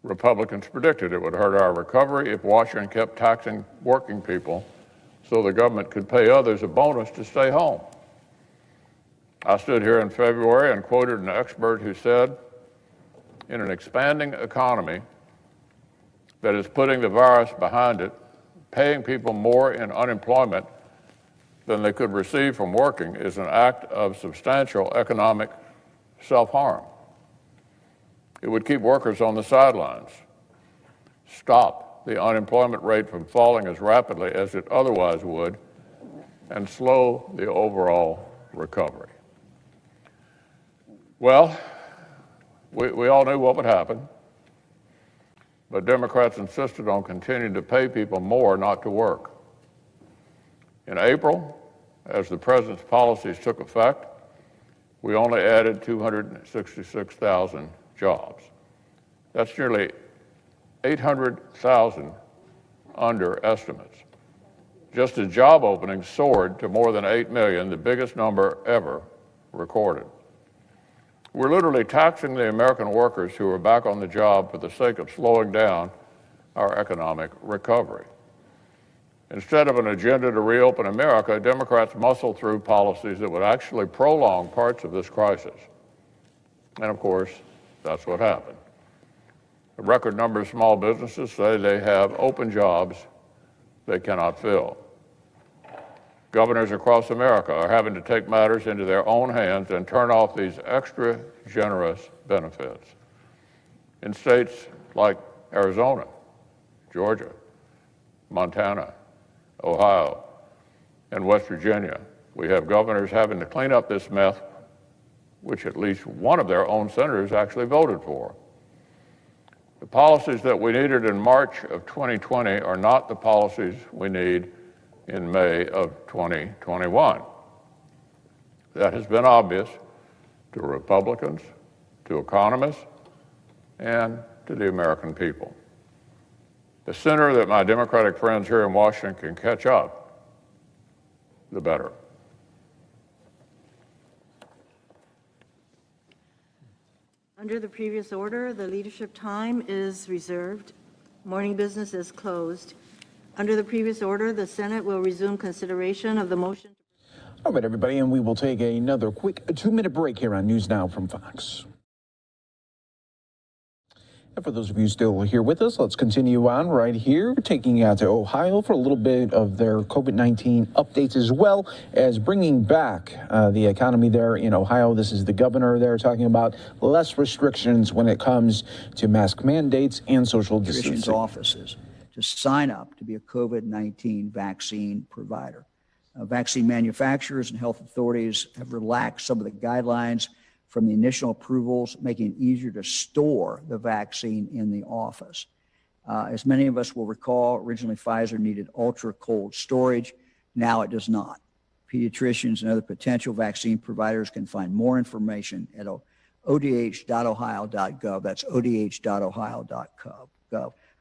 Republicans predicted it would hurt our recovery if Washington kept taxing working people so the government could pay others a bonus to stay home. I stood here in February and quoted an expert who said, in an expanding economy that is putting the virus behind it, paying people more in unemployment than they could receive from working is an act of substantial economic self-harm. It would keep workers on the sidelines, stop the unemployment rate from falling as rapidly as it otherwise would, and slow the overall recovery. Well, we all knew what would happen, but Democrats insisted on continuing to pay people more not to work. In April, as the president's policies took effect, we only added 266,000 jobs. That's nearly 800,000 under estimates. Just as job openings soared to more than 8 million, the biggest number ever recorded. We're literally taxing the American workers who are back on the job for the sake of slowing down our economic recovery. Instead of an agenda to reopen America, Democrats muscle through policies that would actually prolong parts of this crisis. And of course, that's what happened. A record number of small businesses say they have open jobs they cannot fill. Governors across America are having to take matters into their own hands and turn off these extra generous benefits. In states like Arizona, Georgia, Montana, Ohio, and West Virginia, we have governors having to clean up this mess, which at least one of their own senators actually voted for. The policies that we needed in March of 2020 are not the policies we need in May of 2021. That has been obvious to Republicans, to economists, and to the American people. The sooner that my Democratic friends here in Washington can catch up, the better. Under the previous order, the leadership time is reserved. Morning business is closed. Under the previous order, the Senate will resume consideration of the motion. All right, everybody, and we will take another quick 2-minute break here on News Now from Fox. And for those of you still here with us, let's continue on right here, taking you out to Ohio for a little bit of their COVID-19 updates, as well as bringing back the economy there in Ohio. This is the governor there talking about less restrictions when it comes to mask mandates and social distancing. Offices to sign up to be a COVID-19 vaccine provider. Vaccine manufacturers and health authorities have relaxed some of the guidelines from the initial approvals, making it easier to store the vaccine in the office. As many of us will recall, originally Pfizer needed ultra cold storage. Now it does not. Pediatricians and other potential vaccine providers can find more information at odh.ohio.gov. That's odh.ohio.gov.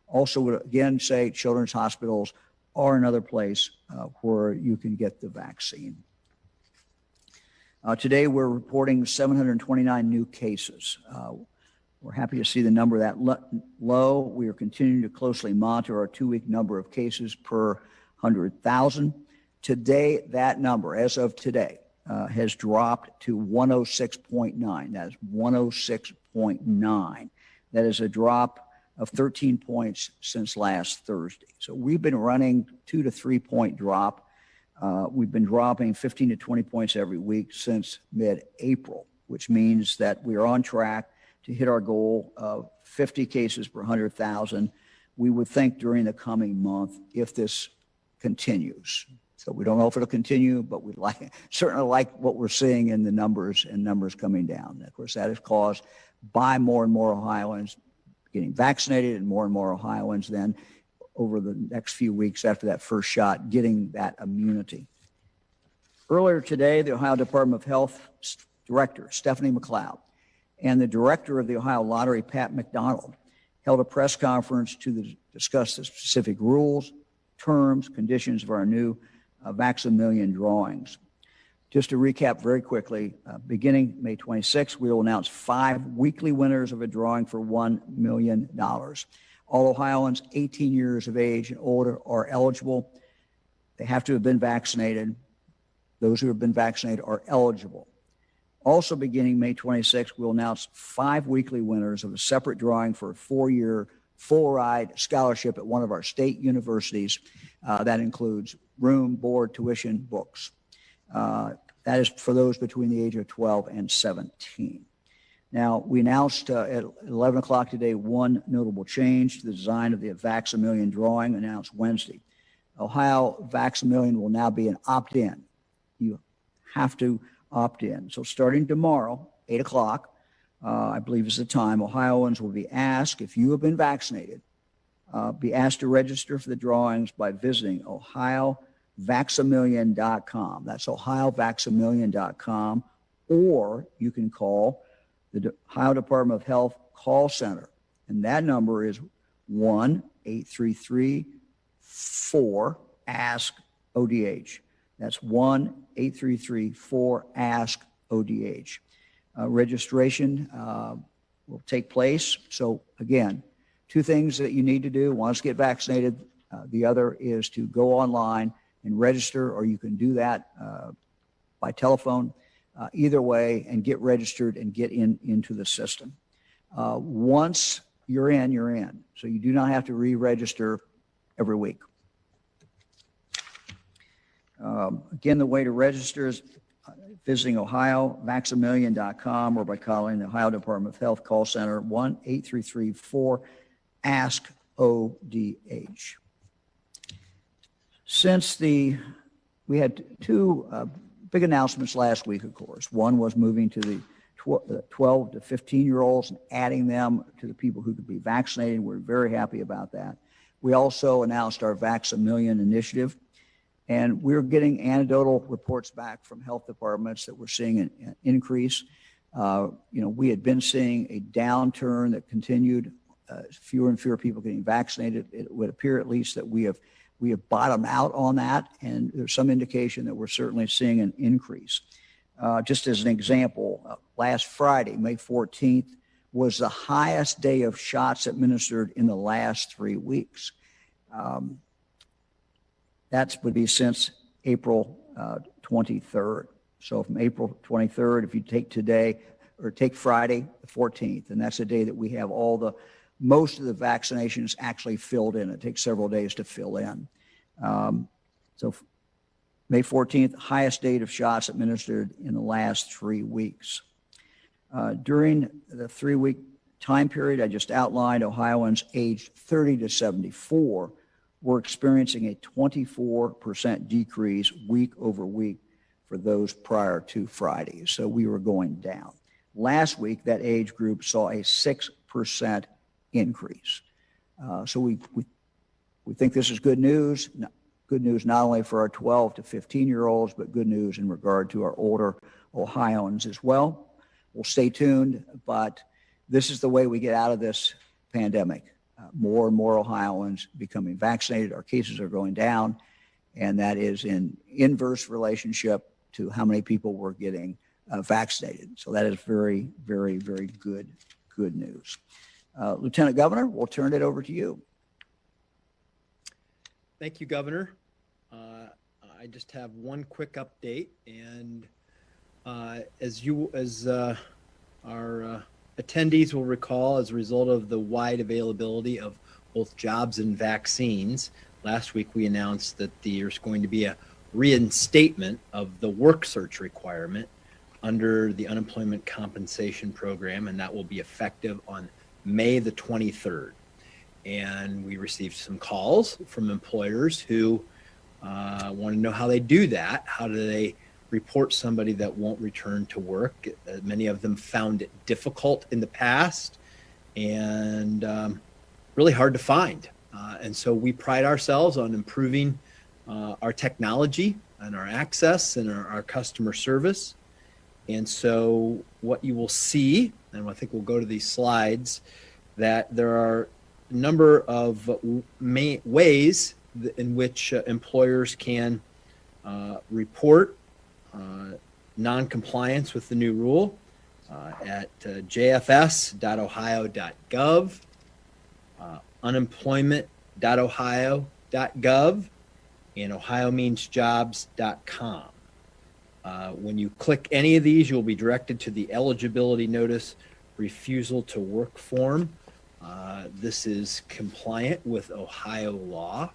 Also would again say children's hospitals are another place where you can get the vaccine. Today, we're reporting 729 new cases. We're happy to see the number that low. We are continuing to closely monitor our 2-week number of cases per 100,000. Today, that number, as of today, has dropped to 106.9. That is 106.9. That is a drop of 13 points since last Thursday. So we've been running 2 to 3 point drop. We've been dropping 15 to 20 points every week since mid-April, which means that we are on track to hit our goal of 50 cases per 100,000. We would think during the coming month if this continues. So we don't know if it'll continue, but we certainly like what we're seeing in the numbers and numbers coming down. And of course, that is caused by more and more Ohioans getting vaccinated and more Ohioans then over the next few weeks after that first shot, getting that immunity. Earlier today, the Ohio Department of Health Director, Stephanie McLeod, and the Director of the Ohio Lottery, Pat McDonald, held a press conference to discuss the specific rules, terms, conditions of our new Vax-A-Million drawings. Just to recap very quickly, beginning May 26th, we will announce 5 weekly winners of a drawing for $1 million. All Ohioans 18 years of age and older are eligible. They have to have been vaccinated. Those who have been vaccinated are eligible. Also beginning May 26th, we'll announce 5 weekly winners of a separate drawing for a 4-year full-ride scholarship at one of our state universities. That includes room, board, tuition, books. That is for those between the age of 12 and 17. Now, we announced at 11 o'clock today one notable change to the design of the Vax-A-Million drawing announced Wednesday. Ohio Vax-A-Million will now be an opt-in. You have to opt in. So starting tomorrow, 8 o'clock, I believe is the time, Ohioans will be asked, if you have been vaccinated, be asked to register for the drawings by visiting OhioVax-A-Million.com. That's OhioVax-A-Million.com, or you can call the Ohio Department of Health call center, and that number is 1-833-4-ASK-ODH. That's 1-833-4-ASK-ODH. Registration will take place. So again, two things that you need to do. One is get vaccinated. The other is to go online and register, or you can do that by telephone. Either way, and get registered and get into the system. Once you're in, you're in. So you do not have to re-register every week. Again, the way to register is visiting OhioVaccamillion.com or by calling the Ohio Department of Health call center 1-833-4-ASK-ODH. Since we had two big announcements last week, of course. One was moving to the 12 to 15-year-olds and adding them to the people who could be vaccinated. We're very happy about that. We also announced our Vaccamillion initiative, and we're getting anecdotal reports back from health departments that we're seeing an increase. We had been seeing a downturn that continued, fewer and fewer people getting vaccinated. It would appear at least that we have bottomed out on that, and there's some indication that we're certainly seeing an increase. Just as an example, last Friday, May 14th, was the highest day of shots administered in the last 3 weeks. That would be since April 23rd. So from April 23rd, if you take today, or take Friday the 14th, and that's the day that we have most of the vaccinations actually filled in. It takes several days to fill in. So May 14th, highest date of shots administered in the last 3 weeks. During the 3-week time period I just outlined, Ohioans aged 30 to 74 were experiencing a 24% decrease week over week for those prior to Friday. So we were going down. Last week, that age group saw a 6% increase. So we think this is good news. Good news not only for our 12 to 15-year-olds, but good news in regard to our older Ohioans as well. We'll stay tuned, but this is the way we get out of this pandemic. More and more Ohioans becoming vaccinated. Our cases are going down, and that is in inverse relationship to how many people were getting vaccinated. So that is very, very, very good news. Lieutenant Governor, we'll turn it over to you. Thank you, Governor. I just have one quick update, and as our attendees will recall, as a result of the wide availability of both jobs and vaccines, last week we announced that there's going to be a reinstatement of the work search requirement under the unemployment compensation program, and that will be effective on May the 23rd. And we received some calls from employers who want to know how they do that. How do they report somebody that won't return to work? Many of them found it difficult in the past and really hard to find. And so we pride ourselves on improving our technology and our access and our customer service. And so what you will see, and I think we'll go to these slides, that there are a number of ways in which employers can report non-compliance with the new rule at jfs.ohio.gov, unemployment.ohio.gov, and ohiomeansjobs.com. When you click any of these, you'll be directed to the eligibility notice refusal to work form. This is compliant with Ohio law,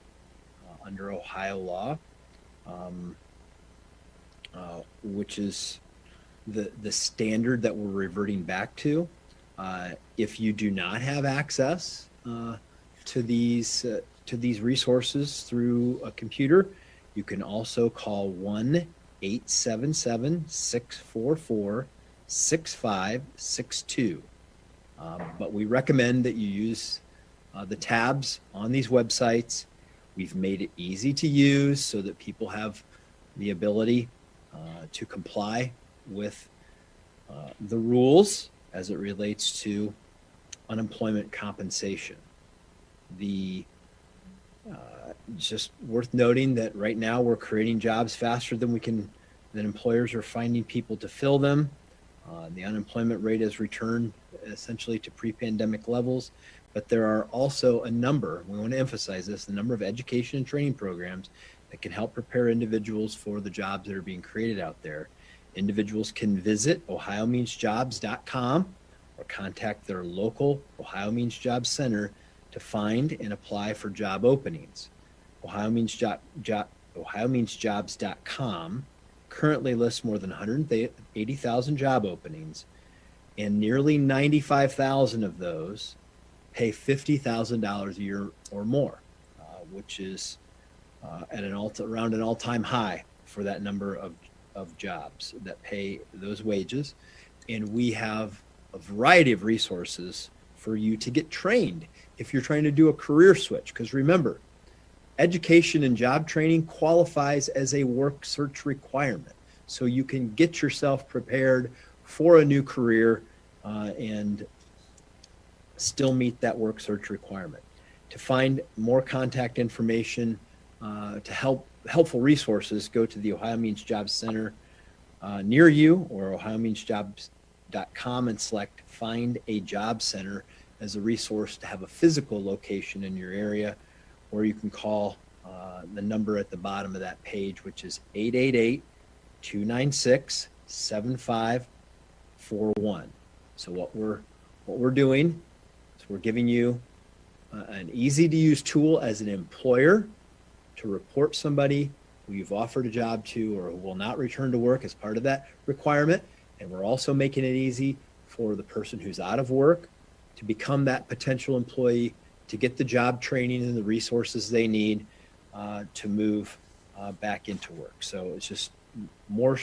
under Ohio law, which is the standard that we're reverting back to. If you do not have access to these resources through a computer, you can also call 1-877-644-6562. But we recommend that you use the tabs on these websites. We've made it easy to use so that people have the ability to comply with the rules as it relates to unemployment compensation. It's just worth noting that right now we're creating jobs faster than employers are finding people to fill them. The unemployment rate has returned essentially to pre-pandemic levels, but there are also we want to emphasize this, the number of education and training programs that can help prepare individuals for the jobs that are being created out there. Individuals can visit ohiomeansjobs.com or contact their local Ohio Means Jobs Center to find and apply for job openings. ohiomeansjobs.com currently lists more than 180,000 job openings, and nearly 95,000 of those pay $50,000 a year or more, which is at around an all-time high for that number of jobs that pay those wages. And we have a variety of resources for you to get trained if you're trying to do a career switch. Because remember, education and job training qualifies as a work search requirement. So you can get yourself prepared for a new career and still meet that work search requirement. To find more contact information, to helpful resources, go to the Ohio Means Jobs Center near you or ohiomeansjobs.com and select Find a Job Center as a resource to have a physical location in your area, or you can call the number at the bottom of that page, which is 888-296-7541. So what we're doing is we're giving you an easy to use tool as an employer to report somebody who you've offered a job to or who will not return to work as part of that requirement. And we're also making it easy for the person who's out of work to become that potential employee, to get the job training and the resources they need to move back into work. So it's just more,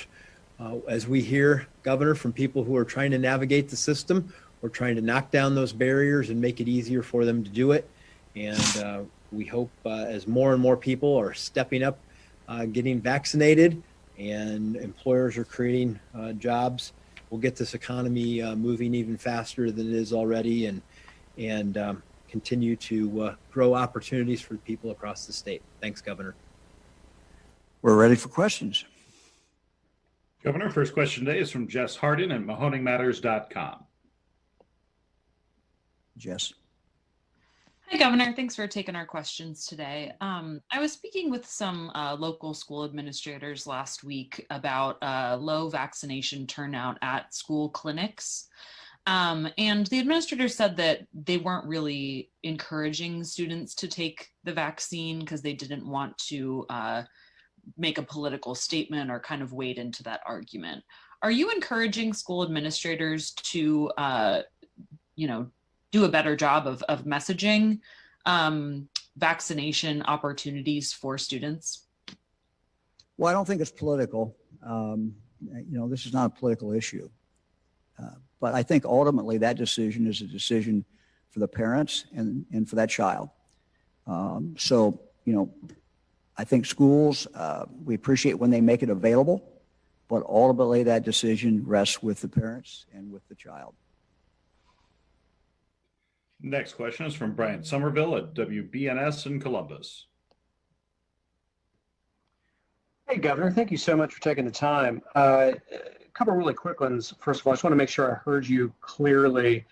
as we hear, Governor, from people who are trying to navigate the system, we're trying to knock down those barriers and make it easier for them to do it. And we hope as more and more people are stepping up, getting vaccinated, and employers are creating jobs, we'll get this economy moving even faster than it is already, and continue to grow opportunities for people across the state. Thanks, Governor. We're ready for questions. Governor, first question today is from Jess Hardin at MahoneyMatters.com. Jess. Hi, Governor. Thanks for taking our questions today. I was speaking with some local school administrators last week about low vaccination turnout at school clinics. And the administrators said that they weren't really encouraging students to take the vaccine because they didn't want to make a political statement or kind of wade into that argument. Are you encouraging school administrators to, do a better job of messaging vaccination opportunities for students? Well, I don't think it's political. This is not a political issue. But I think ultimately that decision is a decision for the parents and for that child. I think schools, we appreciate when they make it available, but ultimately that decision rests with the parents and with the child. Next question is from Brian Somerville at WBNS in Columbus. Hey, Governor, thank you so much for taking the time. A couple of really quick ones. First of all, I just want to make sure I heard you clearly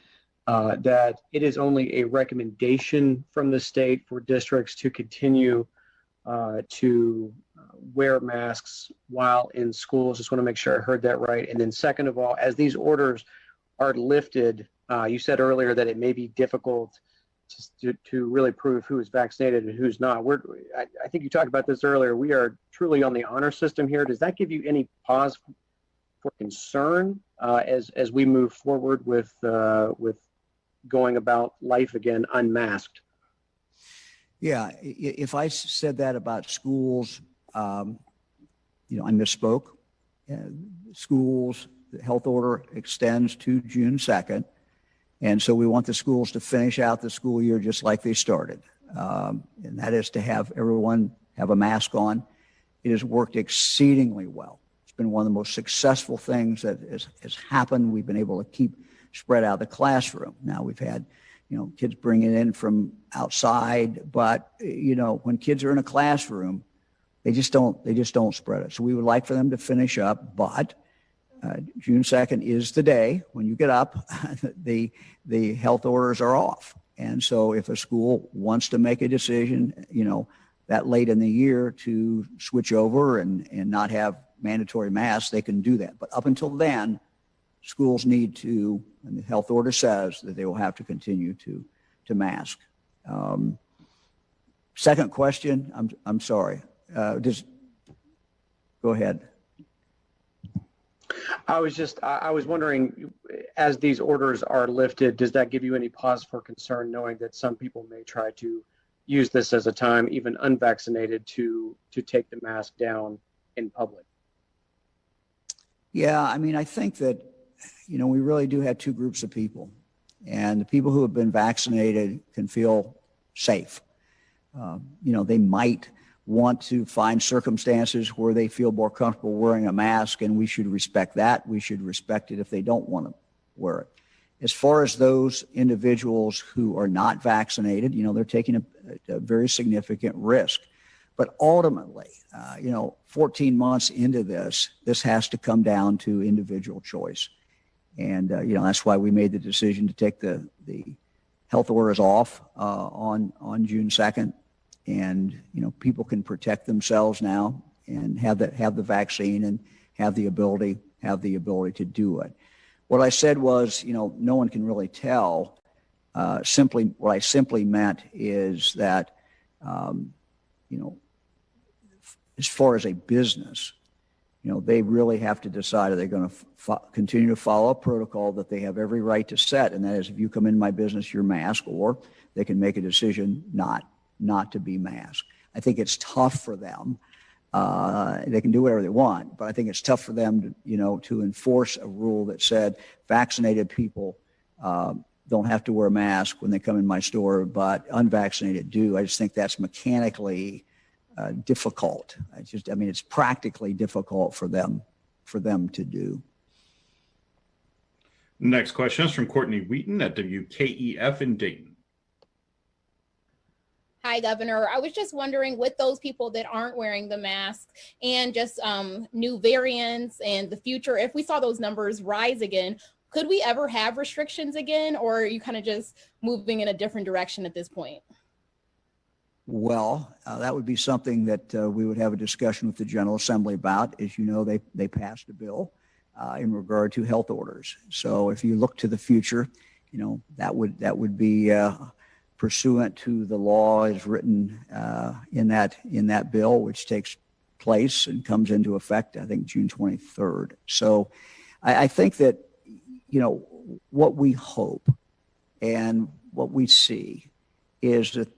that it is only a recommendation from the state for districts to continue to wear masks while in schools. Just want to make sure I heard that right. And then second of all, as these orders are lifted, you said earlier that it may be difficult to really prove who is vaccinated and who's not. I think you talked about this earlier. We are truly on the honor system here. Does that give you any pause for concern as we move forward with going about life again unmasked? Yeah, if I said that about schools, I misspoke. Schools, the health order extends to June 2nd. And so we want the schools to finish out the school year just like they started. And that is to have everyone have a mask on. It has worked exceedingly well. It's been one of the most successful things that has happened. We've been able to keep spread out of the classroom. Now we've had, kids bring it in from outside, but when kids are in a classroom, they just don't spread it. So we would like for them to finish up, but June 2nd is the day when you get up, the health orders are off. And so if a school wants to make a decision, that late in the year to switch over and not have mandatory masks, they can do that. But up until then, schools need to, and the health order says that they will have to continue to mask. Second question, I'm sorry. Just go ahead. I was wondering, as these orders are lifted, does that give you any pause for concern, knowing that some people may try to use this as a time, even unvaccinated, to take the mask down in public? Yeah, I think that, we really do have two groups of people, and the people who have been vaccinated can feel safe. They might want to find circumstances where they feel more comfortable wearing a mask, and we should respect that. We should respect it if they don't want to wear it. As far as those individuals who are not vaccinated, they're taking a very significant risk. But ultimately, 14 months into this has to come down to individual choice. And, that's why we made the decision to take the health orders off on June 2nd. And, people can protect themselves now and have the vaccine and have the ability to do it. What I said was, no one can really tell. What I simply meant is that, as far as a business, they really have to decide, are they going to continue to follow a protocol that they have every right to set, and that is, if you come in my business, you're masked, or they can make a decision not to be masked. I think it's tough for them. They can do whatever they want, but I think it's tough for them to enforce a rule that said vaccinated people don't have to wear a mask when they come in my store, but unvaccinated do. I just think that's mechanically difficult. It's practically difficult for them to do. Next question is from Courtney Wheaton at WKEF in Dayton. Hi, Governor. I was just wondering, with those people that aren't wearing the mask and just new variants and the future, if we saw those numbers rise again, could we ever have restrictions again, or are you kind of just moving in a different direction at this point? Well, that would be something that we would have a discussion with the General Assembly about. As you know, they passed a bill in regard to health orders. So if you look to the future, that would be pursuant to the law as written in that bill, which takes place and comes into effect, I think, June 23rd. So I think that, what we hope and what we see is that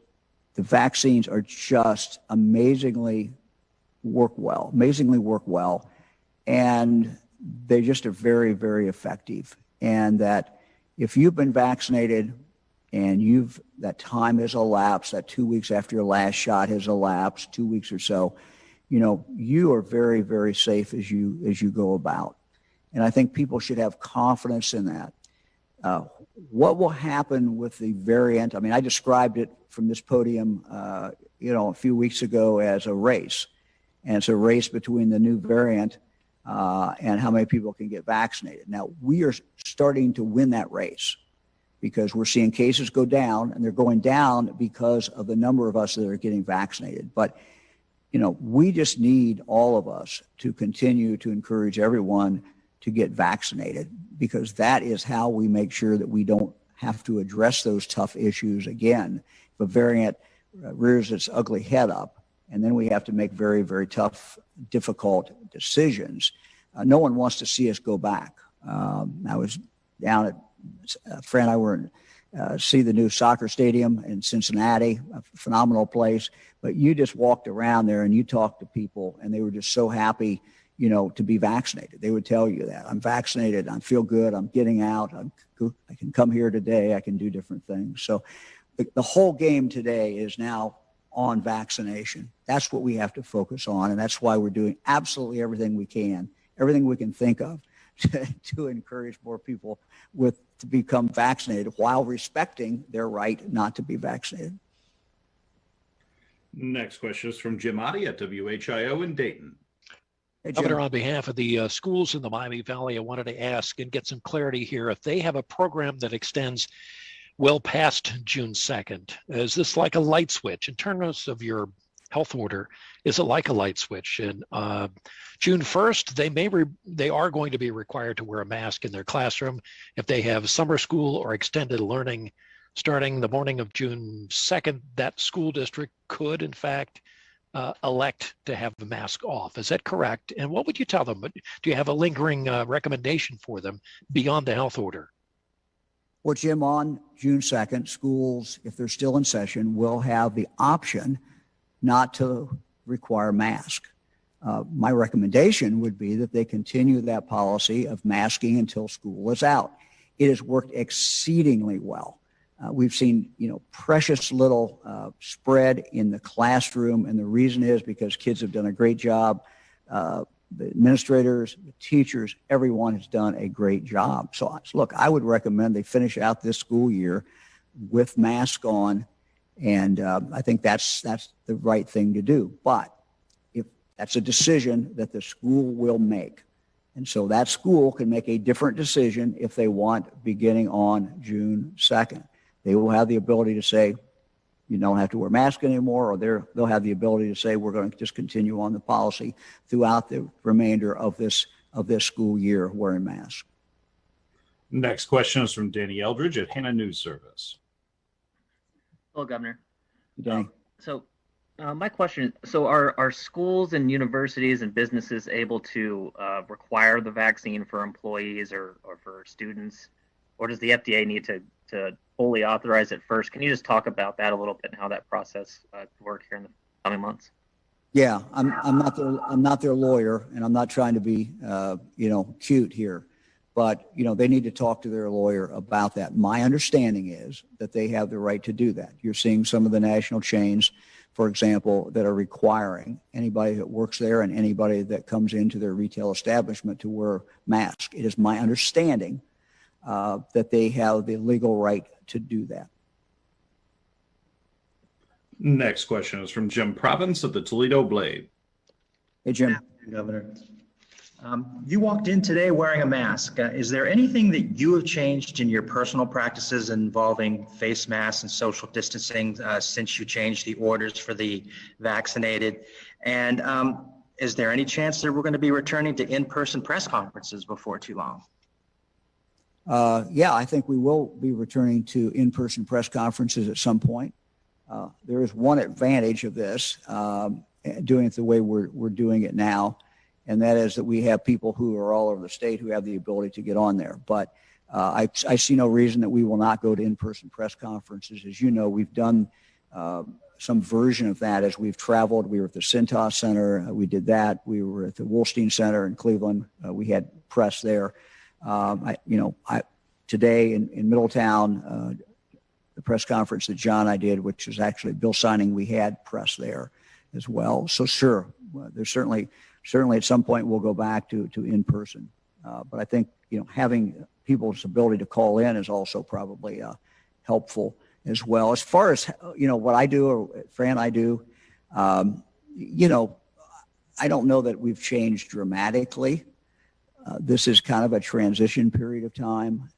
the vaccines are just amazingly work well, and they just are very, very effective. And that if you've been vaccinated and that time has elapsed, that 2 weeks after your last shot has elapsed, 2 weeks or so, you are very, very safe as you go about. And I think people should have confidence in that. What will happen with the variant? I described it from this podium, a few weeks ago as a race. And it's a race between the new variant and how many people can get vaccinated. Now, we are starting to win that race because we're seeing cases go down, and they're going down because of the number of us that are getting vaccinated. But, we just need all of us to continue to encourage everyone to get vaccinated, because that is how we make sure that we don't have to address those tough issues again. If a variant rears its ugly head up, and then we have to make very, very tough, difficult decisions, no one wants to see us go back. I was down at, a friend and I were see the new soccer stadium in Cincinnati, a phenomenal place, but you just walked around there and you talked to people, and they were just so happy to be vaccinated. They would tell you that I'm vaccinated, I feel good, I'm getting out, I can come here today, I can do different things. So the whole game today is now on vaccination. That's what we have to focus on, and that's why we're doing absolutely everything we can think of to encourage more people to become vaccinated while respecting their right not to be vaccinated. Next question is from Jim Otti at WHIO in Dayton. Hey, Jim. Governor, on behalf of the schools in the Miami Valley, I wanted to ask and get some clarity here. If they have a program that extends well past June 2nd, is this like a light switch? In terms of your health order, is it like a light switch? And June 1st, they are going to be required to wear a mask in their classroom. If they have summer school or extended learning starting the morning of June 2nd, that school district could, in fact, elect to have the mask off. Is that correct? And what would you tell them? Do you have a lingering recommendation for them beyond the health order? Well, Jim, on June 2nd, schools, if they're still in session, will have the option not to require masks. My recommendation would be that they continue that policy of masking until school is out. It has worked exceedingly well. We've seen, precious little spread in the classroom, and the reason is because kids have done a great job. The administrators, the teachers, everyone has done a great job. So look, I would recommend they finish out this school year with masks on, and I think that's the right thing to do. But if that's a decision that the school will make, and so that school can make a different decision if they want beginning on June 2nd. They will have the ability to say, you don't have to wear a mask anymore, or they'll have the ability to say, we're going to just continue on the policy throughout the remainder of this school year wearing masks. Next question is from Danny Eldridge at Hannah News Service. Hello, Governor. Danny. My question, are schools and universities and businesses able to require the vaccine for employees or for students? Or does the FDA need to fully authorize it first? Can you just talk about that a little bit and how that process could work here in the coming months? Yeah, I'm not their lawyer, and I'm not trying to be cute here, but they need to talk to their lawyer about that. My understanding is that they have the right to do that. You're seeing some of the national chains, for example, that are requiring anybody that works there and anybody that comes into their retail establishment to wear masks. It is my understanding that they have the legal right to do that. Next question is from Jim Province of the Toledo Blade. Hey, Jim. Governor. You walked in today wearing a mask. Is there anything that you have changed in your personal practices involving face masks and social distancing since you changed the orders for the vaccinated? And is there any chance that we're going to be returning to in-person press conferences before too long? Yeah, I think we will be returning to in-person press conferences at some point. There is one advantage of this, doing it the way we're doing it now, and that is that we have people who are all over the state who have the ability to get on there. But I see no reason that we will not go to in-person press conferences. As you know, we've done some version of that as we've traveled. We were at the Cintas Center. We did that. We were at the Wolstein Center in Cleveland. We had press there. Today in Middletown, the press conference that John and I did, which was actually bill signing, we had press there as well. So sure, there's certainly at some point we'll go back to in person. But I think having people's ability to call in is also probably helpful as well. As far as what I do or Fran I do, I don't know that we've changed dramatically. This is kind of a transition period of time,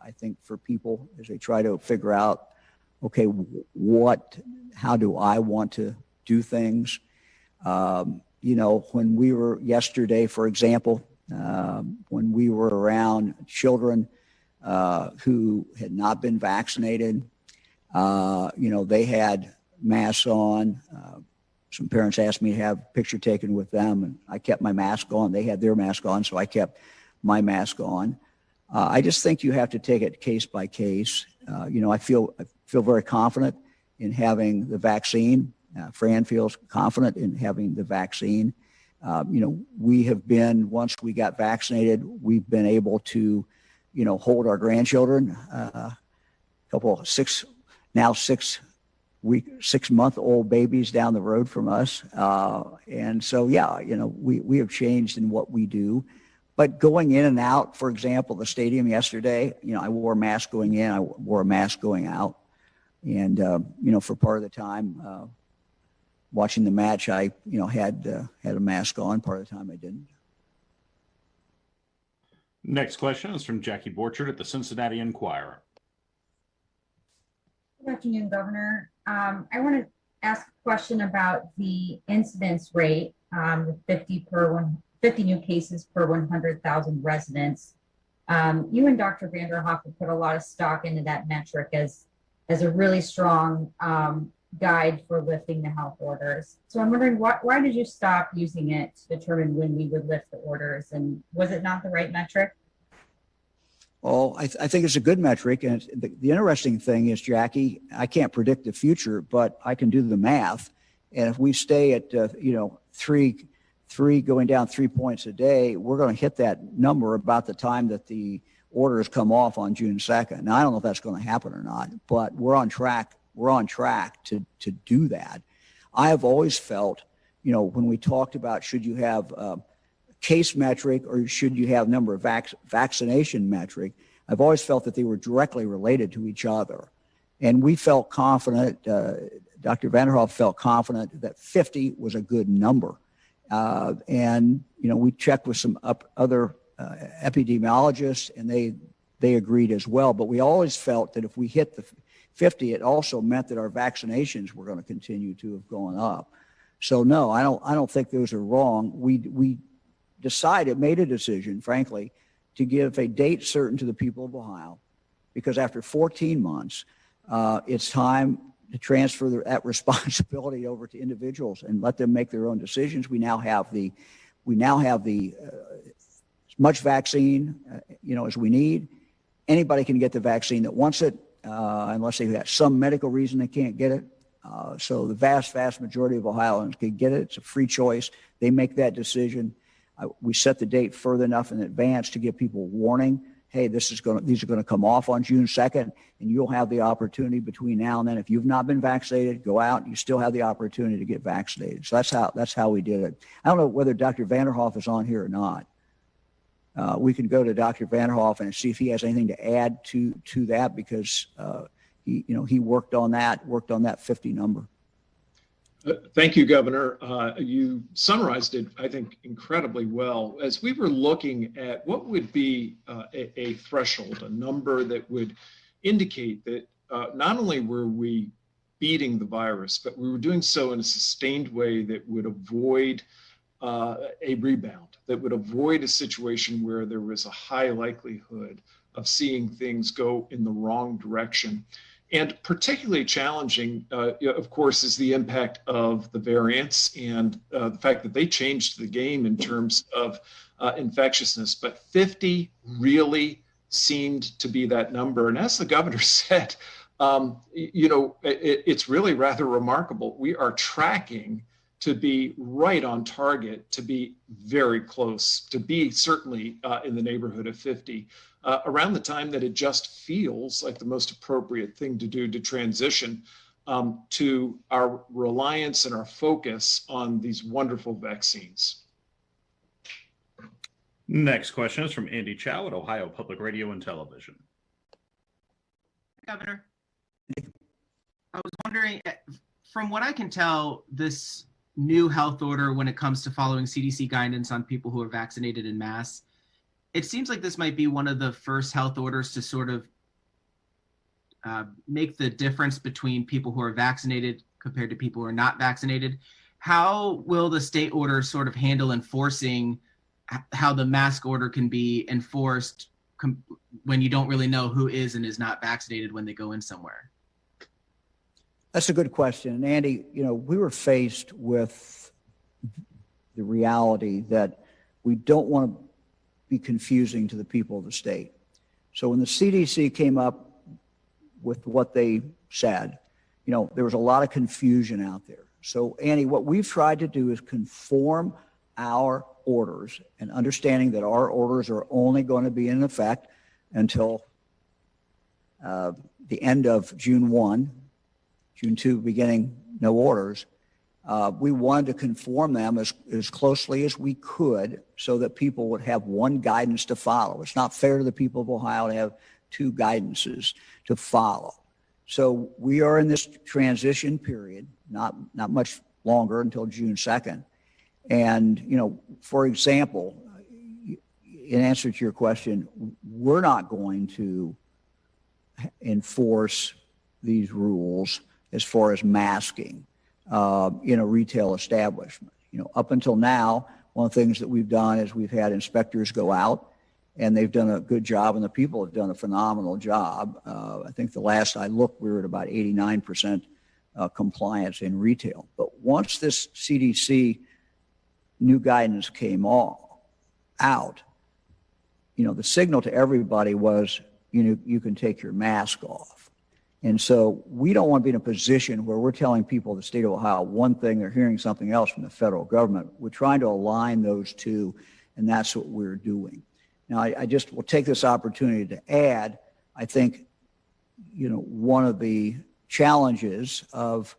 I think, for people as they try to figure out, okay, how do I want to do things? When we were yesterday, for example, when we were around children who had not been vaccinated, they had masks on. Some parents asked me to have a picture taken with them, and I kept my mask on. They had their mask on, so I kept my mask on. I just think you have to take it case by case. I feel very confident in having the vaccine. Fran feels confident in having the vaccine. We have been, once we got vaccinated, we've been able to, hold our grandchildren, six-month-old babies down the road from us. And so, yeah, we have changed in what we do. But going in and out, for example, the stadium yesterday, I wore a mask going in, I wore a mask going out. And, for part of the time, watching the match, I, had a mask on. Part of the time I didn't. Next question is from Jackie Borchard at the Cincinnati Enquirer. Good afternoon, Governor. I want to ask a question about the incidence rate, the 50 new cases per 100,000 residents. You and Dr. Vanderhoff have put a lot of stock into that metric as a really strong guide for lifting the health orders. So I'm wondering, why did you stop using it to determine when we would lift the orders? And was it not the right metric? Well, I think it's a good metric. And the interesting thing is, Jackie, I can't predict the future, but I can do the math. And if we stay at, three going down 3 points a day, we're going to hit that number about the time that the orders come off on June 2nd. Now, I don't know if that's going to happen or not, but we're on track. We're on track to do that. I have always felt, when we talked about should you have case metric or should you have number of vaccination metric, I've always felt that they were directly related to each other. And we felt confident, Dr. Vanderhoff felt confident that 50 was a good number. And we checked with some other epidemiologists, and they agreed as well. But we always felt that if we hit the 50, it also meant that our vaccinations were going to continue to have gone up. So no, I don't think those are wrong. We made a decision, frankly, to give a date certain to the people of Ohio, because after 14 months, it's time to transfer that responsibility over to individuals and let them make their own decisions. We now have as much vaccine, as we need. Anybody can get the vaccine that wants it, unless they've got some medical reason they can't get it. So the vast majority of Ohioans can get it. It's a free choice. They make that decision. We set the date further enough in advance to give people warning. Hey, these are going to come off on June 2nd, and you'll have the opportunity between now and then. If you've not been vaccinated, go out. You still have the opportunity to get vaccinated. So that's how we did it. I don't know whether Dr. Vanderhoff is on here or not. We can go to Dr. Vanderhoff and see if he has anything to add to that, because he worked on that 50 number. Thank you, Governor. You summarized it, I think, incredibly well. As we were looking at what would be a threshold, a number that would indicate that not only were we beating the virus, but we were doing so in a sustained way that would avoid a rebound, that would avoid a situation where there was a high likelihood of seeing things go in the wrong direction. And particularly challenging, of course, is the impact of the variants and the fact that they changed the game in terms of infectiousness. But 50 really seemed to be that number. And as the governor said, it's really rather remarkable. We are tracking to be right on target, to be very close, to be certainly in the neighborhood of 50. Around the time that it just feels like the most appropriate thing to do to transition to our reliance and our focus on these wonderful vaccines. Next question is from Andy Chow at Ohio Public Radio and Television. Governor, I was wondering, from what I can tell, this new health order when it comes to following CDC guidance on people who are vaccinated en masse, it seems like this might be one of the first health orders to sort of make the difference between people who are vaccinated compared to people who are not vaccinated. How will the state order sort of handle enforcing how the mask order can be enforced when you don't really know who is and is not vaccinated when they go in somewhere? That's a good question. And Andy, we were faced with the reality that we don't want to be confusing to the people of the state. So when the CDC came up with what they said, there was a lot of confusion out there. So Andy, what we've tried to do is conform our orders, and understanding that our orders are only going to be in effect until the end of June 1, June 2 beginning, no orders. We wanted to conform them as closely as we could so that people would have one guidance to follow. It's not fair to the people of Ohio to have two guidances to follow. So we are in this transition period, not much longer until June 2nd. And, for example, in answer to your question, we're not going to enforce these rules as far as masking in a retail establishment. Up until now, one of the things that we've done is we've had inspectors go out, and they've done a good job, and the people have done a phenomenal job. I think the last I looked, we were at about 89% compliance in retail. But once this CDC new guidance came out, the signal to everybody was, you can take your mask off. And so we don't want to be in a position where we're telling people in the state of Ohio one thing, they're hearing something else from the federal government. We're trying to align those two, and that's what we're doing. Now, I just will take this opportunity to add, I think, one of the challenges of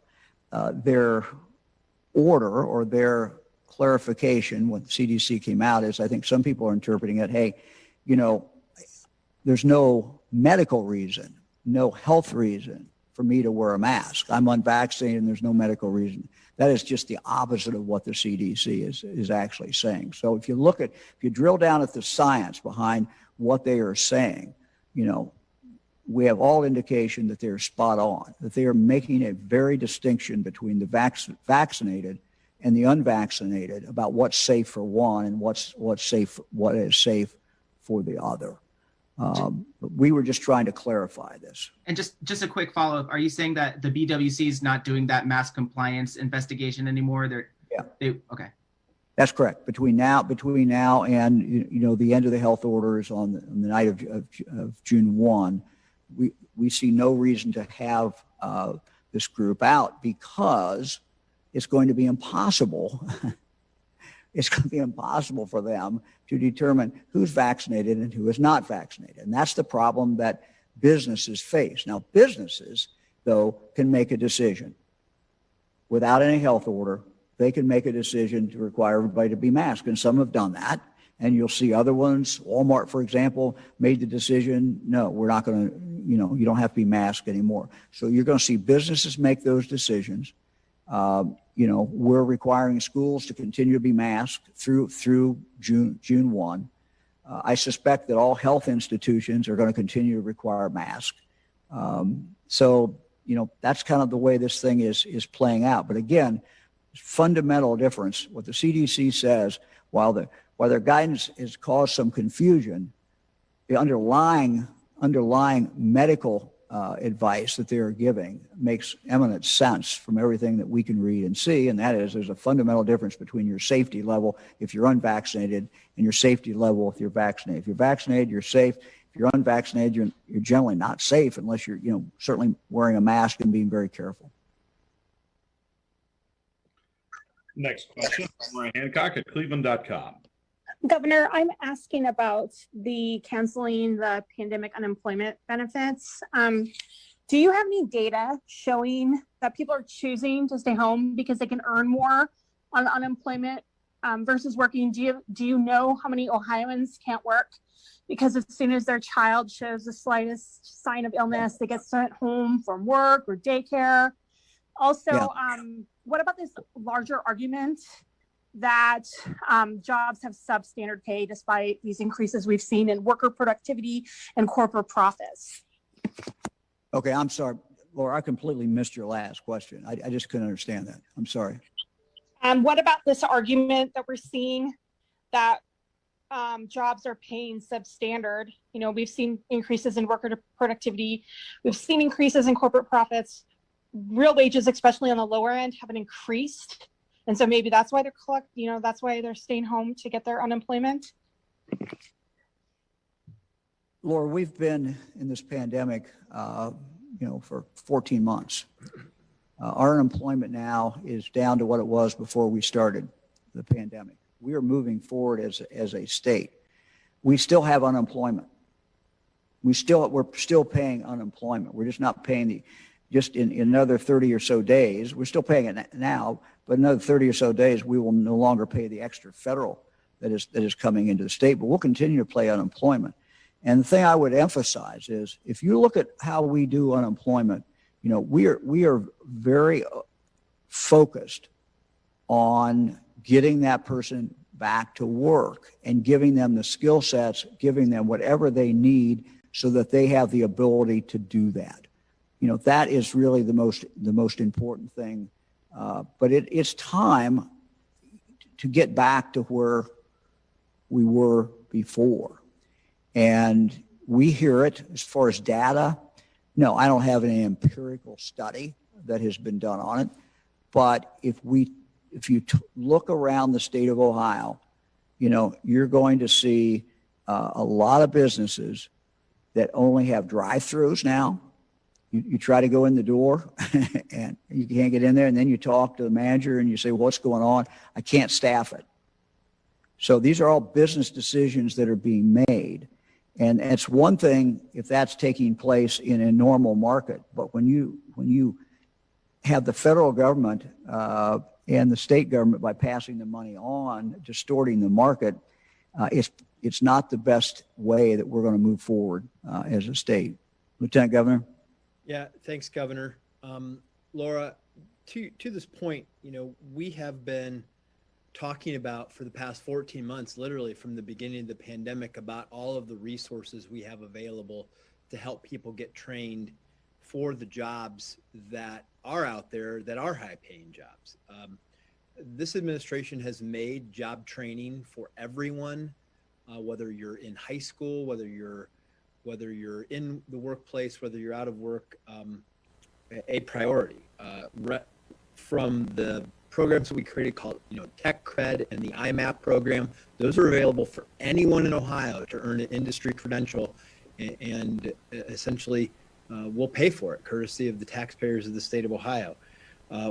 their order or their clarification when the CDC came out is I think some people are interpreting it, hey, there's no medical reason, no health reason for me to wear a mask. I'm unvaccinated and there's no medical reason. That is just the opposite of what the CDC is actually saying. So if you drill down at the science behind what they are saying, we have all indication that they're spot on, that they are making a very distinction between the vaccinated and the unvaccinated about what's safe for one and what is safe for the other. But we were just trying to clarify this. And just a quick follow-up. Are you saying that the BWC is not doing that mask compliance investigation anymore? Okay. That's correct. Between now and the end of the health orders on the night of June 1, we see no reason to have this group out because it's going to be impossible. It's going to be impossible for them to determine who's vaccinated and who is not vaccinated. And that's the problem that businesses face. Now, businesses, though, can make a decision. Without any health order, they can make a decision to require everybody to be masked. And some have done that. And you'll see other ones. Walmart, for example, made the decision, no, we're not going to, you don't have to be masked anymore. So you're going to see businesses make those decisions. We're requiring schools to continue to be masked through June 1. I suspect that all health institutions are going to continue to require masks. So that's kind of the way this thing is playing out. But again, fundamental difference. What the CDC says, while their guidance has caused some confusion, the underlying medical advice that they're giving makes eminent sense from everything that we can read and see, and that is there's a fundamental difference between your safety level if you're unvaccinated and your safety level if you're vaccinated. If you're vaccinated, you're safe. If you're unvaccinated, you're generally not safe unless you're certainly wearing a mask and being very careful. Next question from Ryan Hancock at cleveland.com. Governor, I'm asking about the canceling the pandemic unemployment benefits. Do you have any data showing that people are choosing to stay home because they can earn more on unemployment versus working? Do you know how many Ohioans can't work because as soon as their child shows the slightest sign of illness, they get sent home from work or daycare? Also, what about this larger argument that jobs have substandard pay despite these increases we've seen in worker productivity and corporate profits? Okay, I'm sorry, Laura, I completely missed your last question. I just couldn't understand that. I'm sorry. What about this argument that we're seeing that jobs are paying substandard? We've seen increases in worker productivity. We've seen increases in corporate profits. Real wages, especially on the lower end, haven't increased. And so maybe that's why that's why they're staying home to get their unemployment. Laura, we've been in this pandemic, for 14 months. Our unemployment now is down to what it was before we started the pandemic. We are moving forward as a state. We still have unemployment. We're still paying unemployment. We're just not paying just in another 30 or so days, we're still paying it now, but another 30 or so days, we will no longer pay the extra federal that is coming into the state, but we'll continue to pay unemployment. And the thing I would emphasize is if you look at how we do unemployment, you know, we are very focused on getting that person back to work and giving them the skill sets, giving them whatever they need so that they have the ability to do that. You know, that is really the most important thing. But it's time to get back to where we were before. And we hear it as far as data. No, I don't have any empirical study that has been done on it. But if you look around the state of Ohio, you know, you're going to see a lot of businesses that only have drive-throughs now. You try to go in the door and you can't get in there, and then you talk to the manager and you say, what's going on? I can't staff it. So these are all business decisions that are being made. And it's one thing if that's taking place in a normal market, but when you have the federal government and the state government, by passing the money on, distorting the market, it's not the best way that we're going to move forward as a state. Lieutenant Governor? Yeah, thanks, Governor. Laura, to this point, you know, we have been talking about for the past 14 months, literally from the beginning of the pandemic, about all of the resources we have available to help people get trained for the jobs that are out there that are high-paying jobs. This administration has made job training for everyone, whether you're in high school, whether you're in the workplace, whether you're out of work, a priority. From the programs that we created called, you know, Tech Cred and the IMAP program, those are available for anyone in Ohio to earn an industry credential, and essentially we'll pay for it, courtesy of the taxpayers of the state of Ohio.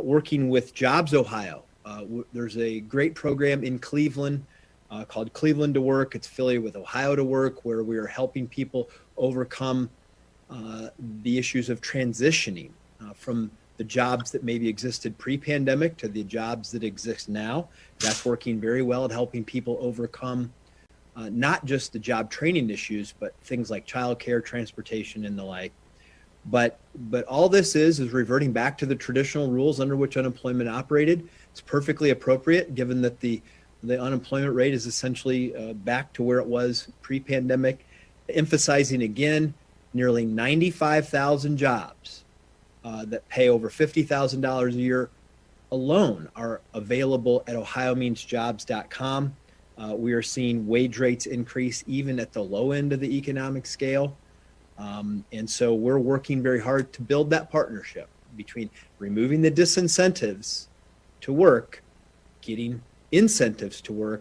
Working with Jobs Ohio, there's a great program in Cleveland called Cleveland to Work. It's affiliated with Ohio to Work, where we are helping people overcome the issues of transitioning from the jobs that maybe existed pre-pandemic to the jobs that exist now. That's working very well at helping people overcome not just the job training issues, but things like childcare, transportation, and the like. But all this is reverting back to the traditional rules under which unemployment operated. It's perfectly appropriate, given that the unemployment rate is essentially back to where it was pre-pandemic. Emphasizing again, nearly 95,000 jobs that pay over $50,000 a year alone are available at ohiomeansjobs.com. We are seeing wage rates increase even at the low end of the economic scale. And so we're working very hard to build that partnership between removing the disincentives to work, getting incentives to work,